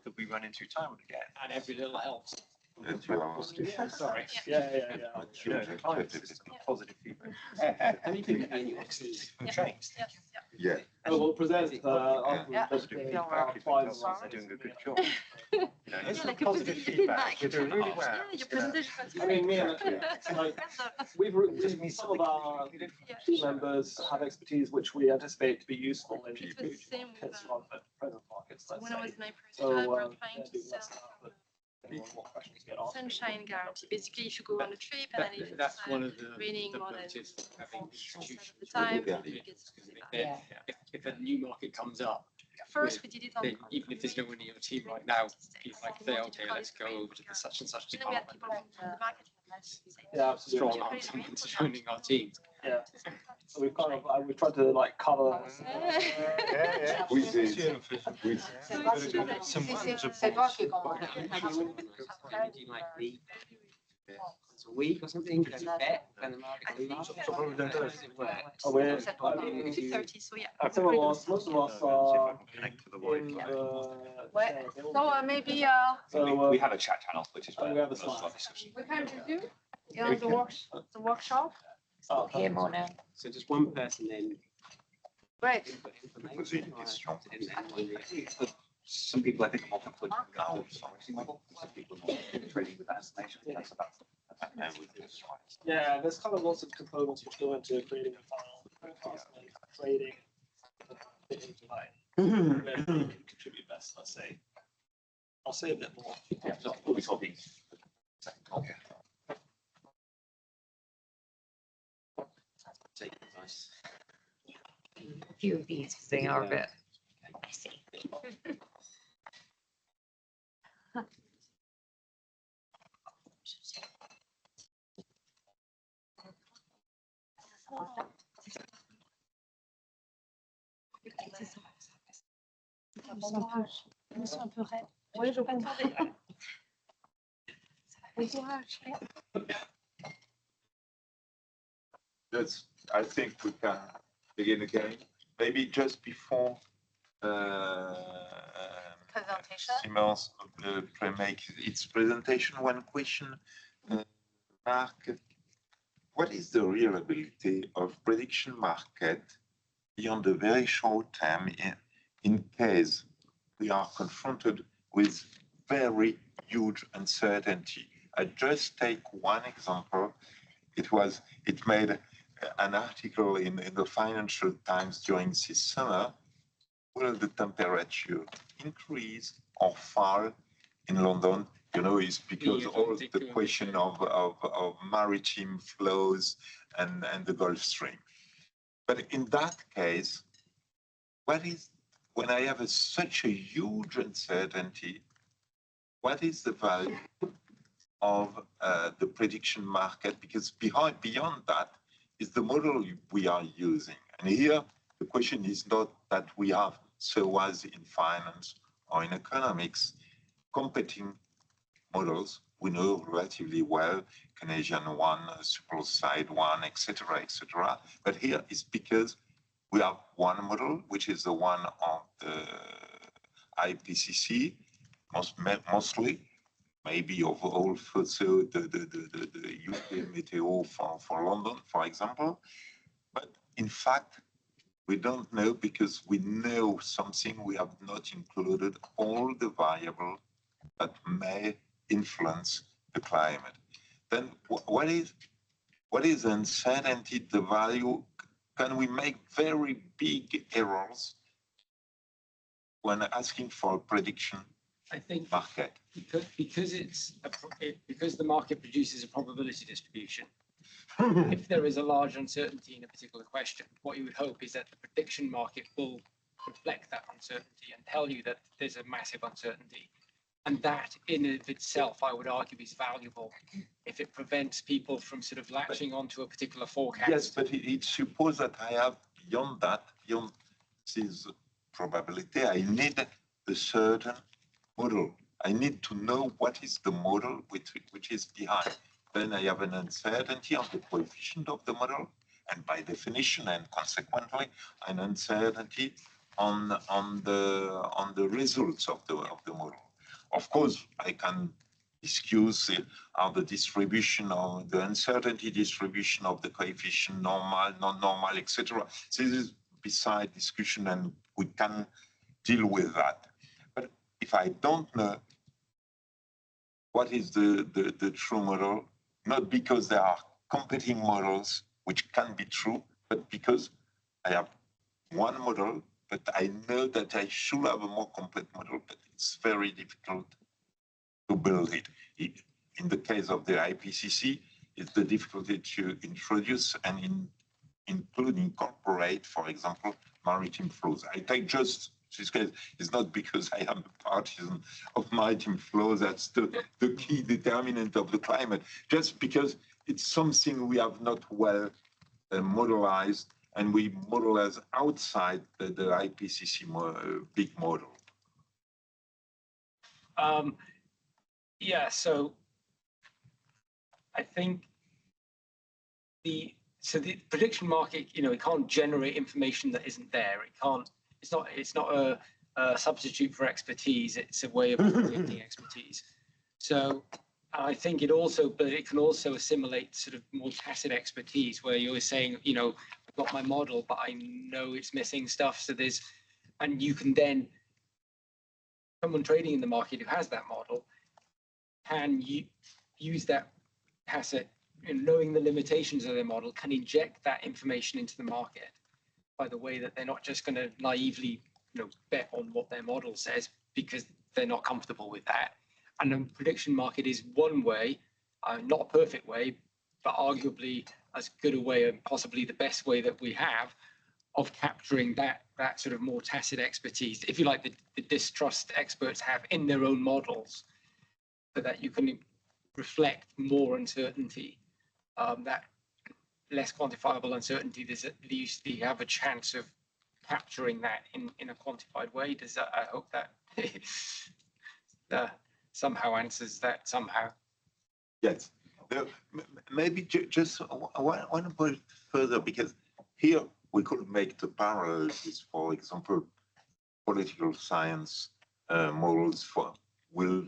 that we run into time again. And every little helps. Sorry. Yeah. You know, the client system, positive feedback. Anything that anyone sees. Changed. Yeah. We'll present Yeah. Positive feedback, if it tells us they're doing a good job. You know, Yeah, it's like a positive positive feedback, you're doing really Yeah, well. your presentation was I mean, me and great. we've some of our team members have expertise which we anticipate to be useful in It was the same with hence rather than present markets, let's when I was say. in my first So, job, we yeah, were trying to do sell less now, but maybe more questions get asked. sunshine guarantee. Basically, if you go on a trip and then if it's That's one of the raining more than benefits of having 40% institutions. of the time, Yeah. you get Then if a new market comes up, First, we did it on. then even if there's no one in your team right now, you might say, okay, let's go over to the such and such And then we had department. people from the market. Yeah, absolutely. Strong arm someone to joining our team. Yeah. So we've kind of, we've tried to like cover. Oui, c'est. Oui. C'est toi qui commence. Do you like meet once a week or something? Does it bet when the market moves? How does it work? Oh, we're, 2:30, so yeah. some of us, most of us are Connect to the in Wi-Fi. Ouais. So maybe We have a chat channel, which is where we have a most of our slide. discussion. we can do, you know, the workshop. Okay, Mona. So just one person then Great. input Poser information une or question. Some people, I think, are more comfortable with the pricing model. Some people are more trading with estimation. That's about. Yeah, there's kind of lots of components which go into creating a file, forecasting, trading, like, where you can contribute best, let's say. I'll say a bit more. Yeah, so we'll be talking. Okay. take advice. A few of these, they are a bit messy. Ils sont un peu raides. Oui, je comprends. Bon courage. I think we can begin again. Maybe just before Presentation. Simons make its presentation, one question. Mark, what is the real ability of prediction market beyond the very short term in case we are confronted with very huge uncertainty? I just take one example. It made an article in the Financial Times during this summer. Will the temperature increase or fall in London? You know, it's because all the question of maritime flows and the Gulf Stream. But in that case, when I have such a huge uncertainty, what is the value of the prediction market? Because beyond that is the model we are using. And here, the question is not that we have, so as in finance or in economics, competing models we know relatively well, Canadian one, supply side one, etc., etc. But here is because we have one model, which is the one of the IPCC, mostly, maybe of also the UK Meteo for London, for example. But in fact, we don't know because we know something we have not included all the variables that may influence the climate. Then what is uncertainty, the value? Can we make very big errors when asking for a prediction I think market? because because the market produces a probability distribution, if there is a large uncertainty in a particular question, what you would hope is that the prediction market will reflect that uncertainty and tell you that there's a massive uncertainty. And that in and of itself, I would argue, is valuable if it prevents people from sort of latching onto a particular forecast. Yes, but it supposes that I have beyond that, beyond this probability, I need a certain model. I need to know what is the model which is behind. Then I have an uncertainty on the coefficient of the model, and by definition and consequently, an uncertainty on the results of the model. Of course, I can discuss how the distribution of the uncertainty distribution of the coefficient, normal, non-normal, etc. This is beside discussion, and we can deal with that. But if I don't know what is the true model, not because there are competing models which can be true, but because I have one model, but I know that I should have a more complete model, but it's very difficult to build it. In the case of the IPCC, it's the difficulty to introduce and incorporate, for example, maritime flows. I take just this case. It's not because I am a partisan of maritime flows. That's the key determinant of the climate. Just because it's something we have not well modelized, and we model as outside the IPCC big model. Yeah, so I think the prediction market, it can't generate information that isn't there. It can't. It's not a substitute for expertise. It's a way of predicting expertise. So I think but it can also assimilate sort of more tacit expertise, where you're saying, I've got my model, but I know it's missing stuff. So and you can then, someone trading in the market who has that model can use that tacit, knowing the limitations of their model, can inject that information into the market by the way that they're not just going to naively, bet on what their model says because they're not comfortable with that. And the prediction market is one way, not a perfect way, but arguably as good a way and possibly the best way that we have of capturing that sort of more tacit expertise, if you like, the distrust experts have in their own models, so that you can reflect more uncertainty, that less quantifiable uncertainty. There's at least you have a chance of capturing that in a quantified way. I hope that somehow answers that somehow. Yes. Maybe just one point further, because here we could make the parallels. For example, political science models for will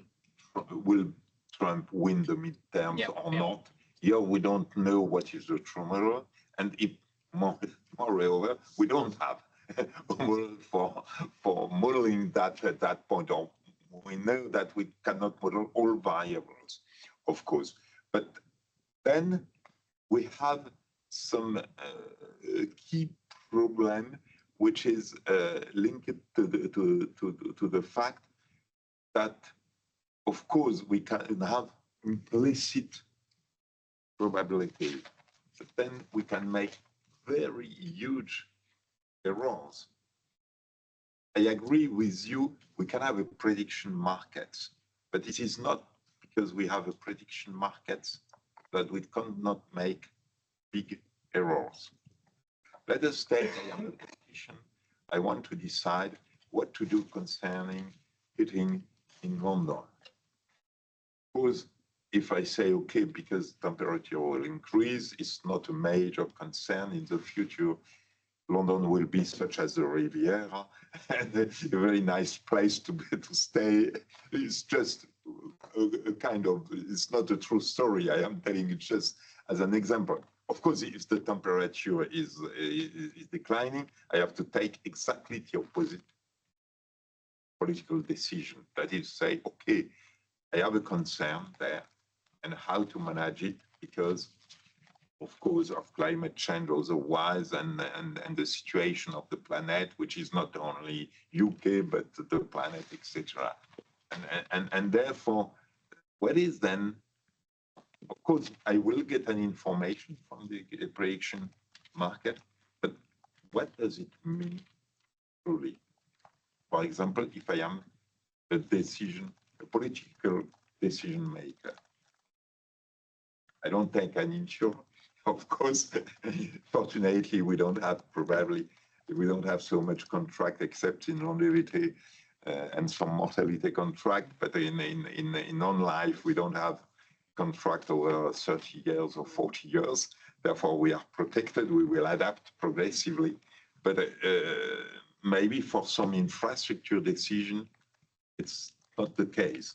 Trump win the midterms or not? Here we don't know what is the true model, and if moreover we don't have a model for modeling that at that point, or we know that we cannot model all variables, of course. But then we have some key problem which is linked to the fact that, of course, we can have implicit probability, but then we can make very huge errors. I agree with you, we can have a prediction market, but it is not because we have a prediction market that we cannot make big errors. Let us take I am a politician. I want to decide what to do concerning heating in London. Because if I say, okay, because temperature will increase, it's not a major concern in the future. London will be such as the Riviera, and a very nice place to stay. It's just a kind of, it's not a true story. I am telling you just as an example. Of course, if the temperature is declining, I have to take exactly the opposite political decision. That is, say, okay, I have a concern there, and how to manage it, because, of course, of climate change otherwise, and the situation of the planet, which is not only UK, but the planet, etc. And therefore, what is then Of course, I will get an information from the prediction market, but what does it mean truly? For example, if I am a political decision maker, I don't take an insurance. Of course, fortunately, we don't have so much contract except in longevity and some mortality contract, but in non-life, we don't have contract over 30 years or 40 years. Therefore, we are protected. We will adapt progressively. But maybe for some infrastructure decision, it's not the case.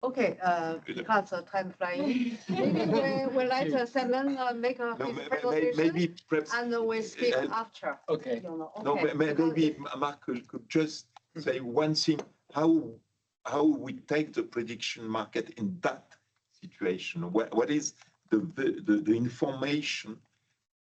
Okay, because of time flying, maybe we let Simon make a presentation, maybe perhaps, and we speak after. Okay. You know, No, okay. maybe Mark could just say one thing, how we take the prediction market in that situation. What is the information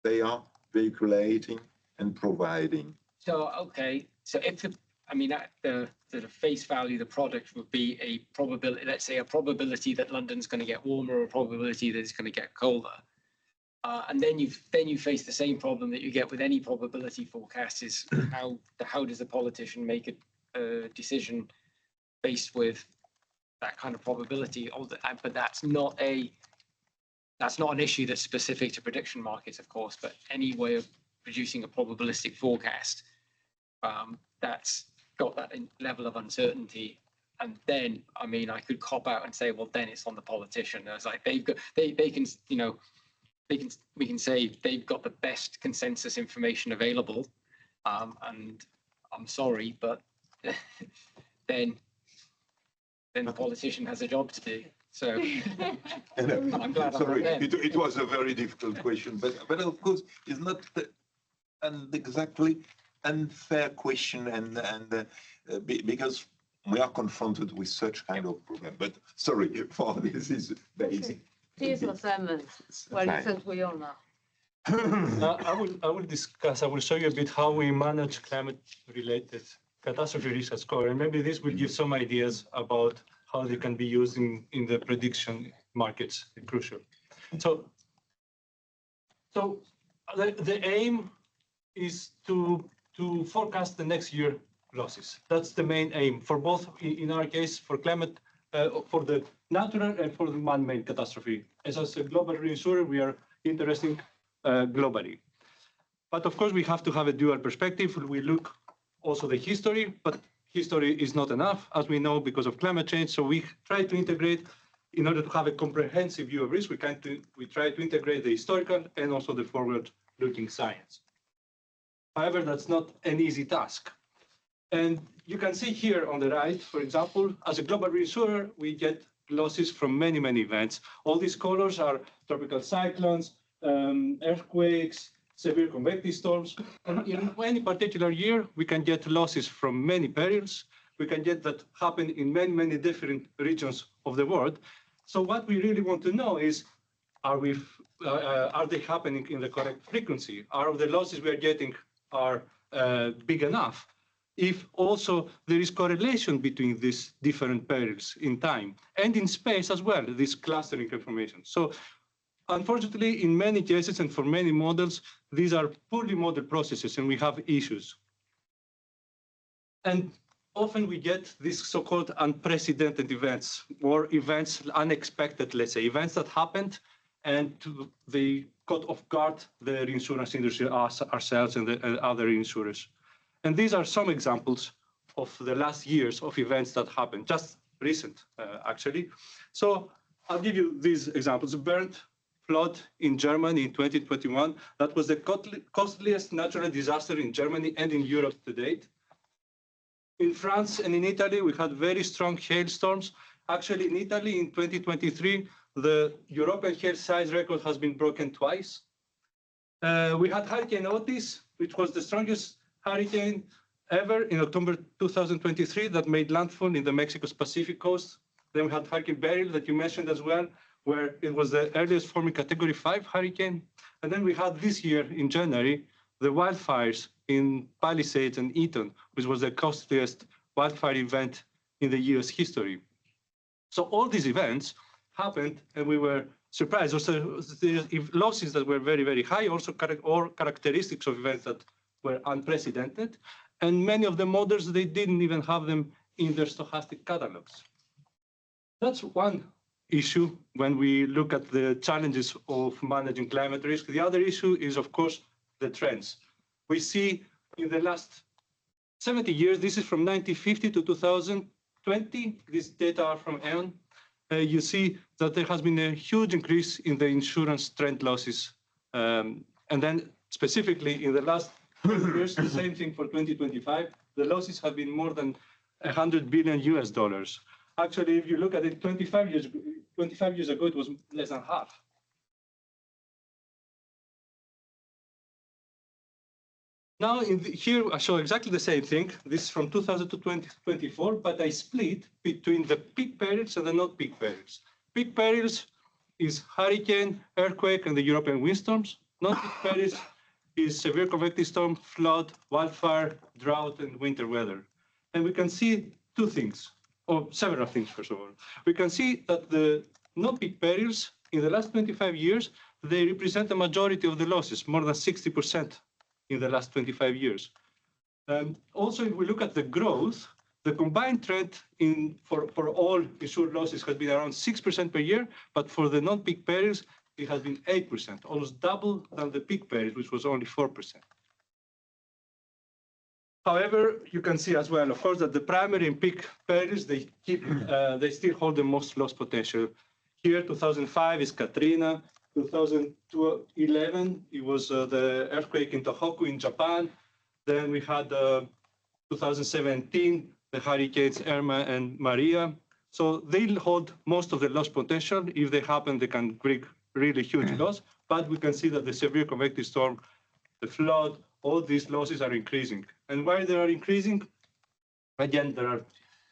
they are vehiculating and providing? So, okay, so if I mean, at the face value, the product would be a probability, let's say a probability that London's going to get warmer, or a probability that it's going to get colder. And then you face the same problem that you get with any probability forecast, is how does the politician make a decision based with that kind of probability? But that's not an issue that's specific to prediction markets, of course, but any way of producing a probabilistic forecast that's got that level of uncertainty. And then, I mean, I could cop out and say, well, then it's on the politician. It's like they can, you know, we can say they've got the best consensus information available. And I'm sorry, but then the politician has a job to do. So I'm glad sorry, I'm not them. it was a very difficult question, but of course, it's not an exactly unfair question, and because we are confronted with such kind of problem. But sorry for this is basic. Please, Simon, well, listen to you now. I will show you a bit how we manage climate-related catastrophe risk at SCOR, and maybe this will give some ideas about how they can be used in the prediction markets. Crucial. So the aim is to forecast the next year losses. That's the main aim for both, in our case, for climate, for the natural and for the man-made catastrophe. As a global reinsurer, we are interested globally. But of course, we have to have a dual perspective. We look also the history, but history is not enough, as we know, because of climate change. So we try to integrate, in order to have a comprehensive view of risk, we try to integrate the historical and also the forward-looking science. However, that's not an easy task. And you can see here on the right, for example, as a global reinsurer, we get losses from many, many events. All these colors are tropical cyclones, earthquakes, severe convective storms. And in any particular year, we can get losses from many perils. We can get that happen in many, many different regions of the world. So what we really want to know is, are they happening in the correct frequency? Are the losses we are getting are big enough? If also there is correlation between these different perils in time and in space as well, this clustering information. So unfortunately, in many cases and for many models, these are poorly modeled processes and we have issues. And often we get these so-called unprecedented events, or events unexpected, let's say, events that happened and they caught off guard the reinsurance industry, ourselves and the other insurers. And these are some examples of the last years of events that happened, just recent, actually. So I'll give you these examples. Bernd flood in Germany in 2021. That was the costliest natural disaster in Germany and in Europe to date. In France and in Italy, we had very strong hailstorms. Actually, in Italy in 2023, the European hail size record has been broken twice. We had Hurricane Otis, which was the strongest hurricane ever in October 2023 that made landfall in the Mexico's Pacific coast. Then we had Hurricane Beryl that you mentioned as well, where it was the earliest forming Category 5 hurricane. And then we had this year in January, the wildfires in Palisades and Eaton, which was the costliest wildfire event in the US history. So all these events happened and we were surprise, also if losses that were very, very high, also or characteristics of events that were unprecedented. And many of the models, they didn't even have them in their stochastic catalogs. That's one issue when we look at the challenges of managing climate risk. The other issue is, of course, the trends. We see in the last 70 years, this is from 1950 to 2020, these data are from E.ON, you see that there has been a huge increase in the insurance trend losses. And then specifically in the last 20 years, the same thing for 2025, the losses have been more than $100 billion US. Actually, if you look at it 25 years ago, it was less than half. Now, here I show exactly the same thing. This is from 2000 to 2024, but I split between the peak perils and the not peak perils. Peak perils is hurricane, earthquake, and the European windstorms. Not peak perils is severe convective storm, flood, wildfire, drought, and winter weather. And we can see two things, or several things, first of all. We can see that the not peak perils in the last 25 years, they represent the majority of the losses, more than 60%. In the last 25 years. Also, if we look at the growth, the combined trend for all insured losses has been around 6% per year, but for the non-peak perils, it has been 8%, almost double than the peak perils, which was only 4%. However, you can see as well, of course, that the primary and peak perils, they still hold the most loss potential. Here, 2005 is Katrina. 2011, it was the earthquake in Tohoku in Japan. Then we had 2017, the hurricanes Irma and Maria. So they hold most of the loss potential. If they happen, they can bring really huge loss. But we can see that the severe convective storm, the flood, all these losses are increasing. And why they are increasing? Again, there are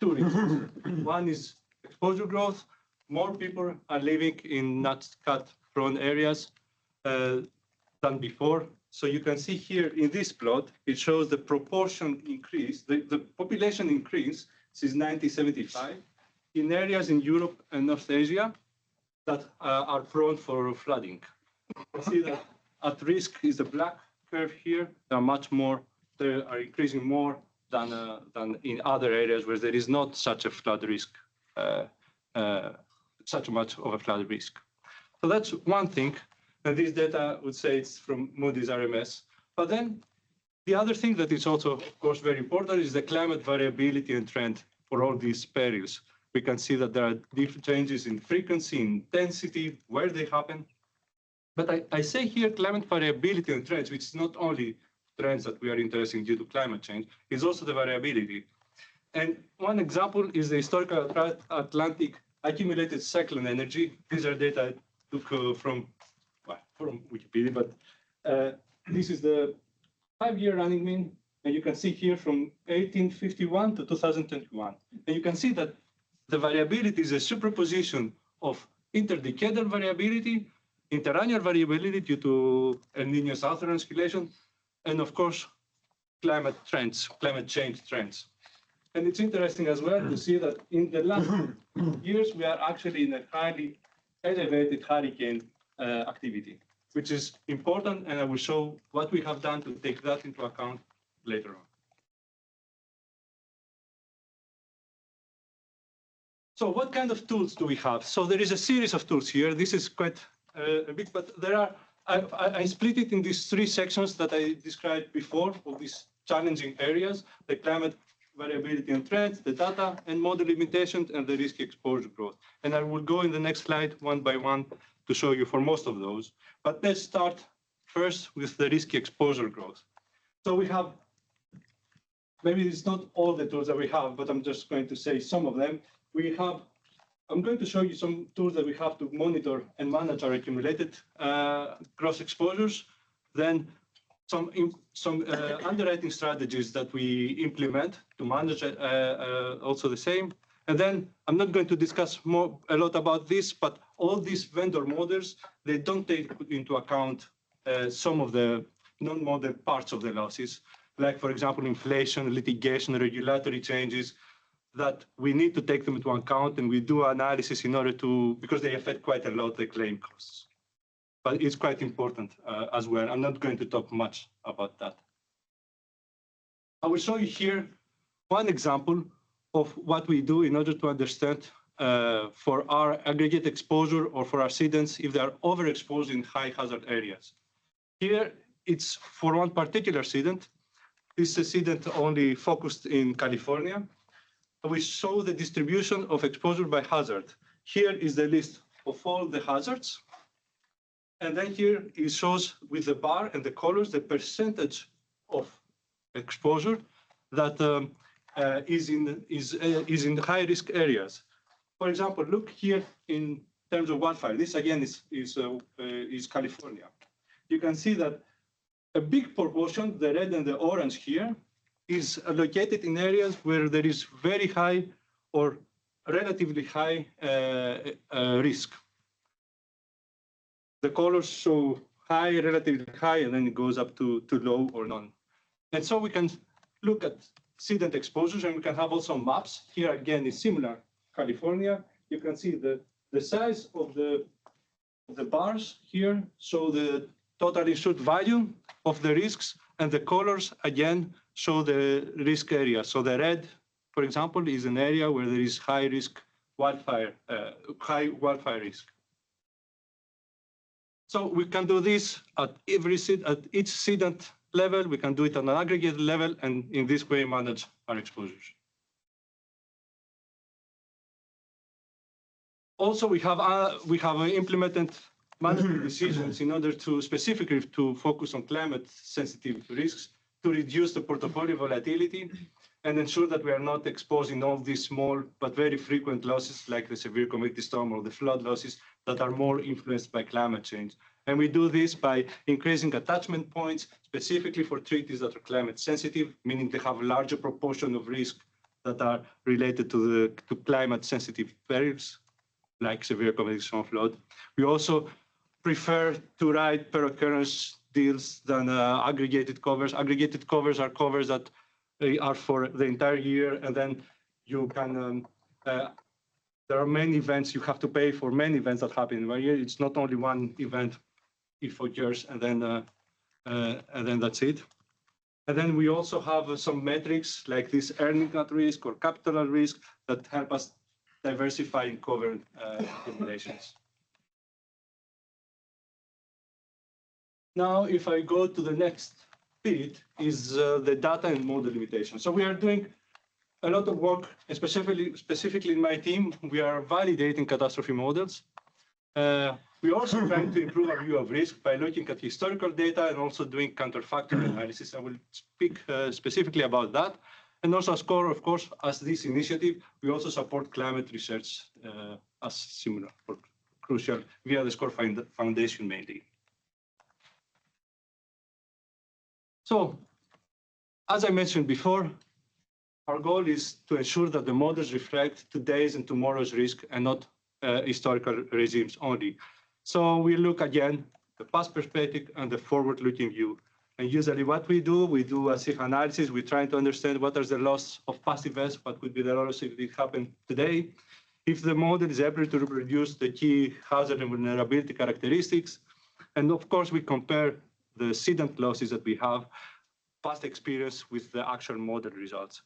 two reasons. One is exposure growth. More people are living in NatCat prone areas than before. So you can see here in this plot, it shows the proportion increase, the population increase since 1975 in areas in Europe and North Asia that are prone for flooding. You can see that at risk is the black curve here. They are increasing more than in other areas where there is not such a flood risk, such much of a flood risk. So that's one thing, and this data would say it's from Moody's RMS. But then the other thing that is also, of course, very important is the climate variability and trend for all these perils. We can see that there are different changes in frequency, intensity, where they happen. But I say here climate variability and trends, which is not only trends that we are interested in due to climate change, it's also the variability. And one example is the historical Atlantic accumulated cyclone energy. These are data I took from Wikipedia, but this is the 5-year running mean, and you can see here from 1851 to 2021. And you can see that the variability is a superposition of interdecadal variability, interannual variability due to El Niño southern oscillation, and of course, climate change trends. And it's interesting as well to see that in the last years, we are actually in a highly elevated hurricane activity, which is important, and I will show what we have done to take that into account later on. So what kind of tools do we have? So there is a series of tools here. This is quite big, but there are, I split it in these 3 sections that I described before of these challenging areas: the climate variability and trends, the data and model limitations, and the risk exposure growth. And I will go in the next slide one by one to show you for most of those. But let's start first with the risk exposure growth. So we have, maybe it's not all the tools that we have, but I'm just going to say some of them. I'm going to show you some tools that we have to monitor and manage our accumulated gross exposures. Then some underwriting strategies that we implement to manage also the same. And then I'm not going to discuss a lot about this, but all these vendor models, they don't take into account some of the non-model parts of the losses, like, for example, inflation, litigation, regulatory changes, that we need to take them into account, and we do analysis in order to, because they affect quite a lot the claim costs. But it's quite important as well. I'm not going to talk much about that. I will show you here one example of what we do in order to understand for our aggregate exposure or for our sedents if they are overexposed in high hazard areas. Here, it's for one particular sedent. This is a sedent only focused in California. We show the distribution of exposure by hazard. Here is the list of all the hazards. And then here it shows with the bar and the colors the percentage of exposure that is in high risk areas. For example, look here in terms of wildfire. This again is California. You can see that a big proportion, the red and the orange here, is located in areas where there is very high or relatively high risk. The colors show high, relatively high, and then it goes up to low or none. And so we can look at sedent exposures, and we can have also maps. Here again is similar, California. You can see the size of the bars here, so the total insured value of the risks, and the colors again show the risk area. So the red, for example, is an area where there is high risk wildfire, high wildfire risk. So we can do this at each sedent level. We can do it on an aggregate level, and in this way manage our exposures. Also, we have implemented management decisions in order to specifically to focus on climate sensitive risks, to reduce the portfolio volatility and ensure that we are not exposing all these small but very frequent losses like the severe convective storm or the flood losses that are more influenced by climate change. And we do this by increasing attachment points specifically for treaties that are climate sensitive, meaning they have a larger proportion of risk that are related to climate sensitive perils like severe convective storm flood. We also prefer to write per occurrence deals than aggregated covers. Aggregated covers are covers that are for the entire year, and then you can, there are many events, you have to pay for many events that happen in one year. It's not only one event if occurs, and then that's it. And then we also have some metrics like this earning at risk or capital at risk that help us diversify in cover accumulations. Now, if I go to the next bit, is the data and model limitation. So we are doing a lot of work, specifically in my team. We are validating catastrophe models. We're also trying to improve our view of risk by looking at historical data and also doing counterfactual analysis. I will speak specifically about that. And also SCOR, of course, as this initiative, we also support climate research as similar or crucial via the SCOR Foundation mainly. So, as I mentioned before, our goal is to ensure that the models reflect today's and tomorrow's risk and not historical regimes only. So we look again the past perspective and the forward-looking view. And usually what we do a SIF analysis. We try to understand what are the loss of past events, what could be the loss if it happened today. If the model is able to reproduce the key hazard and vulnerability characteristics. And of course, we compare the sedent losses that we have, past experience with the actual model results.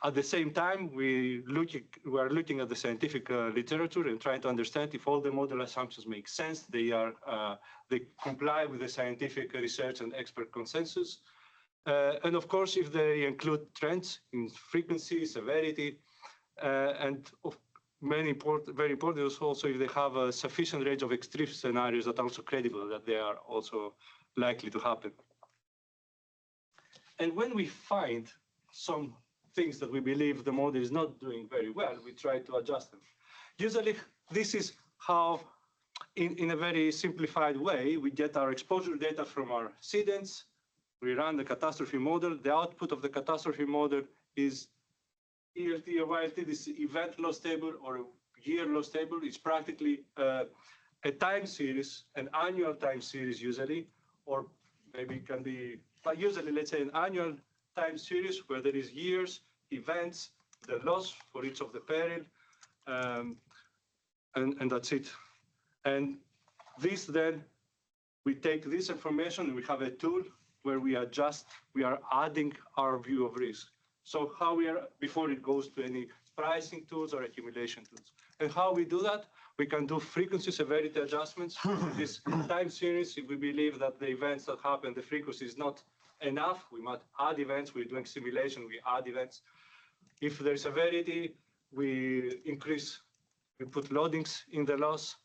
At the same time, we are looking at the scientific literature and trying to understand if all the model assumptions make sense. They comply with the scientific research and expert consensus. And of course, if they include trends in frequency, severity, and very important is also if they have a sufficient range of extreme scenarios that are also credible, that they are also likely to happen. And when we find some things that we believe the model is not doing very well, we try to adjust them. Usually, this is how, in a very simplified way, we get our exposure data from our sedents. We run the catastrophe model. The output of the catastrophe model is ELT or YLT, this event loss table or year loss table. It's practically a time series, an annual time series usually, or maybe it can be, but usually let's say an annual time series where there is years, events, the loss for each of the peril, and that's it. And this then, we take this information and we have a tool where we adjust, we are adding our view of risk. So how we are, before it goes to any pricing tools or accumulation tools. And how we do that, we can do frequency severity adjustments. This time series, if we believe that the events that happen, the frequency is not enough, we might add events. We're doing simulation, we add events. If there is severity, we increase, we put loadings in the loss.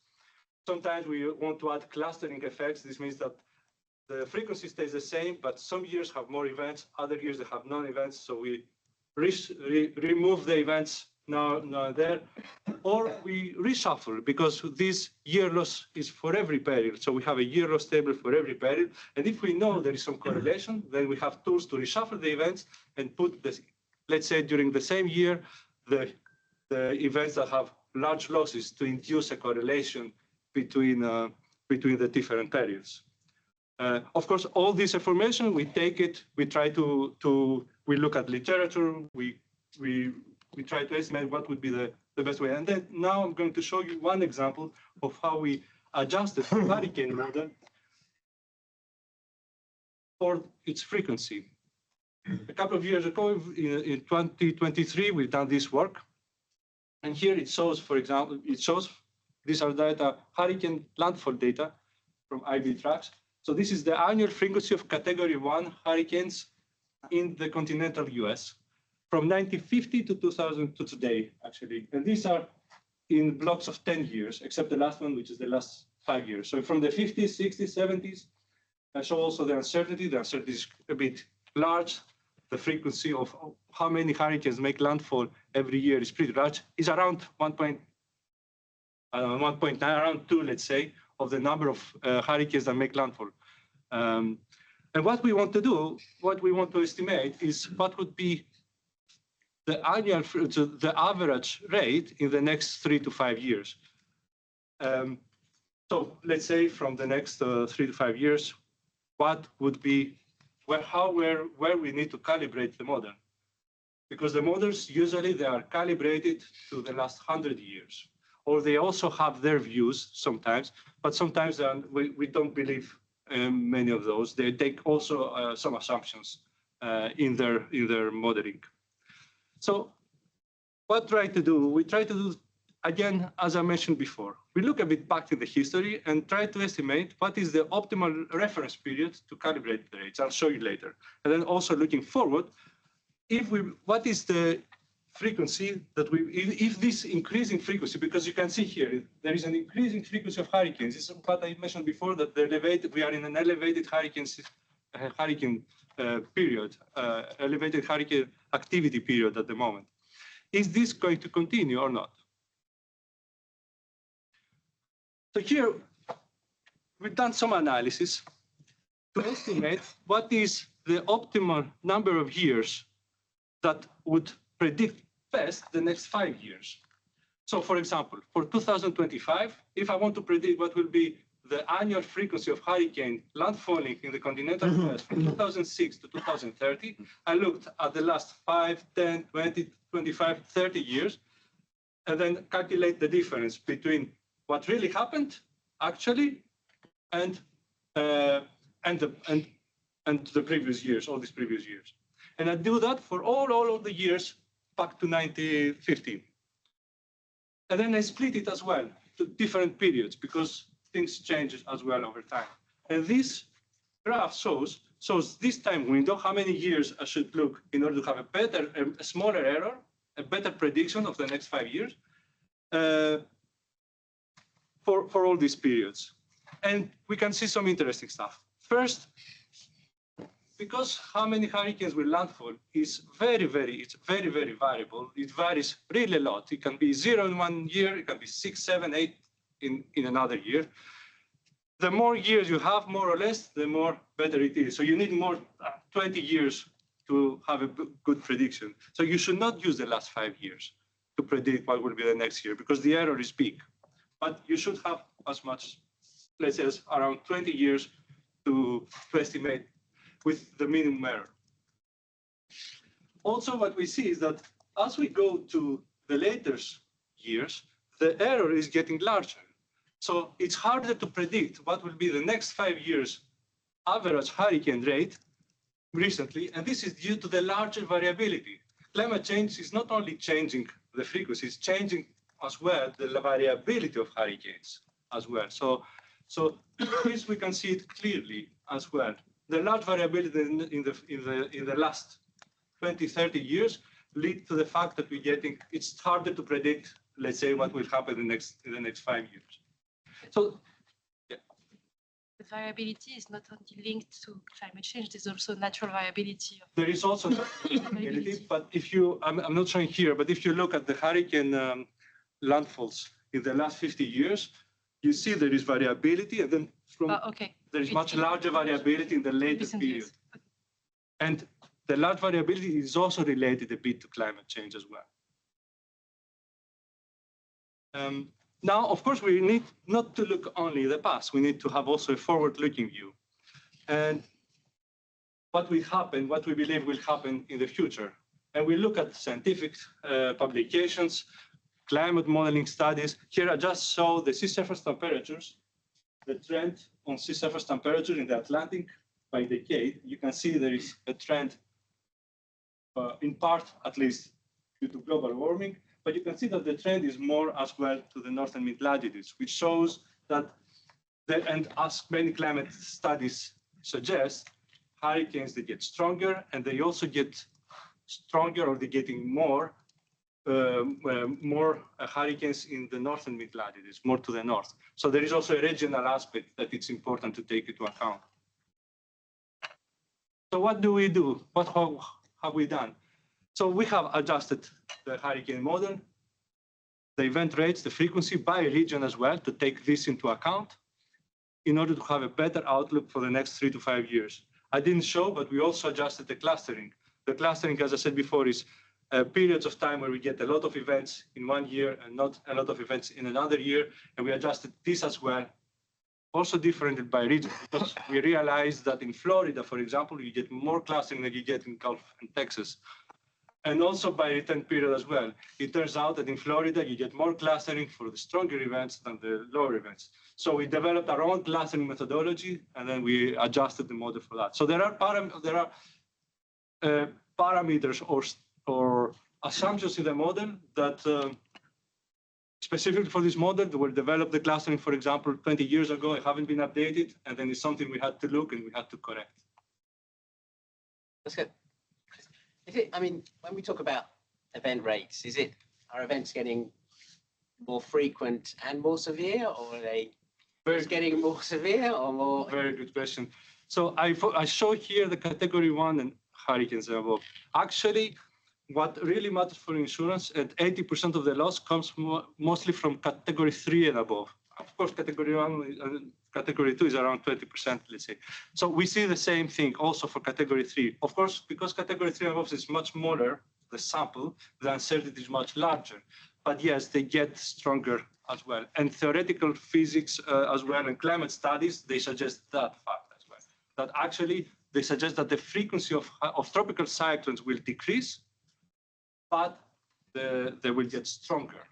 Sometimes we want to add clustering effects. This means that the frequency stays the same, but some years have more events, other years they have non-events. So we remove the events now and there, or we reshuffle, because this year loss is for every peril. So we have a year loss table for every peril. And if we know there is some correlation, then we have tools to reshuffle the events and put this, let's say during the same year, the events that have large losses to induce a correlation between the different periods. Of course, all this information, we take it, we try we look at literature, we try to estimate what would be the best way. And then now I'm going to show you one example of how we adjusted the hurricane model for its frequency. A couple of years ago, in 2023, we've done this work. And here it shows, for example, these are data, hurricane landfall data from IB tracks. So this is the annual frequency of Category 1 hurricanes in the continental US from 1950 to 2000 to today, actually. And these are in blocks of 10 years, except the last one, which is the last 5 years. So from the 50s, 60s, 70s, I show also the uncertainty. The uncertainty is a bit large. The frequency of how many hurricanes make landfall every year is pretty large. It's around 1.9, around 2, let's say, of the number of hurricanes that make landfall. And what we want to do, what we want to estimate is what would be the annual, the average rate in the next 3 to 5 years. So let's say from the next 3 to 5 years, what would be, where we need to calibrate the model. Because the models, usually they are calibrated to the last 100 years. Or they also have their views sometimes, but sometimes we don't believe many of those. They take also some assumptions in their modeling. So what try to do? We try to do, again, as I mentioned before, we look a bit back in the history and try to estimate what is the optimal reference period to calibrate the rates. I'll show you later. And then also looking forward, what is the frequency that if this increasing frequency, because you can see here, there is an increasing frequency of hurricanes. This is what I mentioned before, that we are in an elevated hurricane period, elevated hurricane activity period at the moment. Is this going to continue or not? So here, we've done some analysis to estimate what is the optimal number of years that would predict best the next 5 years. So for example, for 2025, if I want to predict what will be the annual frequency of hurricane landfalling in the continental US from 2006 to 2030, I looked at the last 5, 10, 20, 25, 30 years, and then calculate the difference between what really happened, actually, and the previous years, all these previous years. And I do that for all of the years back to 1915. And then I split it as well to different periods because things change as well over time. And this graph shows this time window, how many years I should look in order to have a smaller error, a better prediction of the next 5 years for all these periods. And we can see some interesting stuff. First, because how many hurricanes will landfall is very variable. It varies really a lot. It can be 0 in 1 year, it can be 6, 7, 8 in another year. The more years you have, more or less, the more better it is. So you need more 20 years to have a good prediction. So you should not use the last 5 years to predict what will be the next year because the error is big. But you should have as much, let's say, around 20 years to estimate with the minimum error. Also, what we see is that as we go to the later years, the error is getting larger. So it's harder to predict what will be the next 5 years average hurricane rate recently, and this is due to the larger variability. Climate change is not only changing the frequency, it's changing as well the variability of hurricanes as well. So this we can see it clearly as well. The large variability in the last 20, 30 years lead to the fact that it's harder to predict, let's say, what will happen in the next 5 years. So The variability is not only linked to climate change, there's also natural variability. There is also variability, but I'm not showing here, but if you look at the hurricane landfalls in the last 50 years, you see there is variability, and then there is much larger variability in the later period. And the large variability is also related a bit to climate change as well. Now, of course, we need not to look only at the past. We need to have also a forward-looking view. And what we believe will happen in the future. And we look at scientific publications, climate modeling studies. Here I just show the sea surface temperatures, the trend on sea surface temperature in the Atlantic by decade. You can see there is a trend, in part at least, due to global warming. But you can see that the trend is more as well to the northern mid-latitudes, which shows that, and as many climate studies suggest, hurricanes, they get stronger, and they also get stronger, or they're getting more hurricanes in the northern mid-latitudes, more to the north. So there is also a regional aspect that it's important to take into account. So what do we do? What have we done? So we have adjusted the hurricane model, the event rates, the frequency by region as well, to take this into account in order to have a better outlook for the next 3 to 5 years. I didn't show, but we also adjusted the clustering. The clustering, as I said before, is periods of time where we get a lot of events in 1 year and not a lot of events in another year. And we adjusted this as well, also different by region, because we realized that in Florida, for example, you get more clustering than you get in Gulf and Texas. And also by return period as well. It turns out that in Florida, you get more clustering for the stronger events than the lower events. So we developed our own clustering methodology, and then we adjusted the model for that. So there are parameters or assumptions in the model that specifically for this model, they were developed the clustering, for example, 20 years ago. It haven't been updated, and then it's something we had to look and we had to correct. That's good. When we talk about event rates, are events getting more frequent and more severe, or are they just getting more severe or more? Very good question. So I show here the category 1 and hurricanes and above. Actually, what really matters for insurance, and 80% of the loss comes mostly from category 3 and above. Of course, category 1 and category 2 is around 20%, let's say. So we see the same thing also for category 3. Of course, because category 3 and above is much smaller, the sample, the uncertainty is much larger. But yes, they get stronger as well. And theoretical physics as well, and climate studies, they suggest that fact as well. That actually, they suggest that the frequency of tropical cyclones will decrease, but they will get stronger.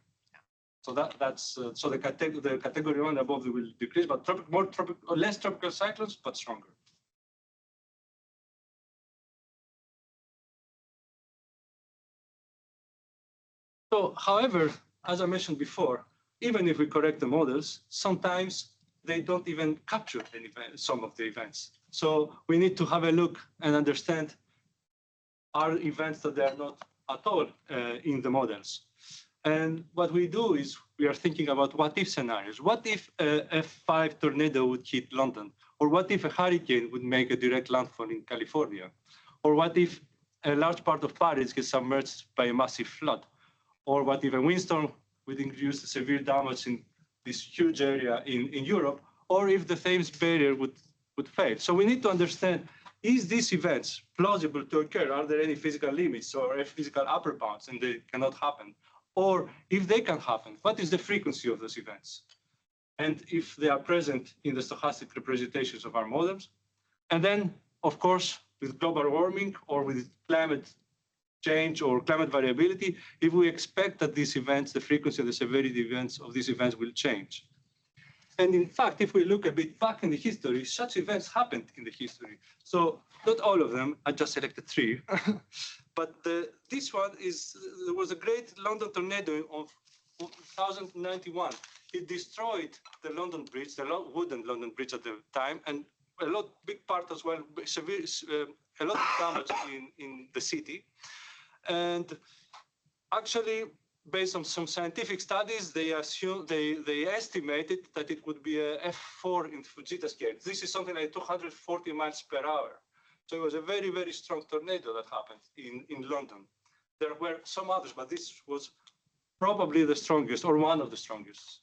So so the category 1 above will decrease, but less tropical cyclones, but stronger. So, however, as I mentioned before, even if we correct the models, sometimes they don't even capture some of the events. So we need to have a look and understand are events that they are not at all in the models. And what we do is we are thinking about what if scenarios. What if a F5 tornado would hit London? Or what if a hurricane would make a direct landfall in California? Or what if a large part of Paris gets submerged by a massive flood? Or what if a windstorm would induce severe damage in this huge area in Europe? Or if the Thames barrier would fail? So we need to understand, is these events plausible to occur? Are there any physical limits or physical upper bounds and they cannot happen? Or if they can happen, what is the frequency of those events? And if they are present in the stochastic representations of our models. And then, of course, with global warming or with climate change or climate variability if we expect that these events, the frequency and the severity events of these events will change. And in fact, if we look a bit back in the history, such events happened in the history. So not all of them, I just selected 3. But this one is, there was a great London tornado of 1091. It destroyed the London Bridge, the wooden London Bridge at the time, and big part as well, severe, a lot of damage in the city. And actually, based on some scientific studies, they estimated that it would be a F4 in Fujita scale. This is something like 240 miles per hour. So it was a very, very strong tornado that happened in London. There were some others, but this was probably the strongest or one of the strongest.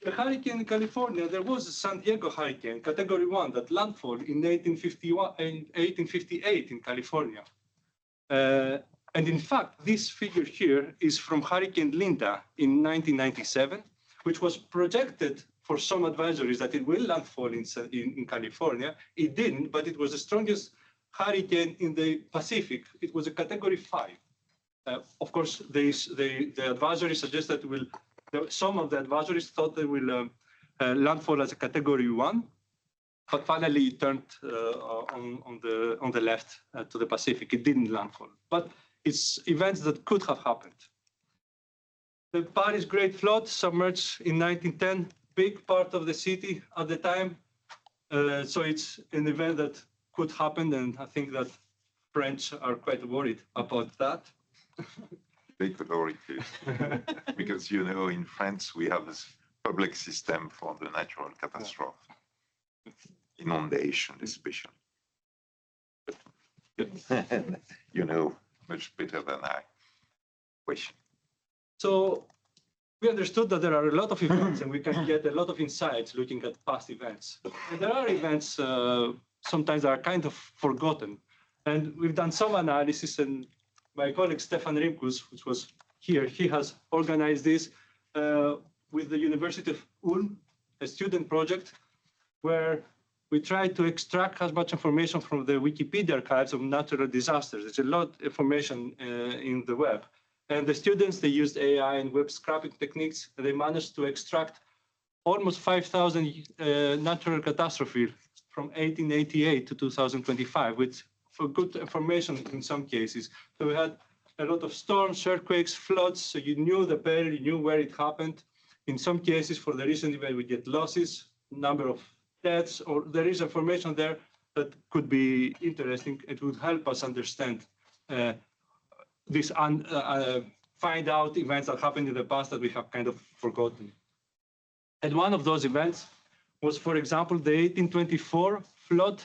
The hurricane in California, there was a San Diego hurricane, category 1, that landfall in 1858 in California. And in fact, this figure here is from Hurricane Linda in 1997, which was projected for some advisories that it will landfall in California. It didn't, but it was the strongest hurricane in the Pacific. It was a category 5. Of course, the advisory suggested some of the advisories thought they will landfall as a category 1, but finally it turned on the left to the Pacific. It didn't landfall, but it's events that could have happened. The Paris Great Flood submerged in 1910, big part of the city at the time. So it's an event that could happen, and I think that French are quite worried about that. They could worry too, because in France we have this public system for the natural catastrophe, inundation especially. Much better than I wish. So we understood that there are a lot of events and we can get a lot of insights looking at past events. And there are events sometimes that are kind of forgotten. And we've done some analysis, and my colleague Stefan Rimkus, which was here, he has organized this with the University of Ulm, a student project where we try to extract as much information from the Wikipedia archives of natural disasters. There's a lot of information in the web. And the students, they used AI and web scraping techniques, and they managed to extract almost 5,000 natural catastrophes from 1888 to 2025, with good information in some cases. So we had a lot of storms, earthquakes, floods, so you knew the peril, you knew where it happened. In some cases, for the recent event, we get losses, number of deaths, or there is information there that could be interesting. It would help us understand this find out events that happened in the past that we have kind of forgotten. And one of those events was, for example, the 1824 flood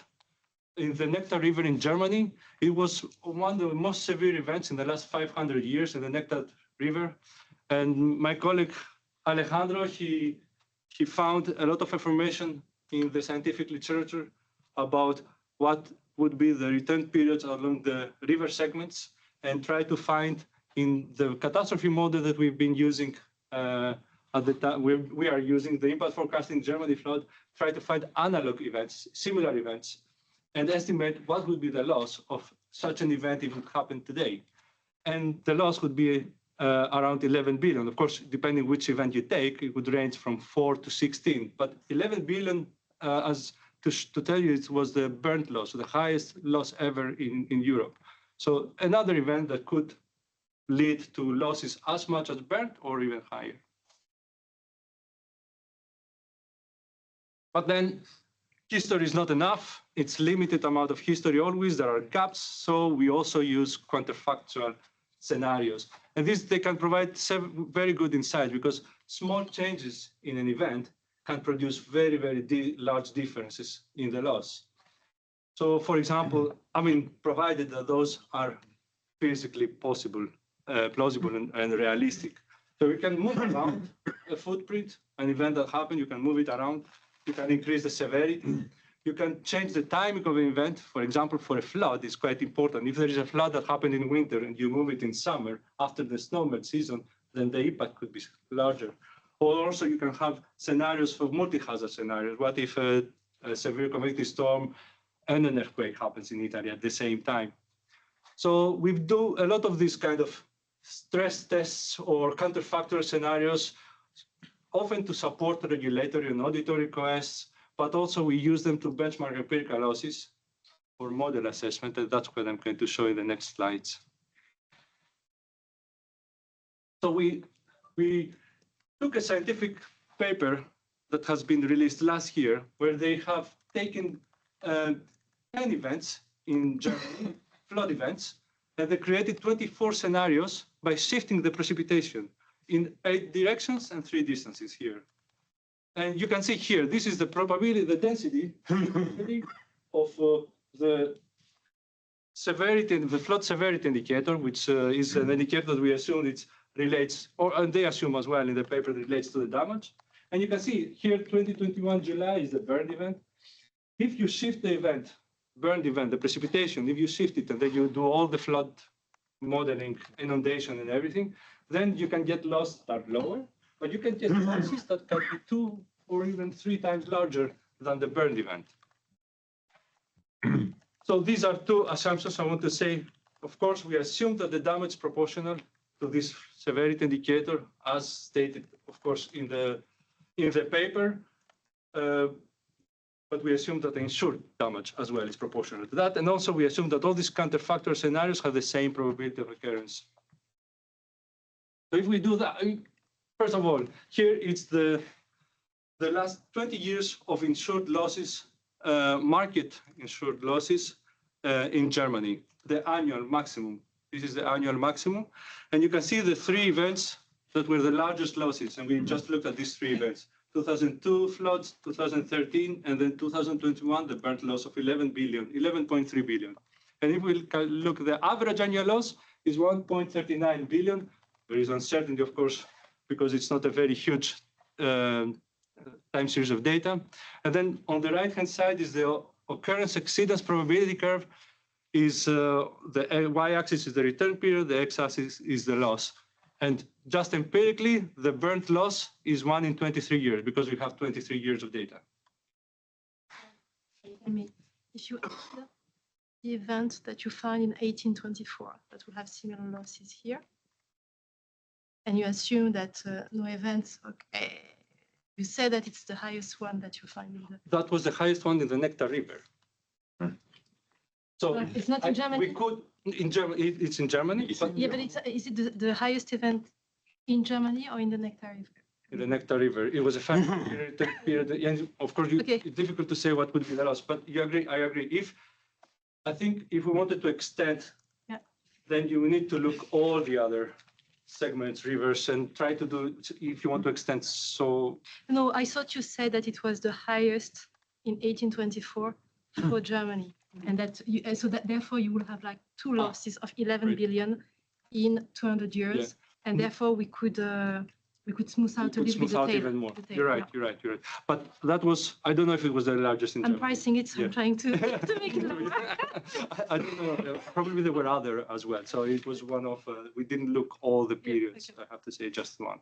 in the Nectar River in Germany. It was one of the most severe events in the last 500 years in the Nectar River. And my colleague Alejandro, he found a lot of information in the scientific literature about what would be the return periods along the river segments, and try to find in the catastrophe model that we've been using at the time, we are using the impact forecasting Germany flood, try to find analog events, similar events, and estimate what would be the loss of such an event if it happened today. And the loss would be around 11 billion. Of course, depending which event you take, it would range from 4 to 16. But 11 billion, to tell you, it was the burnt loss, so the highest loss ever in Europe. So another event that could lead to losses as much as burnt or even higher. But then history is not enough. It's limited amount of history always. There are gaps. So we also use counterfactual scenarios. And they can provide very good insight, because small changes in an event can produce very, very large differences in the loss. So, for example, provided that those are physically possible, plausible and realistic. So we can move around a footprint, an event that happened, you can move it around, you can increase the severity, you can change the timing of an event. For example, for a flood, it's quite important. If there is a flood that happened in winter and you move it in summer after the snowmelt season, then the impact could be larger. Or also you can have scenarios for multi-hazard scenarios. What if a severe convective storm and an earthquake happens in Italy at the same time? So we do a lot of these kind of stress tests or counterfactual scenarios, often to support regulatory and auditory requests, but also we use them to benchmark empirical losses for model assessment, and that's what I'm going to show in the next slides. So we took a scientific paper that has been released last year, where they have taken 10 events in Germany, flood events, and they created 24 scenarios by shifting the precipitation in 8 directions and 3 distances here. And you can see here, this is the probability, the density of the severity, the flood severity indicator, which is an indicator that we assume it relates, and they assume as well in the paper, relates to the damage. And you can see here, 2021 July is the burn event. If you shift the event, burn event, the precipitation, if you shift it and then you do all the flood modeling, inundation and everything, then you can get losses that are lower, but you can get losses that can be 2 or even 3 times larger than the burn event. So these are 2 assumptions I want to say. Of course, we assume that the damage is proportional to this severity indicator, as stated, of course, in the paper. But we assume that the insured damage as well is proportional to that. And also we assume that all these counterfactual scenarios have the same probability of occurrence. So if we do that, first of all, here it's the last 20 years of insured losses, market insured losses in Germany, the annual maximum. This is the annual maximum. And you can see the 3 events that were the largest losses. And we just looked at these 3 events. 2002 floods, 2013, and then 2021, the burnt loss of 11.3 billion. And if we look, the average annual loss is 1.39 billion. There is uncertainty, of course, because it's not a very huge time series of data. And then on the right-hand side is the occurrence exceedance probability curve. Is the y-axis is the return period, the x-axis is the loss. And just empirically, the burnt loss is 1 in 23 years because we have 23 years of data. I mean, if you add the event that you find in 1824, that will have similar losses here, and you assume that no events, okay, you say that it's the highest one that you find in the... That was the highest one in the Nectar River. So it's not in Germany? We could, in Germany, it's in Germany. Yeah, but is it the highest event in Germany or in the Nectar River? In the Nectar River. It was a 5-year period. And of course, it's difficult to say what would be the loss, but you agree, I agree. I think if we wanted to extend, then you need to look all the other segments, rivers, and try to do, if you want to extend, so. No, I thought you said that it was the highest in 1824 for Germany. And that so that therefore you will have like 2 losses of 11 billion in 200 years, and therefore we could smooth out a little bit the tail. Even more. You're right. But that was, I don't know if it was the largest in Germany. I'm pricing it, so I'm trying to make it lower. I don't know. Probably there were other as well. So it was one of, we didn't look all the periods. I have to say just one.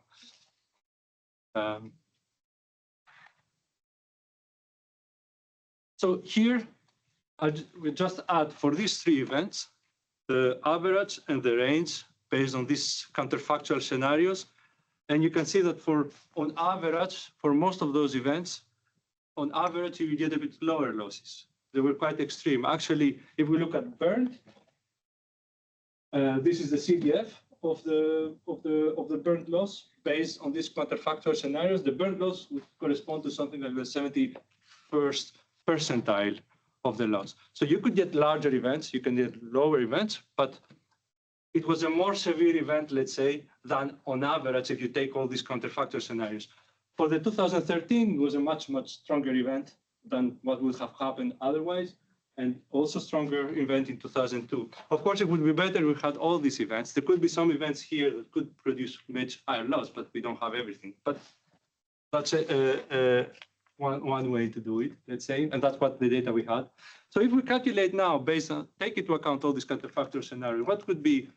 So here, we just add for these 3 events, the average and the range based on these counterfactual scenarios. And you can see that on average, for most of those events, on average, you get a bit lower losses. They were quite extreme. Actually, if we look at burnt, this is the CDF of the burnt loss based on these counterfactual scenarios. The burnt loss would correspond to something like the 71st percentile of the loss. So you could get larger events, you can get lower events, but it was a more severe event, let's say, than on average if you take all these counterfactual scenarios. For the 2013, it was a much, much stronger event than what would have happened otherwise, and also stronger event in 2002. Of course, it would be better if we had all these events. There could be some events here that could produce much higher loss, but we don't have everything. But that's one way to do it, let's say, and that's what the data we had. So if we calculate now, based on, take into account all these counterfactual scenarios, what could be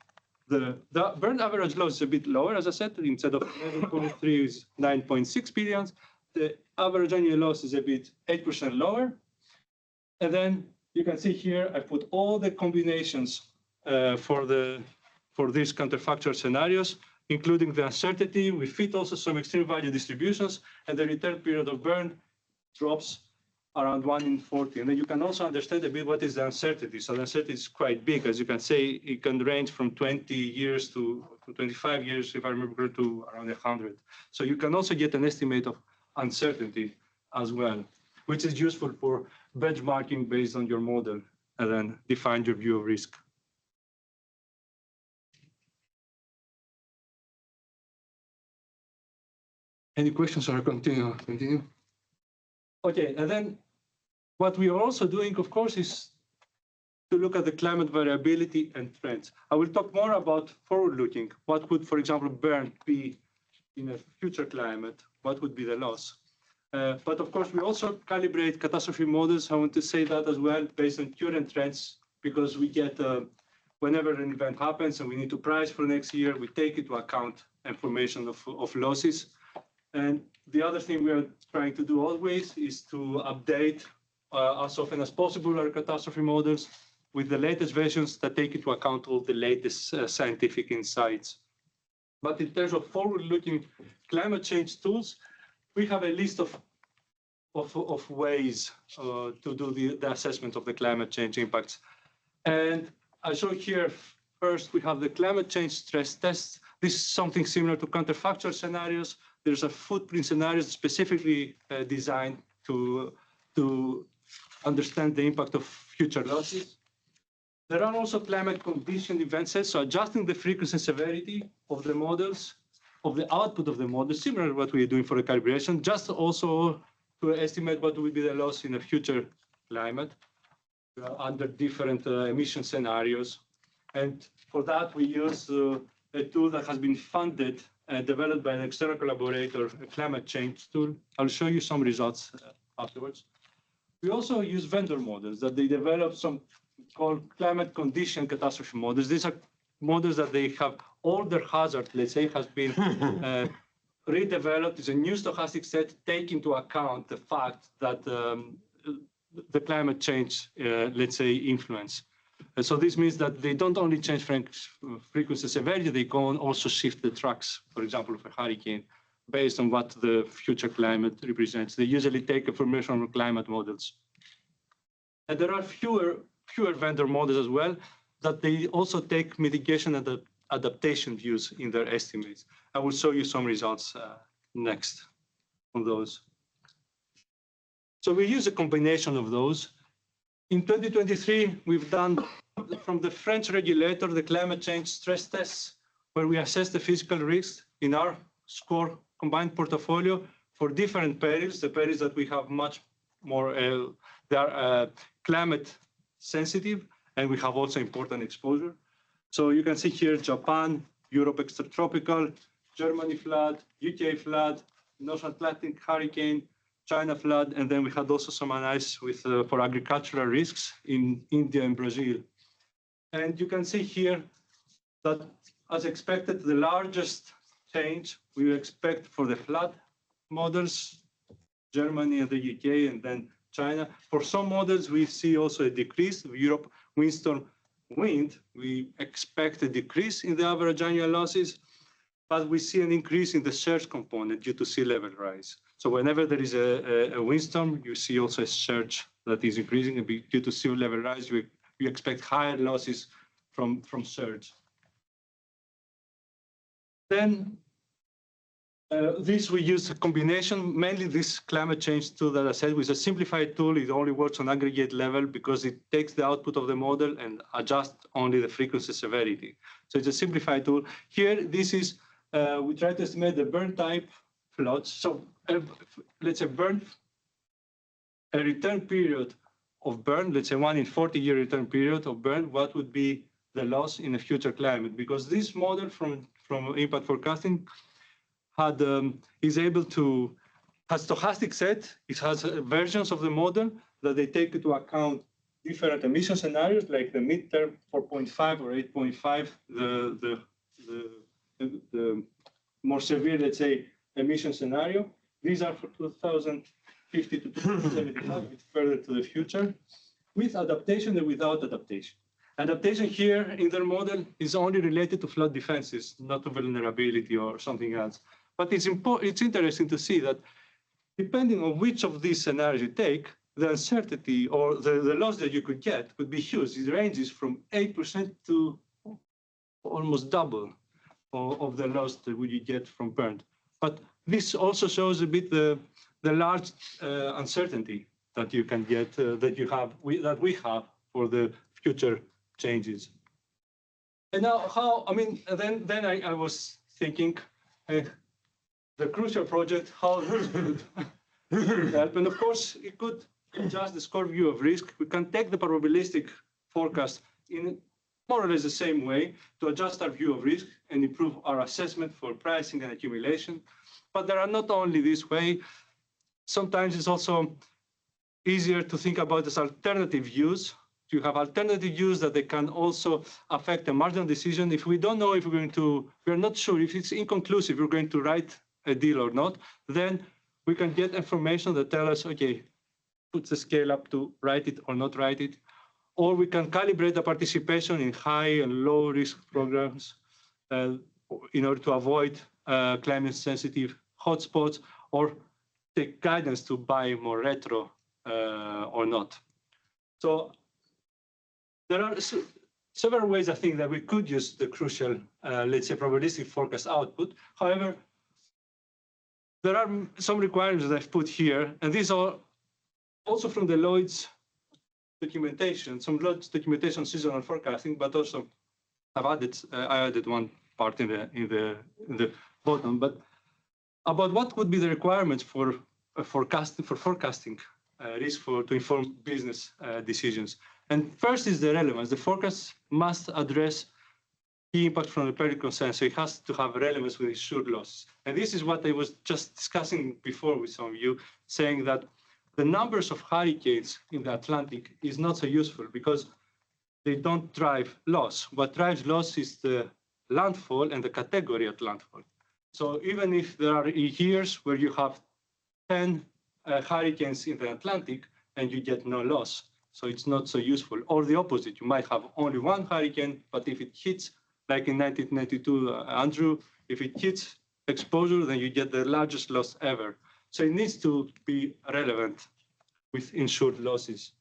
the burn average loss is a bit lower, as I said, instead of 11.3 is 9.6 billion. The average annual loss is a bit 8% lower. And then you can see here, I put all the combinations for these counterfactual scenarios, including the uncertainty. We fit also some extreme value distributions, and the return period of burn drops around 1 in 40. And then you can also understand a bit what is the uncertainty. So the uncertainty is quite big. As you can say, it can range from 20 years to 25 years, if I remember, to around 100. So you can also get an estimate of uncertainty as well, which is useful for benchmarking based on your model and then define your view of risk. Any questions or continue? Okay, and then what we are also doing, of course, is to look at the climate variability and trends. I will talk more about forward-looking. What would, for example, burn be in a future climate? What would be the loss? But of course, we also calibrate catastrophe models. I want to say that as well, based on current trends, because we get, whenever an event happens and we need to price for next year, we take into account information of losses. And the other thing we are trying to do always is to update as often as possible our catastrophe models with the latest versions that take into account all the latest scientific insights. But in terms of forward-looking climate change tools, we have a list of ways to do the assessment of the climate change impacts. And I show here, first, we have the climate change stress tests. This is something similar to counterfactual scenarios. There's a footprint scenario specifically designed to understand the impact of future losses. There are also climate condition event sets, so adjusting the frequency and severity of the models, of the output of the model, similar to what we're doing for the calibration, just also to estimate what will be the loss in a future climate under different emission scenarios. And for that, we use a tool that has been funded and developed by an external collaborator, a climate change tool. I'll show you some results afterwards. We also use vendor models that they develop, some called climate condition catastrophe models. These are models that they have all their hazard, let's say, has been redeveloped. It's a new stochastic set, take into account the fact that the climate change, let's say, influence. And so this means that they don't only change frequency severity, they can also shift the tracks, for example, of a hurricane, based on what the future climate represents. They usually take information from climate models. And there are fewer vendor models as well, that they also take mitigation and adaptation views in their estimates. I will show you some results next on those. So we use a combination of those. In 2023, we've done from the French regulator, the climate change stress tests, where we assess the physical risks in our SCOR combined portfolio for different perils, the perils that we have much more, they are climate sensitive, and we have also important exposure. So you can see here, Japan, Europe extratropical, Germany flood, UK flood, North Atlantic hurricane, China flood, and then we had also some analysis with for agricultural risks in India and Brazil. And you can see here that, as expected, the largest change we expect for the flood models, Germany and the UK, and then China. For some models, we see also a decrease. Europe windstorm wind, we expect a decrease in the average annual losses, but we see an increase in the surge component due to sea level rise. So whenever there is a windstorm, you see also a surge that is increasing, and due to sea level rise, we expect higher losses from surge. Then this we use a combination, mainly this climate change tool that I said, with a simplified tool. It only works on aggregate level because it takes the output of the model and adjusts only the frequency severity. So it's a simplified tool. Here, this is, we try to estimate the burn type floods. So let's say a return period of burn, let's say 1 in 40-year return period of burn, what would be the loss in a future climate? Because this model from impact forecasting is able to, has stochastic set, it has versions of the model that they take into account different emission scenarios, like the midterm 4.5 or 8.5, the more severe, let's say, emission scenario. These are for 2050 to 2075, a bit further to the future, with adaptation and without adaptation. Adaptation here in their model is only related to flood defenses, not to vulnerability or something else. But it's interesting to see that depending on which of these scenarios you take, the uncertainty or the loss that you could get could be huge. It ranges from 8% to almost double of the loss that you get from burn. But this also shows a bit the large uncertainty that you can get, that we have for the future changes. And now then I was thinking, the crucial project, how this could help. And of course, it could adjust the SCOR view of risk. We can take the probabilistic forecast in more or less the same way to adjust our view of risk and improve our assessment for pricing and accumulation. But there are not only this way. Sometimes it's also easier to think about as alternative views. You have alternative views that they can also affect the marginal decision. If we don't know if we're not sure if it's inconclusive, we're going to write a deal or not, then we can get information that tell us, okay, put the scale up to write it or not write it. Or we can calibrate the participation in high and low risk programs in order to avoid climate sensitive hotspots, or take guidance to buy more retro or not. So there are several ways, I think, that we could use the crucial, let's say, probabilistic forecast output. However, there are some requirements that I've put here, and these are also from the Lloyd's documentation, some Lloyd's documentation seasonal forecasting, but also I added one part in the bottom, but about what would be the requirements for forecasting risk to inform business decisions. And first is the relevance. The forecast must address key impact from the periodic concern, so it has to have relevance with insured losses. And this is what I was just discussing before with some of you, saying that the numbers of hurricanes in the Atlantic is not so useful because they don't drive loss. What drives loss is the landfall and the category at landfall. So even if there are years where you have 10 hurricanes in the Atlantic and you get no loss, so it's not so useful. Or the opposite, you might have only one hurricane, but if it hits, like in 1992, Andrew, if it hits exposure, then you get the largest loss ever. So it needs to be relevant with insured losses.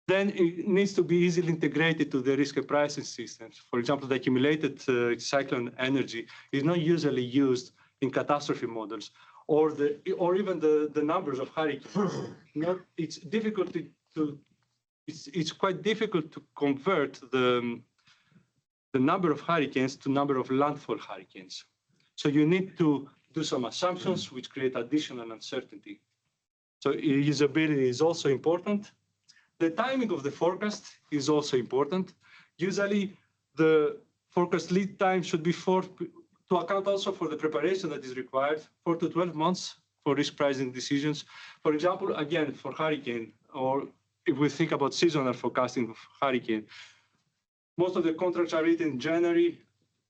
Then it needs to be easily integrated to the risk pricing systems. For example, the accumulated cyclone energy is not usually used in catastrophe models, or even the numbers of hurricanes. It's difficult it's quite difficult to convert the number of hurricanes to number of landfall hurricanes. So you need to do some assumptions which create additional uncertainty. So usability is also important. The timing of the forecast is also important. Usually the forecast lead time should be to account also for the preparation that is required, 4 to 12 months for risk pricing decisions. For example, again, for hurricane, or if we think about seasonal forecasting of hurricane, most of the contracts are written in January,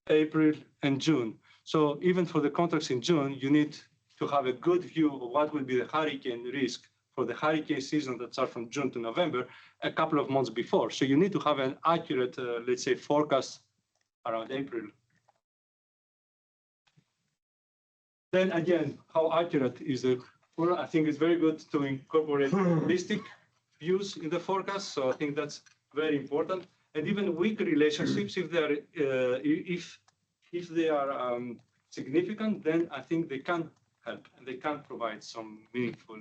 April, and June. So even for the contracts in June, you need to have a good view of what will be the hurricane risk for the hurricane season that starts from June to November, a couple of months before. So you need to have an accurate, let's say, forecast around April. Then again, how accurate is it? Well, I think it's very good to incorporate holistic views in the forecast. So I think that's very important. And even weak relationships, if they are significant, then I think they can help and they can provide some meaningful,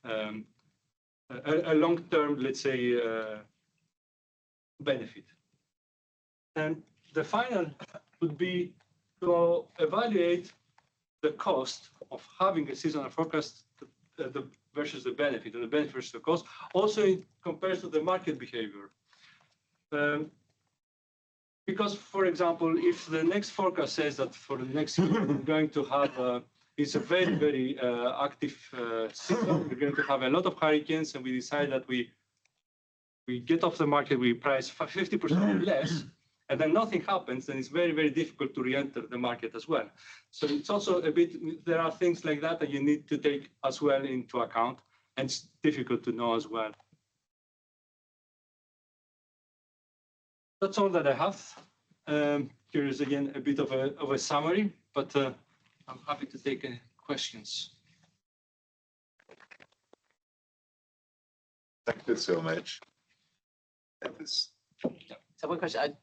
a long-term, let's say, benefit. And the final would be to evaluate the cost of having a seasonal forecast versus the benefit, and the benefit versus the cost. Also, it compares to the market behavior. Because, for example, if the next forecast says that for the next year we're going to have it's a very, very active season, we're going to have a lot of hurricanes, and we decide that we get off the market, we price 50% less, and then nothing happens, then it's very, very difficult to re-enter the market as well. So it's also a bit, there are things like that that you need to take as well into account, and it's difficult to know as well. That's all that I have. Here is again a bit of a summary, but I'm happy to take any questions. Thank you so much. So one question,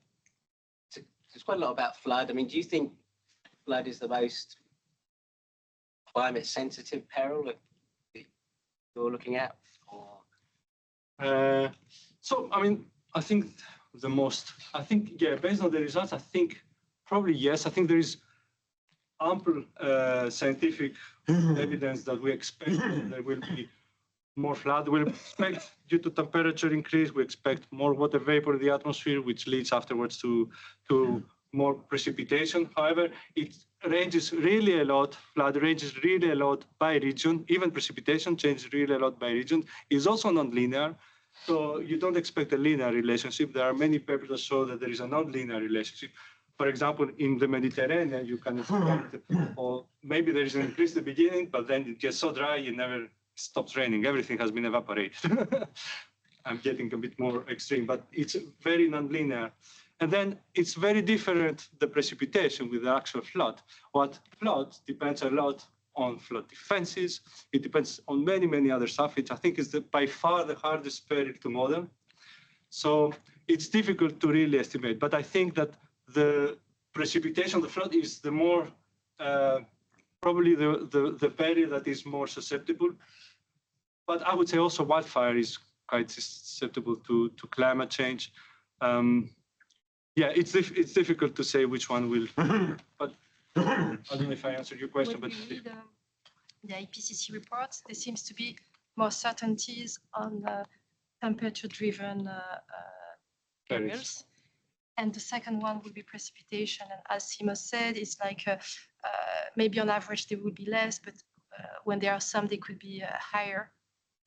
there's quite a lot about flood. I mean, do you think flood is the most climate sensitive peril that you're looking at? Or? So, I mean, I think yeah, based on the results, I think probably yes. I think there is ample scientific evidence that we expect there will be more flood. We expect, due to temperature increase, we expect more water vapor in the atmosphere, which leads afterwards to more precipitation. However, it ranges really a lot. Flood ranges really a lot by region. Even precipitation changes really a lot by region. It's also non-linear. So you don't expect a linear relationship. There are many papers that show that there is a non-linear relationship. For example, in the Mediterranean, you can expect, or maybe there is an increase at the beginning, but then it gets so dry, it never stops raining. Everything has been evaporated. I'm getting a bit more extreme, but it's very non-linear. And then it's very different, the precipitation with the actual flood. What flood depends a lot on flood defenses. It depends on many, many other stuff, which I think is by far the hardest peril to model. So it's difficult to really estimate. But I think that the precipitation, the flood is the more, probably the peril that is more susceptible. But I would say also wildfire is quite susceptible to climate change. Yeah, it's difficult to say which one will, but I don't know if I answered your question. When we read the IPCC reports, there seems to be more certainties on temperature-driven perils. And the second one will be precipitation. And as Simo said, it's like maybe on average there will be less, but when there are some, they could be higher,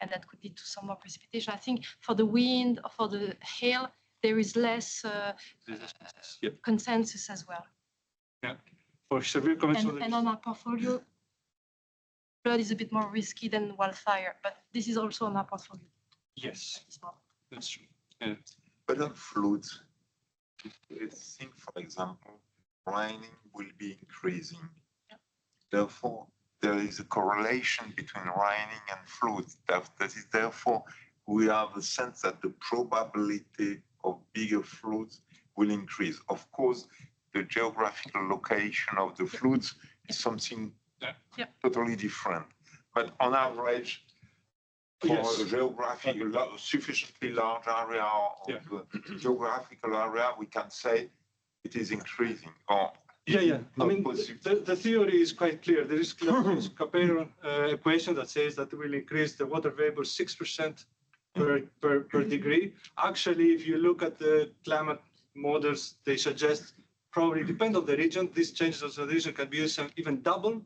and that could lead to some more precipitation. I think for the wind or for the hail, there is less consensus as well. Yeah, for severe conventional. And on our portfolio, flood is a bit more risky than wildfire, but this is also on our portfolio. Yes, that's true. Yeah. But on floods, I think, for example, raining will be increasing. Yeah. Therefore, there is a correlation between raining and floods. That is therefore, we have a sense that the probability of bigger floods will increase. Of course, the geographical location of the floods is something totally different. But on average, for a geographical, sufficiently large area or geographical area, we can say it is increasing. Or I mean, the theory is quite clear. There is a Capello equation that says that it will increase the water vapor 6% per degree. Actually, if you look at the climate models, they suggest probably depend on the region. These changes of the region can be even double,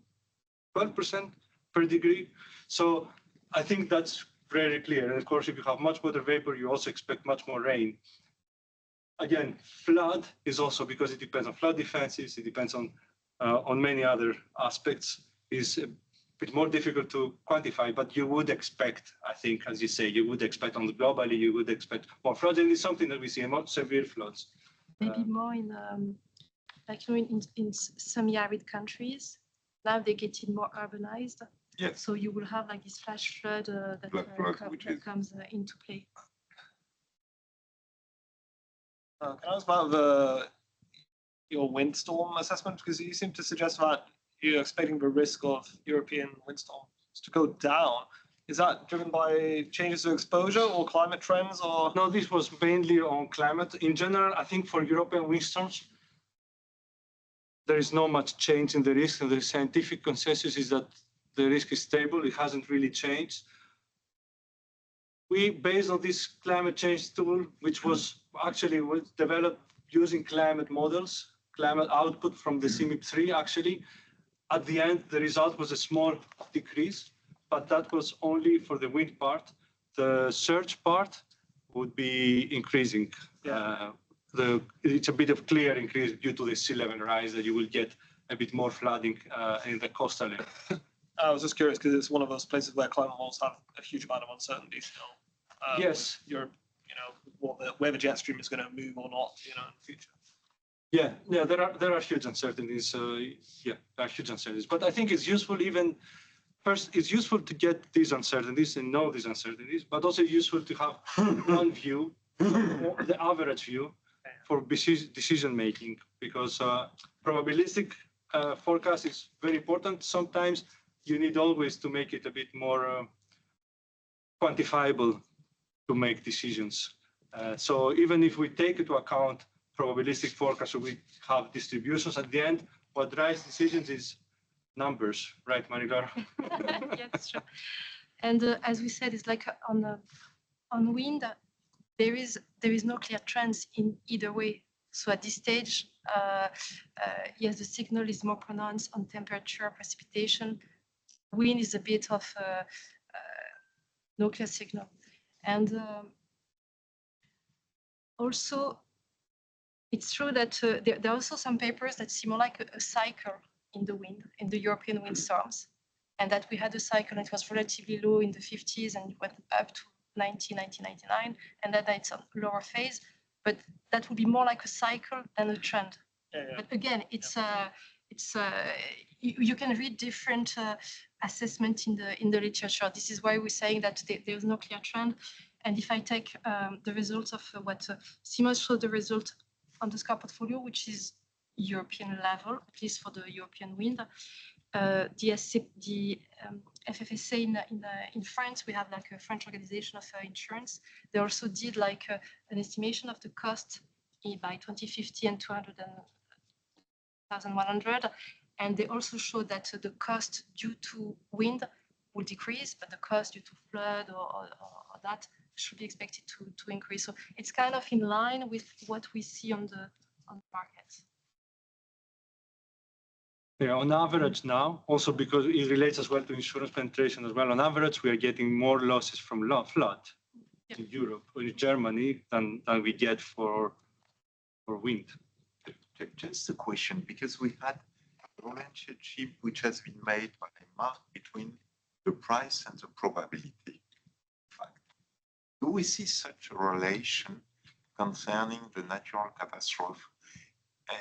12% per degree. So I think that's very clear. And of course, if you have much water vapor, you also expect much more rain. Again, flood is also, because it depends on flood defenses, it depends on many other aspects, is a bit more difficult to quantify, but you would expect, I think, as you say, you would expect on the globally, you would expect more floods, and it's something that we see, more severe floods. Maybe more in, like, you know, in semi-arid countries, now they're getting more urbanized. Yes. So you will have like this flash flood that comes into play. Can I ask about your windstorm assessment? Because you seem to suggest that you're expecting the risk of European windstorms to go down. Is that driven by changes to exposure or climate trends? Or no, this was mainly on climate. In general, I think for European windstorms, there is not much change in the risk. And the scientific consensus is that the risk is stable. It hasn't really changed. We, based on this climate change tool, which was actually developed using climate models, climate output from the CMIP3, actually, at the end, the result was a small decrease, but that was only for the wind part. The surge part would be increasing. Yeah. It's a bit of clear increase due to the sea level rise that you will get a bit more flooding in the coastal area. I was just curious because it's one of those places where climate models have a huge amount of uncertainty still. Yes. You're, whether jet stream is going to move or not, in the future. Yeah, there are huge uncertainties. There are huge uncertainties. But I think it's useful first, it's useful to get these uncertainties and know these uncertainties, but also useful to have one view, the average view for decision making, because probabilistic forecast is very important. Sometimes you need always to make it a bit more quantifiable to make decisions. So even if we take into account probabilistic forecast, so we have distributions at the end, what drives decisions is numbers, right, Marie-Laure? Yeah, that's true. And as we said, it's like on wind, there is no clear trends in either way. So at this stage, yes, the signal is more pronounced on temperature, precipitation. Wind is a bit of no clear signal. And also, it's true that there are also some papers that seem more like a cycle in the wind, in the European windstorms, and that we had a cycle that was relatively low in the 50s and went up to 1999, and that it's a lower phase, but that would be more like a cycle than a trend. But again, you can read different assessment in the literature. This is why we're saying that there's no clear trend. And if I take the results of what Simos showed, the result on the SCOR portfolio, which is European level, at least for the European wind. The FFSA in France, we have like a French organization of insurance. They also did like an estimation of the cost by 2050 and 200,100. And they also showed that the cost due to wind will decrease, but the cost due to flood or that should be expected to increase. So it's kind of in line with what we see on the market. Yeah, on average now, also because it relates as well to insurance penetration as well, on average, we are getting more losses from flood in Europe or in Germany than we get for wind. Just a question, because we had a relationship which has been made by Mark between the price and the probability. In fact, do we see such a relation concerning the natural catastrophe,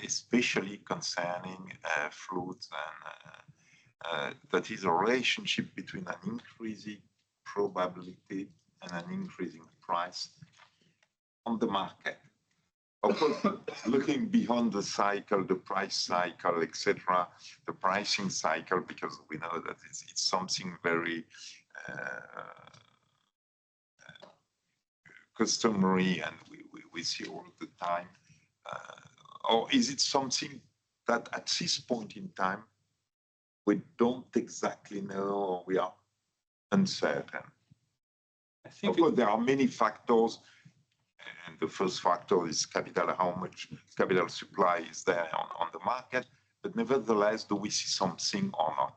especially concerning floods, and that is a relationship between an increasing probability and an increasing price on the market? Of course, looking beyond the cycle, the price cycle, etc., the pricing cycle, because we know that it's something very customary, and we see all the time. Or is it something that at this point in time, we don't exactly know, or we are uncertain? I think of course, there are many factors, and the first factor is capital, how much capital supply is there on the market, but nevertheless, do we see something or not?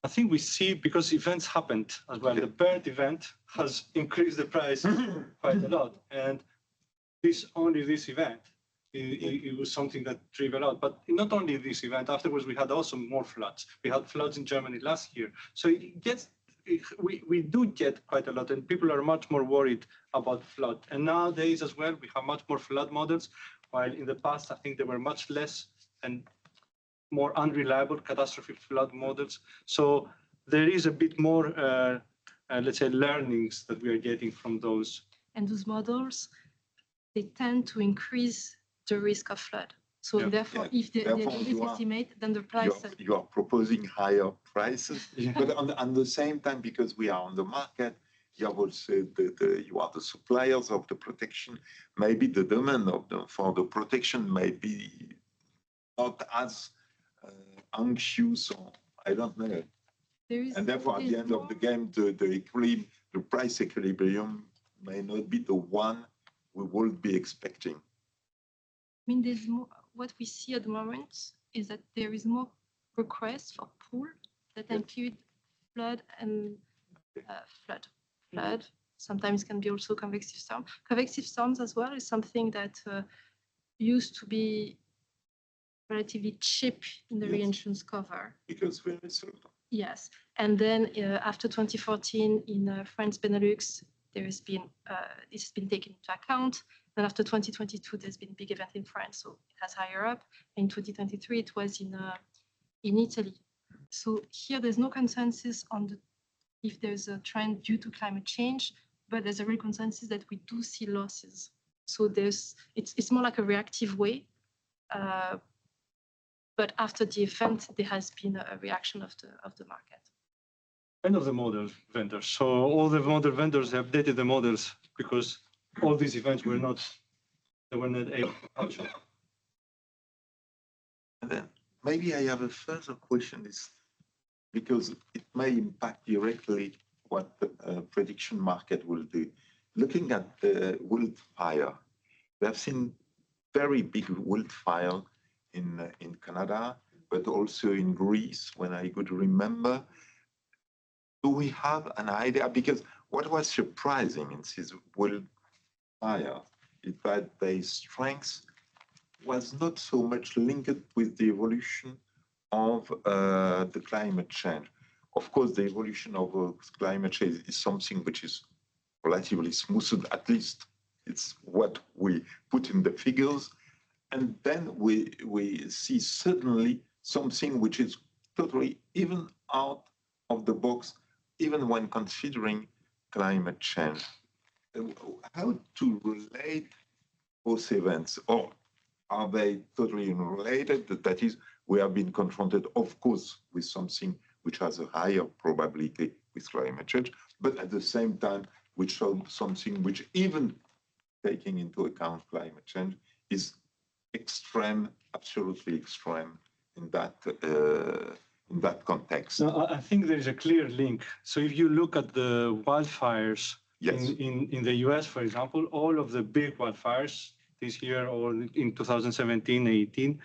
I think we see, because events happened as well. The bird event has increased the price quite a lot, and only this event, it was something that drove a lot. But not only this event, afterwards we had also more floods. We had floods in Germany last year. So we do get quite a lot, and people are much more worried about flood. And nowadays as well, we have much more flood models, while in the past, I think there were much less and more unreliable catastrophe flood models. So there is a bit more, let's say, learnings that we are getting from those. And those models, they tend to increase the risk of flood. So therefore, if the risk estimate, then the price... You are proposing higher prices, but on the same time, because we are on the market, you have also you are the suppliers of the protection. Maybe the demand for the protection may be not as anxious, or I don't know. And therefore, at the end of the game, the price equilibrium may not be the one we would be expecting. I mean, there's more. What we see at the moment is that there is more requests for pool that include flood and flood. Sometimes can be also convective storm. Convective storms as well is something that used to be relatively cheap in the reinsurance cover. Because we're sold. Yes, and then after 2014 in France, Benelux, there has been this has been taken into account, Then after 2022, there's been a big event in France, so it has higher up. In 2023, it was in Italy. So here, there's no consensus on if there's a trend due to climate change, but there's a real consensus that we do see losses. So it's more like a reactive way. But after the event, there has been a reaction of the market. And of the model vendors. So all the model vendors have updated the models because all these events were not able to capture. And then maybe I have a further question is because it may impact directly what the prediction market will do. Looking at the wildfire, we have seen very big wildfire in Canada, but also in Greece, when I could remember. Do we have an idea? Because what was surprising in this wildfire is that their strength was not so much linked with the evolution of the climate change. Of course, the evolution of climate change is something which is relatively smooth, at least it's what we put in the figures. And then we see suddenly something which is totally even out of the box, even when considering climate change. How to relate both events, or are they totally unrelated? That is, we have been confronted, of course, with something which has a higher probability with climate change, but at the same time, which shows something which, even taking into account climate change, is extreme, absolutely extreme in that context. No, I think there is a clear link. So if you look at the wildfires in the US, for example, all of the big wildfires this year or in 2017, 18,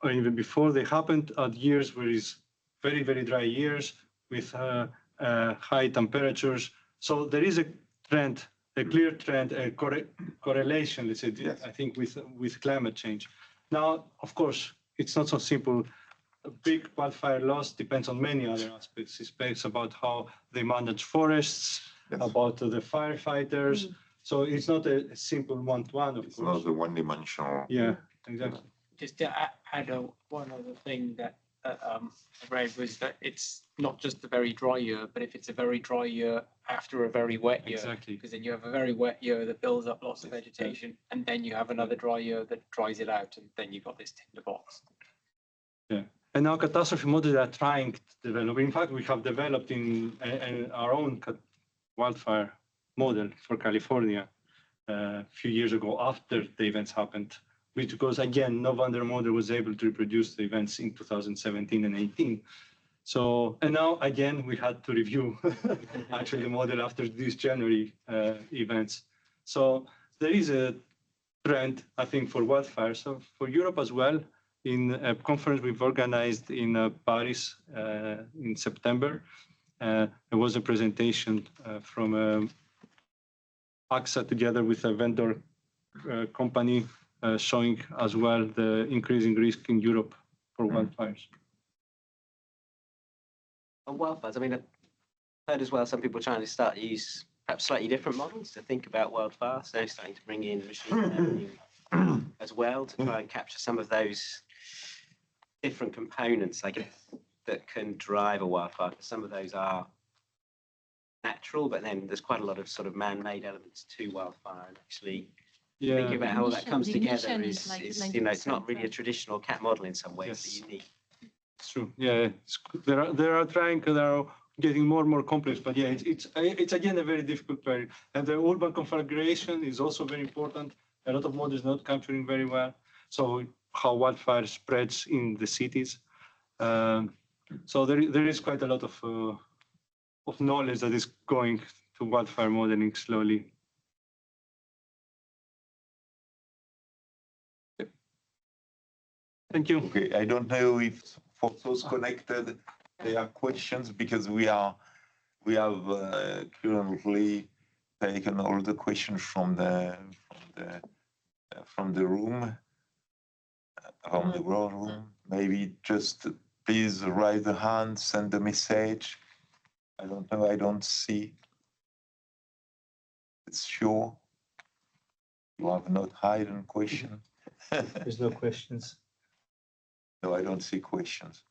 or even before, they happened at years where it's very, very dry years with high temperatures. So there is a trend, a clear trend, a correlation, let's say, I think, with climate change. Now, of course, it's not so simple. A big wildfire loss depends on many other aspects. It speaks about how they manage forests, about the firefighters. So it's not a simple one-to-one, of course. It's not a one-dimensional. Yeah, exactly. Just to add one other thing that I read was that it's not just a very dry year, but if it's a very dry year after a very wet year, because then you have a very wet year that builds up lots of vegetation, and then you have another dry year that dries it out, and then you've got this tinderbox. Yeah, and now catastrophe models are trying to develop. In fact, we have developed in our own wildfire model for California a few years ago after the events happened, because again, no wonder model was able to reproduce the events in 2017 and 18. So, and now again, we had to review actually the model after these January events. So there is a trend, I think, for wildfires. So for Europe as well, in a conference we've organized in Paris in September, there was a presentation from AXA together with a vendor company showing as well the increasing risk in Europe for wildfires. On wildfires, I mean, I've heard as well some people trying to start to use perhaps slightly different models to think about wildfires. They're starting to bring in machine learning as well to try and capture some of those different components, I guess, that can drive a wildfire. Some of those are natural, but then there's quite a lot of sort of man-made elements to wildfire. And actually, thinking about how all that comes together is you know, it's not really a traditional CAT model in some ways. It's unique. It's true. Yeah, they are trying. They are getting more and more complex. But yeah, it's again a very difficult period. And the urban configuration is also very important. A lot of models not capturing very well. So how wildfire spreads in the cities. So there is quite a lot of knowledge that is going to wildfire modeling slowly. Thank you. Okay, I don't know if for those connected there are questions, because we have currently taken all the questions from the room, from the war room. Maybe just please raise the hand, send a message. I don't know, I don't see. It's sure. You have not hidden question? There's no questions. No, I don't see questions.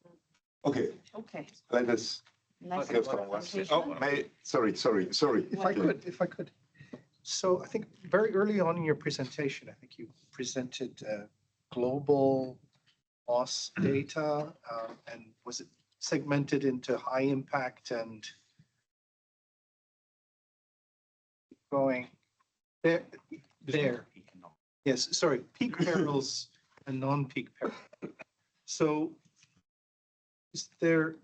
Okay, Okay. let us. Nice Have someone say- Oh, sorry. If I could. So I think very early on in your presentation, I think you presented global loss data, and was it segmented into high impact and going there? Yes, sorry, peak perils and non-peak perils. So is there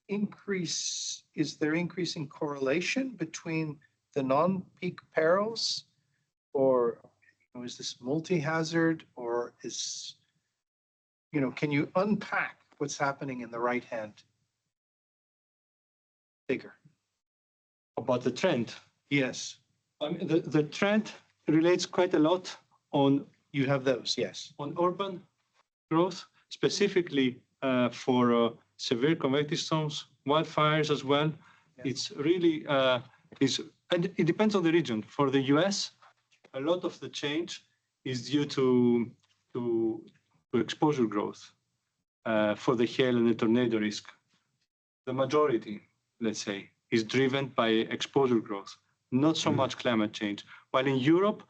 increasing correlation between the non-peak perils, or is this multi-hazard, or is, can you unpack what's happening in the right-hand figure? About the trend. Yes. I mean, the trend relates quite a lot on. You have those, yes. On urban growth, specifically for severe convective storms, wildfires as well. Yeah. It's really and it depends on the region. For the US, a lot of the change is due to exposure growth for the hail and the tornado risk. The majority, let's say, is driven by exposure growth, not so much climate change. While in Europe,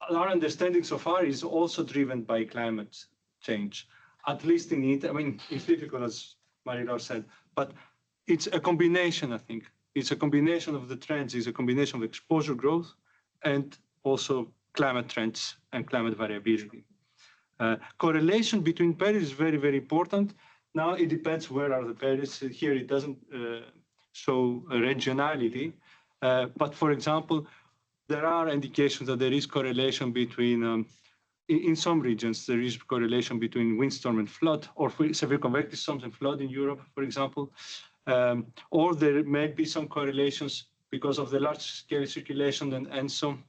our understanding so far is also driven by climate change, at least in it. I mean, it's difficult, as Marie-Laure said, but it's a combination, I think. It's a combination of the trends, it's a combination of exposure growth and also climate trends and climate variability. Correlation between perils is very, very important. Now it depends where are the perils. Here it doesn't show a regionality, but for example, there are indications that there is correlation between, in some regions, there is correlation between windstorm and flood, or severe convective storms and flood in Europe, for example. Or there may be some correlations because of the large-scale circulation and some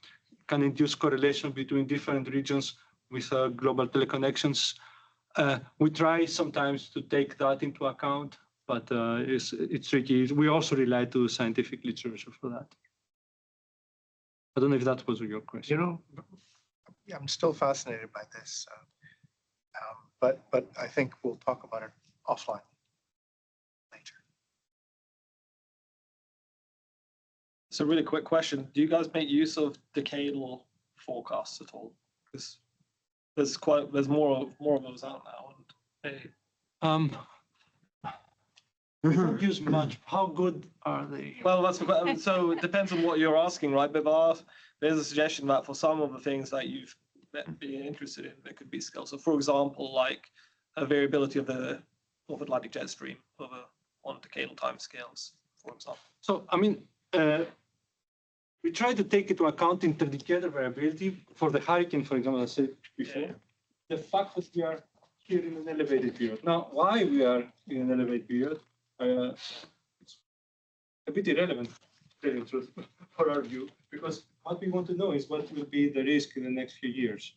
can induce correlation between different regions with global teleconnections. We try sometimes to take that into account, but it's tricky. We also rely to scientific literature for that. I don't know if that was your question. Yeah, I'm still fascinated by this, but I think we'll talk about it offline later. So really quick question. Do you guys make use of decadal forecasts at all? Because there's more of those out now. We don't use much. How good are they? Well, so it depends on what you're asking, right? But there's a suggestion that for some of the things that you've been interested in, there could be scale. So for example, like a variability of the North Atlantic jet stream on decadal timescales, for example. So, I mean, we try to take into account interdecadal variability for the hurricane, for example, as I said before. Yeah. The fact that we are here in an elevated period. Now, why we are in an elevated period, it's a bit irrelevant, telling the truth, for our view, because what we want to know is what will be the risk in the next few years.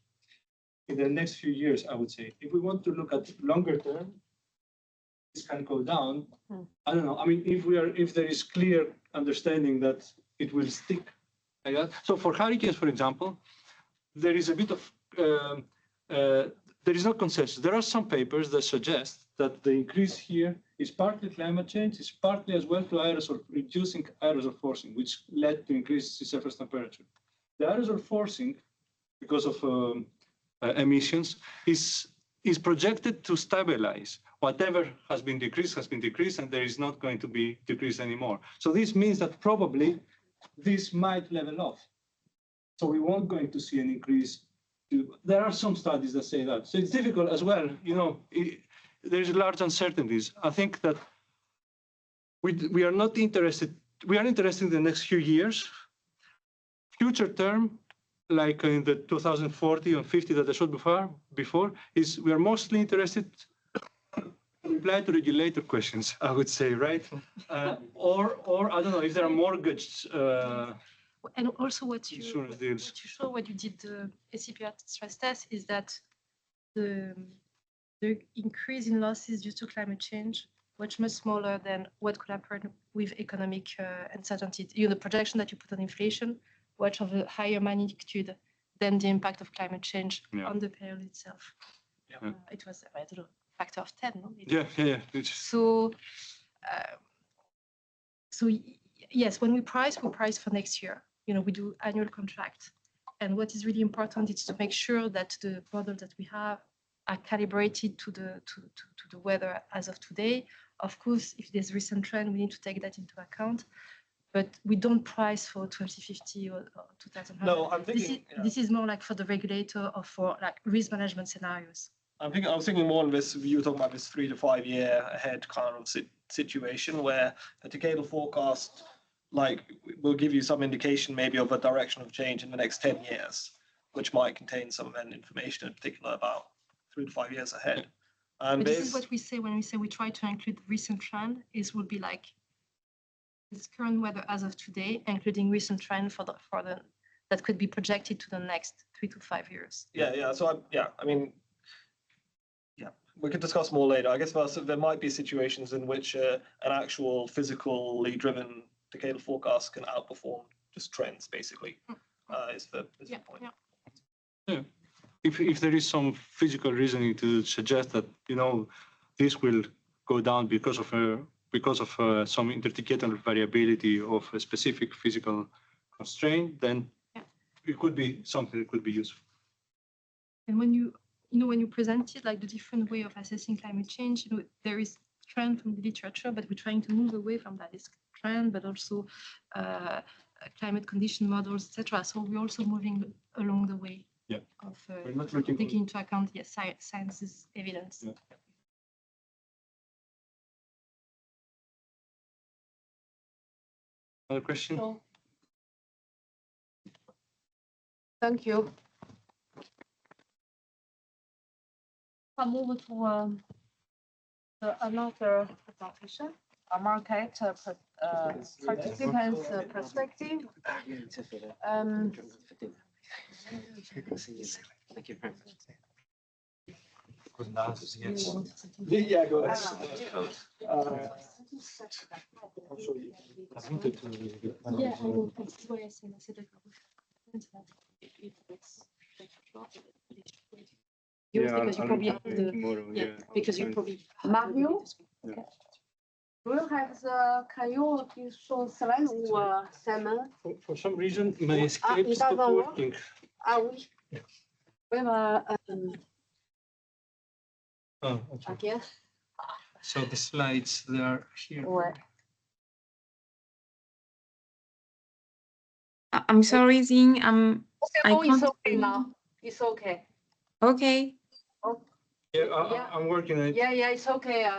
In the next few years, I would say, if we want to look at longer term, this can go down. I don't know. I mean, if there is clear understanding that it will stick. So for hurricanes, for example, there is a bit of there is no consensus. There are some papers that suggest that the increase here is partly climate change, it's partly as well to reducing aerosol forcing, which led to increases in surface temperature. The aerosol forcing, because of emissions, is projected to stabilize. Whatever has been decreased, and there is not going to be decreased anymore. So this means that probably this might level off. So we won't going to see an increase. There are some studies that say that. So it's difficult as well. There's large uncertainties. I think that we are not interested. We are interested in the next few years. Future term, like in the 2040 and 50 that I showed before, is we are mostly interested to reply to regulator questions, I would say, right? Or I don't know if there are mortgage. And also what you show when you did the SCPR stress test is that the increase in losses due to climate change much smaller than what could happen with economic uncertainty. The projection that you put on inflation, much of a higher magnitude than the impact of climate change Yeah. on the period itself. Yeah. It was, I don't know, factor of 10. No? Yeah. So, yes, when we price for next year. You know, we do annual contract. And what is really important is to make sure that the models that we have are calibrated to the weather as of today. Of course, if there's recent trend, we need to take that into account. But we don't price for 2050 or 2000. No, I'm thinking. This is more like for the regulator or for like risk management scenarios. I was thinking more on this. You were talking about this 3 to 5 year ahead kind of situation where a decadal forecast, like, will give you some indication maybe of a direction of change in the next 10 years, which might contain some event information in particular about 3 to 5 years ahead. And but this is what we say when we say we try to include recent trend. Is would be like this current weather as of today, including recent trend for the that could be projected to the next 3 to 5 years. Yeah. So I mean, we could discuss more later. I guess there might be situations in which an actual physically driven decadal forecast can outperform just trends, basically, is the point. Yeah. If there is some physical reasoning to suggest that, you know, this will go down because of some interdecadal variability of a specific physical constraint, then it could be something that could be useful. And when when you presented like the different way of assessing climate change, there is trend from the literature, but we're trying to move away from that. It's trend, but also climate condition models, etc. So we're also moving along the way of taking into account science's evidence. Yeah. Another question? So, thank you. I'll move to another presentation, a market participants' perspective. Thank you very much. Yeah, go ahead. Yeah, I will. That's why I said that. Because you probably have because you probably Mario, do you have the? Can you show slide or Simon? For some reason, my script stopped working. Ah oui. Oui, Oh, okay. So the slides, they are here. Ouais. I'm sorry, Zing. I It's can't. okay now. It's okay. Okay. Yeah, I'm working on it. Yeah, it's okay.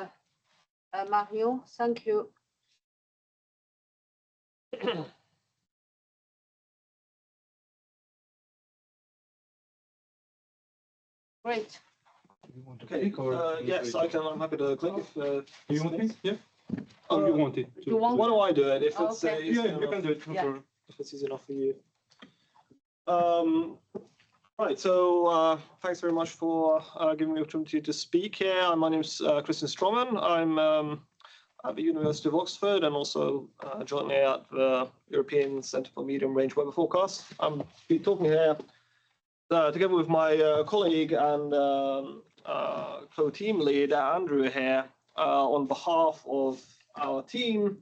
Mario, thank you. Great. Okay. Yes, I can. I'm happy to click if you want it. Yeah. Oh, you want it? Why do I do it? If it's Okay. yeah, you can do it. Yeah. If it's easy enough for you. Right. So thanks very much for giving me the opportunity to speak here. My name is Christian Stroman. I'm at the University of Oxford and also jointly at the European Centre for Medium Range Weather Forecasts. I'm talking here together with my colleague and co-team lead Andrew here on behalf of our team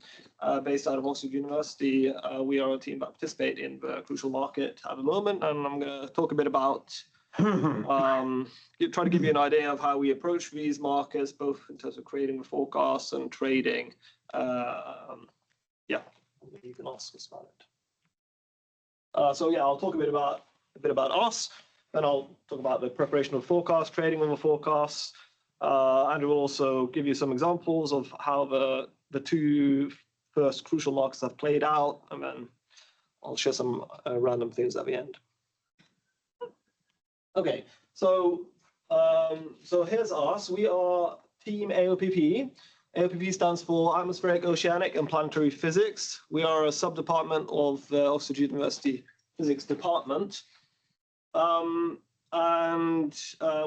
based out of Oxford University. We are a team that participate in the crucial market at the moment, and I'm going to talk a bit about try to give you an idea of how we approach these markets, both in terms of creating the forecasts and trading. Yeah, you can ask us about it. So yeah, I'll talk a bit about us, then I'll talk about the preparation of forecasts, trading on the forecasts, and we'll also give you some examples of how the two first crucial markets have played out, and then I'll share some random things at the end. Okay, so here's us. We are Team AOPP. AOPP stands for Atmospheric, Oceanic and Planetary Physics. We are a sub-department of the Oxford University Physics Department. And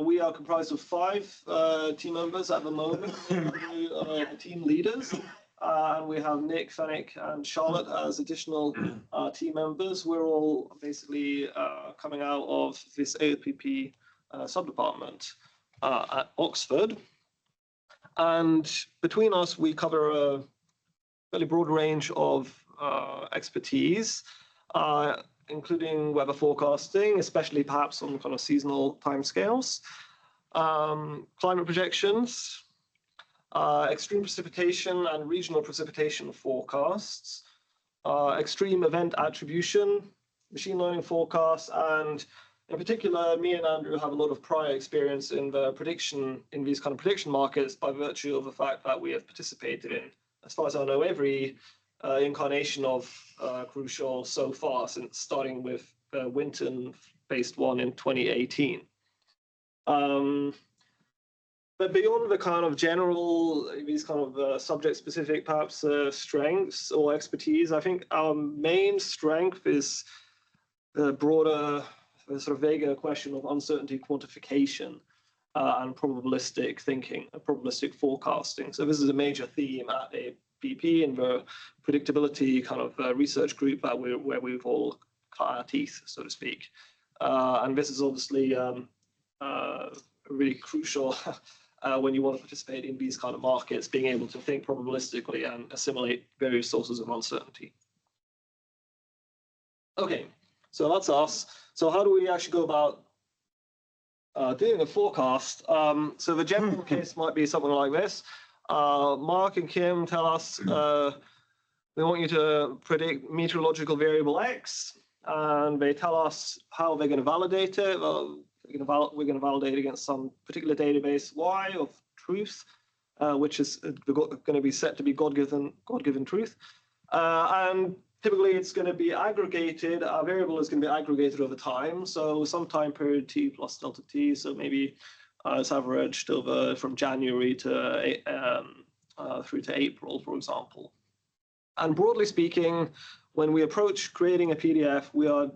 we are comprised of 5 team members at the moment, team leaders. and we have Nick, Fennick, and Charlotte as additional team members. We're all basically coming out of this AOPP sub-department at Oxford. And between us, we cover a fairly broad range of expertise, including weather forecasting, especially perhaps on kind of seasonal timescales, climate projections, extreme precipitation and regional precipitation forecasts, extreme event attribution, machine learning forecasts, and in particular, me and Andrew have a lot of prior experience in the prediction, in these kind of prediction markets by virtue of the fact that we have participated in, as far as I know, every incarnation of Crucial so far, since starting with the Winton-based one in 2018. But beyond the kind of general, these kind of subject-specific, perhaps, strengths or expertise, I think our main strength is the broader, sort of vaguer question of uncertainty quantification and probabilistic thinking, probabilistic forecasting. So this is a major theme at ABP in the predictability kind of research group that where we've all cut our teeth, so to speak. And this is obviously really crucial when you want to participate in these kind of markets, being able to think probabilistically and assimilate various sources of uncertainty. Okay, so that's us. So how do we actually go about doing a forecast? So the general case might be something like this. Mark and Kim tell us they want you to predict meteorological variable X, and they tell us how they're going to validate it. We're going to validate against some particular database Y of truth, which is going to be set to be God-given truth. And typically it's going to be aggregated, our variable is going to be aggregated over time. So some time period T plus delta T. So maybe it's averaged over from January to through to April, for example. And broadly speaking, when we approach creating a PDF, we are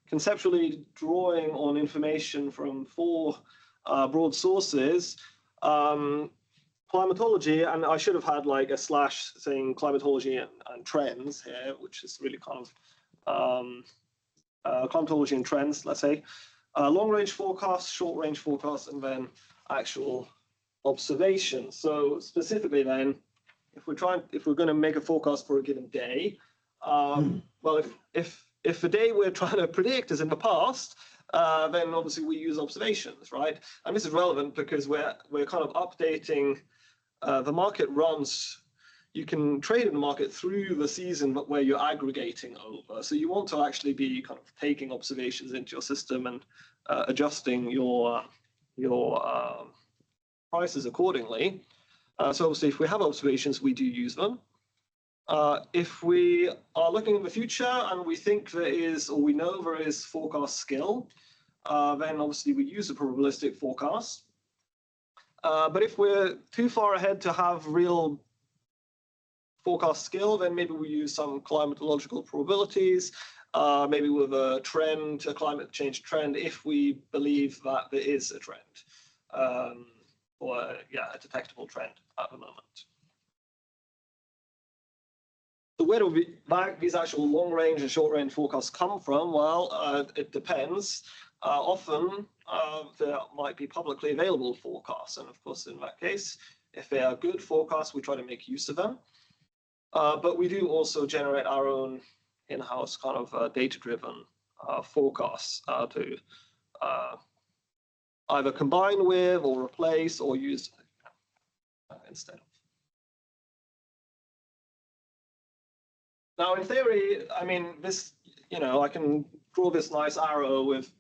conceptually drawing on information from 4 broad sources. Climatology, and I should have had like a slash saying climatology and trends here, which is really kind of climatology and trends, let's say. Long-range forecasts, short-range forecasts, and then actual observations. So specifically then, if we're going to make a forecast for a given day, well, if the day we're trying to predict is in the past, then obviously we use observations, right? And this is relevant because we're kind of updating. The market runs. You can trade in the market through the season, but where you're aggregating over. So you want to actually be kind of taking observations into your system and adjusting your prices accordingly. So obviously, if we have observations, we do use them. If we are looking in the future and we think there is, or we know there is forecast skill, then obviously we use a probabilistic forecast. But if we're too far ahead to have real forecast skill, then maybe we use some climatological probabilities, maybe with a trend, a climate change trend, if we believe that there is a trend, or yeah, a detectable trend at the moment. So where do these actual long-range and short-range forecasts come from? Well, it depends. Often there might be publicly available forecasts, and of course, in that case, if they are good forecasts, we try to make use of them. But we do also generate our own in-house kind of data-driven forecasts to either combine with or replace or use instead of. Now, in theory, I mean, this, I can draw this nice arrow with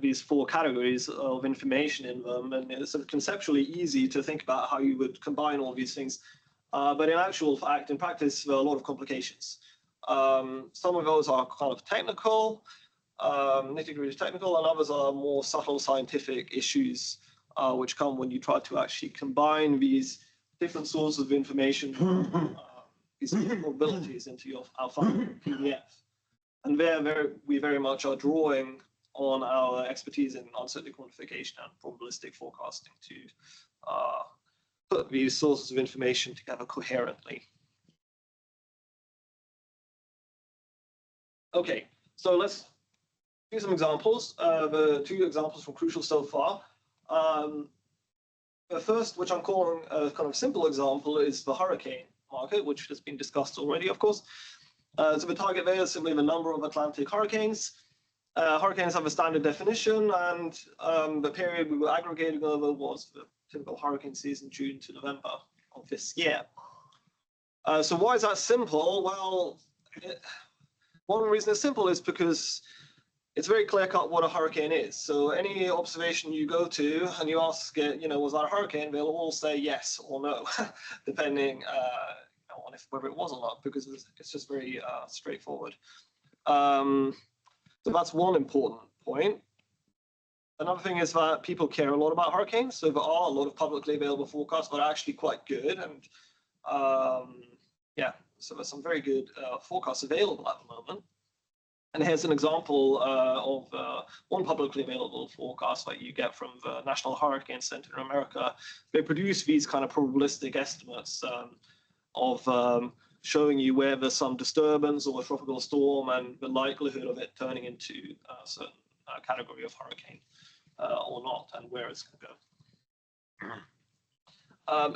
these 4 categories of information in them, and it's sort of conceptually easy to think about how you would combine all these things. But in actual fact, in practice, there are a lot of complications. Some of those are kind of technical, nitty-gritty technical, and others are more subtle scientific issues, which come when you try to actually combine these different sources of information, these probabilities into our final PDF. And there, we very much are drawing on our expertise in uncertainty quantification and probabilistic forecasting to put these sources of information together coherently. Okay, so let's do some examples. The 2 examples from Crucial so far. The first, which I'm calling a kind of simple example, is the hurricane market, which has been discussed already, of course. So the target there is simply the number of Atlantic hurricanes. Hurricanes have a standard definition, and the period we were aggregating over was the typical hurricane season, June to November of this year. So why is that simple? Well, one reason it's simple is because it's very clear cut what a hurricane is. So any observation you go to and you ask it, was that a hurricane? They'll all say yes or no, depending on whether it was or not, because it's just very straightforward. So that's one important point. Another thing is that people care a lot about hurricanes. So there are a lot of publicly available forecasts that are actually quite good. And yeah, so there's some very good forecasts available at the moment. And here's an example of one publicly available forecast that you get from the National Hurricane Center in America. They produce these kind of probabilistic estimates of showing you where there's some disturbance or a tropical storm and the likelihood of it turning into a certain category of hurricane or not, and where it's going to go.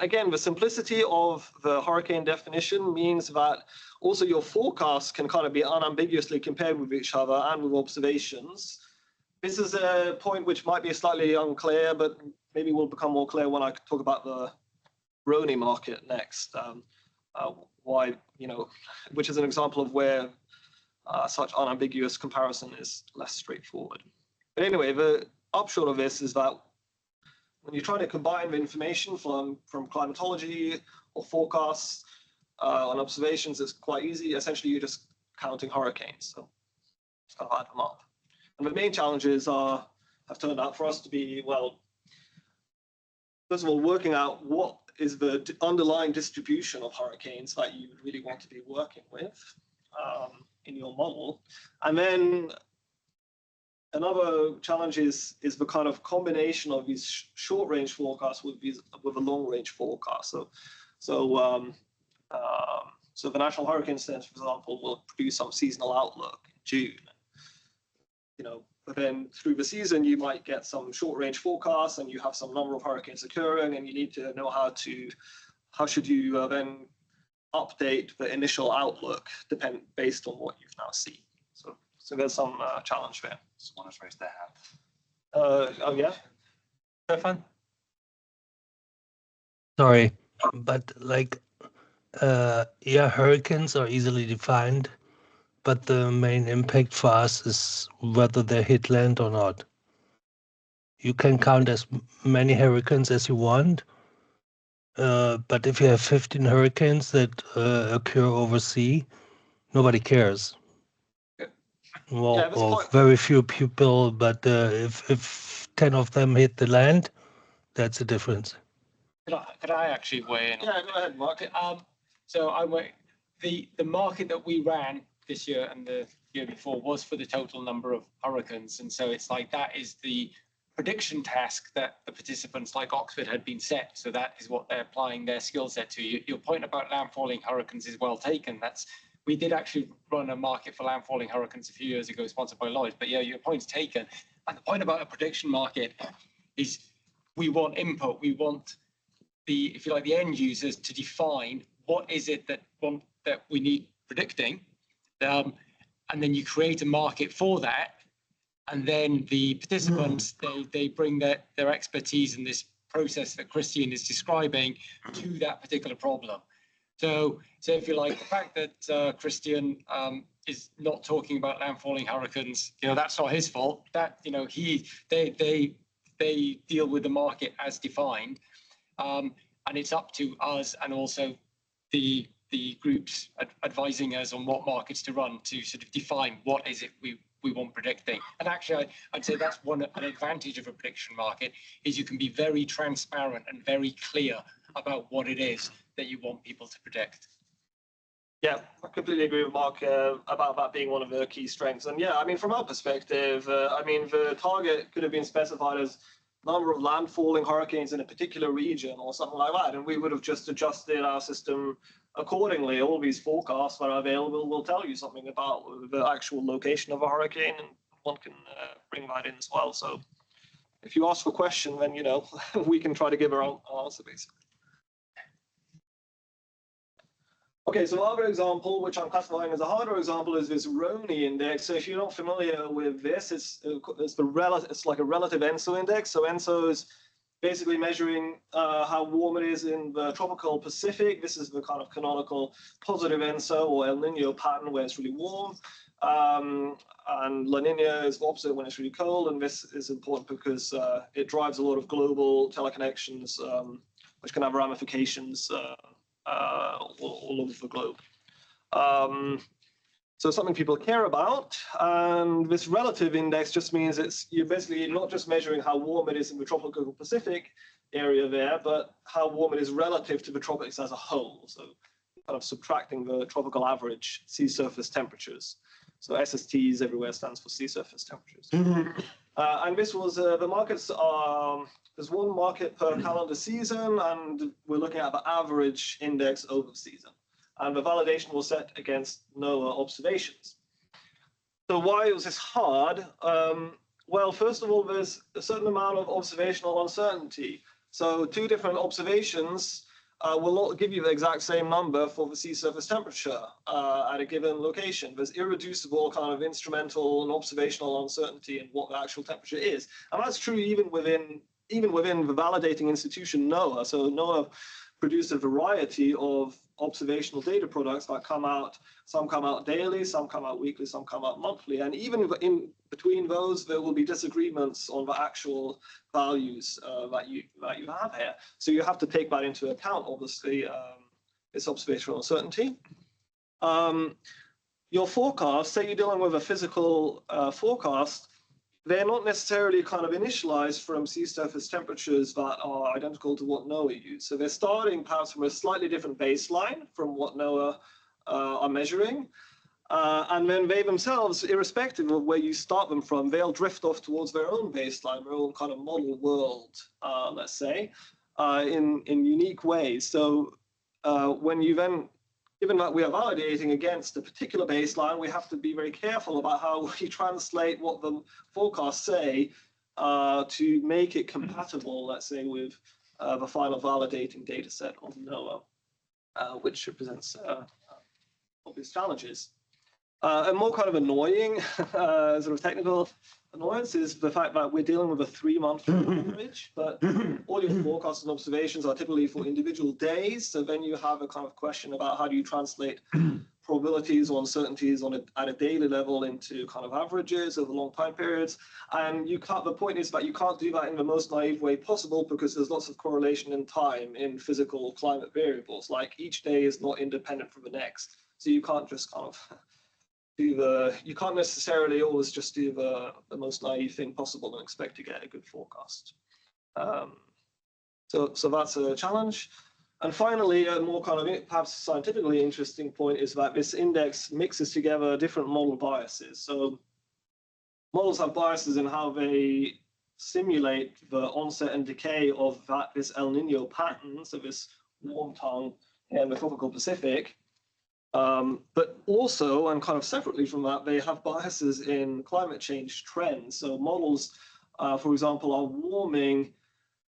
Again, the simplicity of the hurricane definition means that also your forecasts can kind of be unambiguously compared with each other and with observations. This is a point which might be slightly unclear, but maybe will become more clear when I talk about the RONI market next. Why, which is an example of where such unambiguous comparison is less straightforward. But anyway, the upshot of this is that when you're trying to combine the information from climatology or forecasts and observations, it's quite easy. Essentially, you're just counting hurricanes. So just kind of add them up. And the main challenges have turned out for us to be, well, first of all, working out what is the underlying distribution of hurricanes that you would really want to be working with in your model. And then another challenge is the kind of combination of these short-range forecasts with a long-range forecast. So the National Hurricane Center, for example, will produce some seasonal outlook in June. But then through the season, you might get some short-range forecasts, and you have some number of hurricanes occurring, and you need to know how should you then update the initial outlook based on what you've now seen. So there's some challenge there. Someone has raised their hand. Oh yeah, Stefan? Sorry, but hurricanes are easily defined, but the main impact for us is whether they hit land or not. You can count as many hurricanes as you want, but if you have 15 hurricanes that occur overseas, nobody cares. Well, or very few people, but if 10 of them hit the land, that's a difference. Could I actually weigh in? Yeah, go ahead, Mark. So the market that we ran this year and the year before was for the total number of hurricanes, and so it's like that is the prediction task that the participants like Oxford had been set. So that is what they're applying their skill set to. Your point about landfalling hurricanes is well taken. We did actually run a market for landfalling hurricanes a few years ago, sponsored by Lloyd. But yeah, your point's taken. And the point about a prediction market is we want input. We want if you like, the end users to define what is it that we need predicting, and then you create a market for that, and then the participants they bring their expertise in this process that Christian is describing to that particular problem. So if you like, the fact that Christian is not talking about landfalling hurricanes, that's not his fault. That they deal with the market as defined, and it's up to us and also the groups advising us on what markets to run to sort of define what is it we want predicting. And actually, I'd say that's an advantage of a prediction market is you can be very transparent and very clear about what it is that you want people to predict. Yeah, I completely agree with Mark about that being one of the key strengths. And yeah, I mean, from our perspective, the target could have been specified as number of landfalling hurricanes in a particular region or something like that, and we would have just adjusted our system accordingly, all these forecasts that are available will tell you something about the actual location of a hurricane, and one can bring that in as well. So if you ask for a question, then, you know, we can try to give our answer, basically. Okay, so another example, which I'm classifying as a harder example, is this RONI index. So if you're not familiar with this, it's like a relative ENSO index. So ENSO is basically measuring how warm it is in the tropical Pacific. This is the kind of canonical positive ENSO or El Nino pattern where it's really warm. And La Nina is the opposite when it's really cold. And this is important because it drives a lot of global teleconnections, which can have ramifications all over the globe. So something people care about, and this relative index just means you're basically not just measuring how warm it is in the tropical Pacific area there, but how warm it is relative to the tropics as a whole. So kind of subtracting the tropical average sea surface temperatures. So SSTs everywhere stands for sea surface temperatures. And this was the markets are, there's one market per calendar season, and we're looking at the average index over the season. And the validation was set against NOAA observations. So why was this hard? Well, first of all, there's a certain amount of observational uncertainty. So two different observations will not give you the exact same number for the sea surface temperature at a given location. There's irreducible kind of instrumental and observational uncertainty in what the actual temperature is. And that's true even within the validating institution NOAA. So NOAA produced a variety of observational data products that come out. Some come out daily, some come out weekly, some come out monthly. And even in between those, there will be disagreements on the actual values that you have here. So you have to take that into account, obviously, this observational uncertainty. Your forecast, say you're dealing with a physical forecast, they're not necessarily kind of initialized from sea surface temperatures that are identical to what NOAA used. So they're starting perhaps from a slightly different baseline from what NOAA are measuring. And then they themselves, irrespective of where you start them from, they'll drift off towards their own baseline, their own kind of model world, let's say, in unique ways. So when you then, given that we are validating against a particular baseline, we have to be very careful about how we translate what the forecasts say to make it compatible, let's say, with the final validating data set of NOAA, which represents obvious challenges. A more kind of annoying sort of technical annoyance is the fact that we're dealing with a 3-month average, but all your forecasts and observations are typically for individual days. So then you have a kind of question about how do you translate probabilities or uncertainties at a daily level into kind of averages over long time periods. And you can't, the point is that you can't do that in the most naive way possible because there's lots of correlation in time in physical climate variables. Like each day is not independent from the next. So you can't just kind of you can't necessarily always just do the most naive thing possible and expect to get a good forecast. So that's a challenge. And finally, a more kind of perhaps scientifically interesting point is that this index mixes together different model biases. So models have biases in how they simulate the onset and decay of this El Nino pattern, so this warm tongue in the tropical Pacific. But also, and kind of separately from that, they have biases in climate change trends. So models, for example, are warming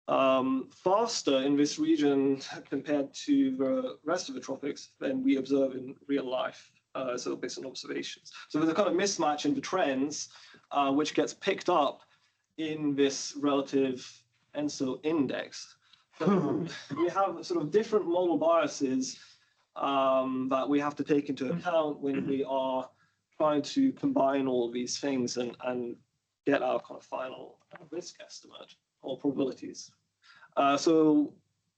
faster in this region compared to the rest of the tropics than we observe in real life, so based on observations. So there's a kind of mismatch in the trends, which gets picked up in this relative ENSO index. So we have sort of different model biases that we have to take into account when we are trying to combine all of these things and get our kind of final risk estimate or probabilities. So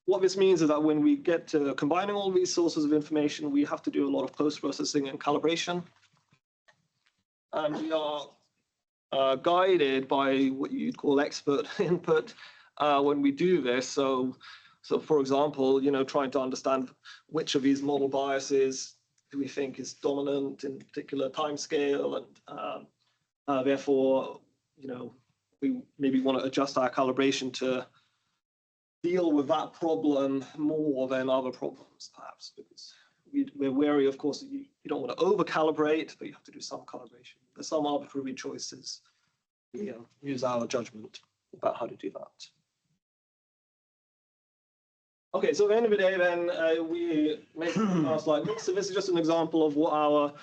what this means is that when we get to combining all these sources of information, we have to do a lot of post-processing and calibration. And we are guided by what you'd call expert input when we do this. So for example, trying to understand which of these model biases do we think is dominant in a particular time scale, and therefore, we maybe want to adjust our calibration to deal with that problem more than other problems, perhaps, because we're wary, of course, that you don't want to over calibrate, but you have to do some calibration. There's some arbitrary choices. We use our judgment about how to do that. Okay, so at the end of the day, then we make forecasts like this. So this is just an example of what our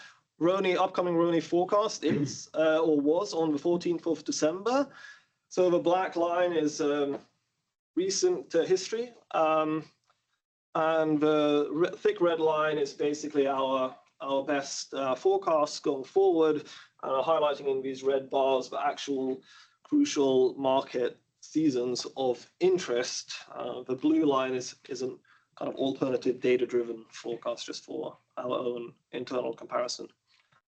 upcoming RONI forecast is or was on the 14th of December. So the black line is recent history, and the thick red line is basically our best forecasts going forward, highlighting in these red bars the actual crucial market seasons of interest. The blue line is a kind of alternative data-driven forecast just for our own internal comparison.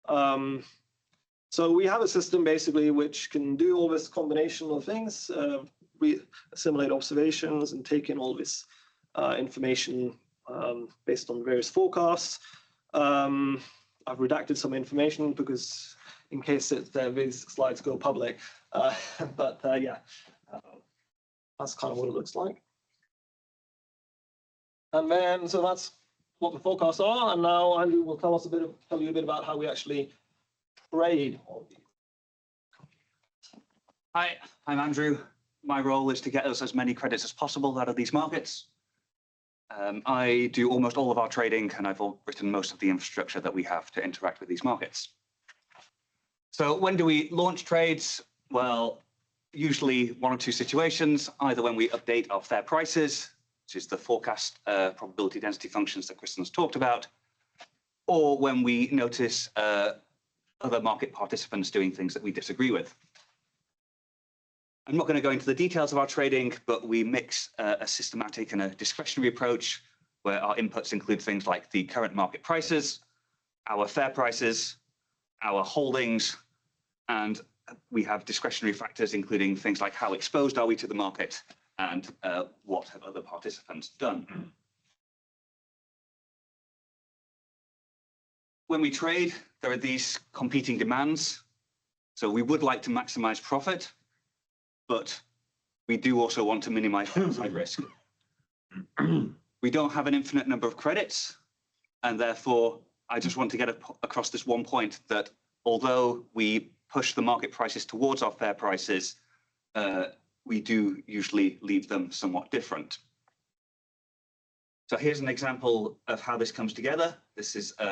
So we have a system basically which can do all this combination of things, assimilate observations and take in all this information based on various forecasts. I've redacted some information because in case these slides go public, but yeah. That's kind of what it looks like. And then, so that's what the forecasts are. And now Andrew will tell you a bit about how we actually trade all these. Hi, I'm Andrew. My role is to get us as many credits as possible out of these markets. I do almost all of our trading, and I've written most of the infrastructure that we have to interact with these markets. So when do we launch trades? Well, usually one or two situations, either when we update our fair prices, which is the forecast probability density functions that Kristen's talked about, or when we notice other market participants doing things that we disagree with. I'm not going to go into the details of our trading, but we mix a systematic and a discretionary approach where our inputs include things like the current market prices, our fair prices, our holdings, and we have discretionary factors, including things like how exposed are we to the market and what have other participants done. When we trade, there are these competing demands. So we would like to maximize profit, but we do also want to minimize downside risk. We don't have an infinite number of credits, and therefore I just want to get across this one point that although we push the market prices towards our fair prices, we do usually leave them somewhat different. So here's an example of how this comes together. This is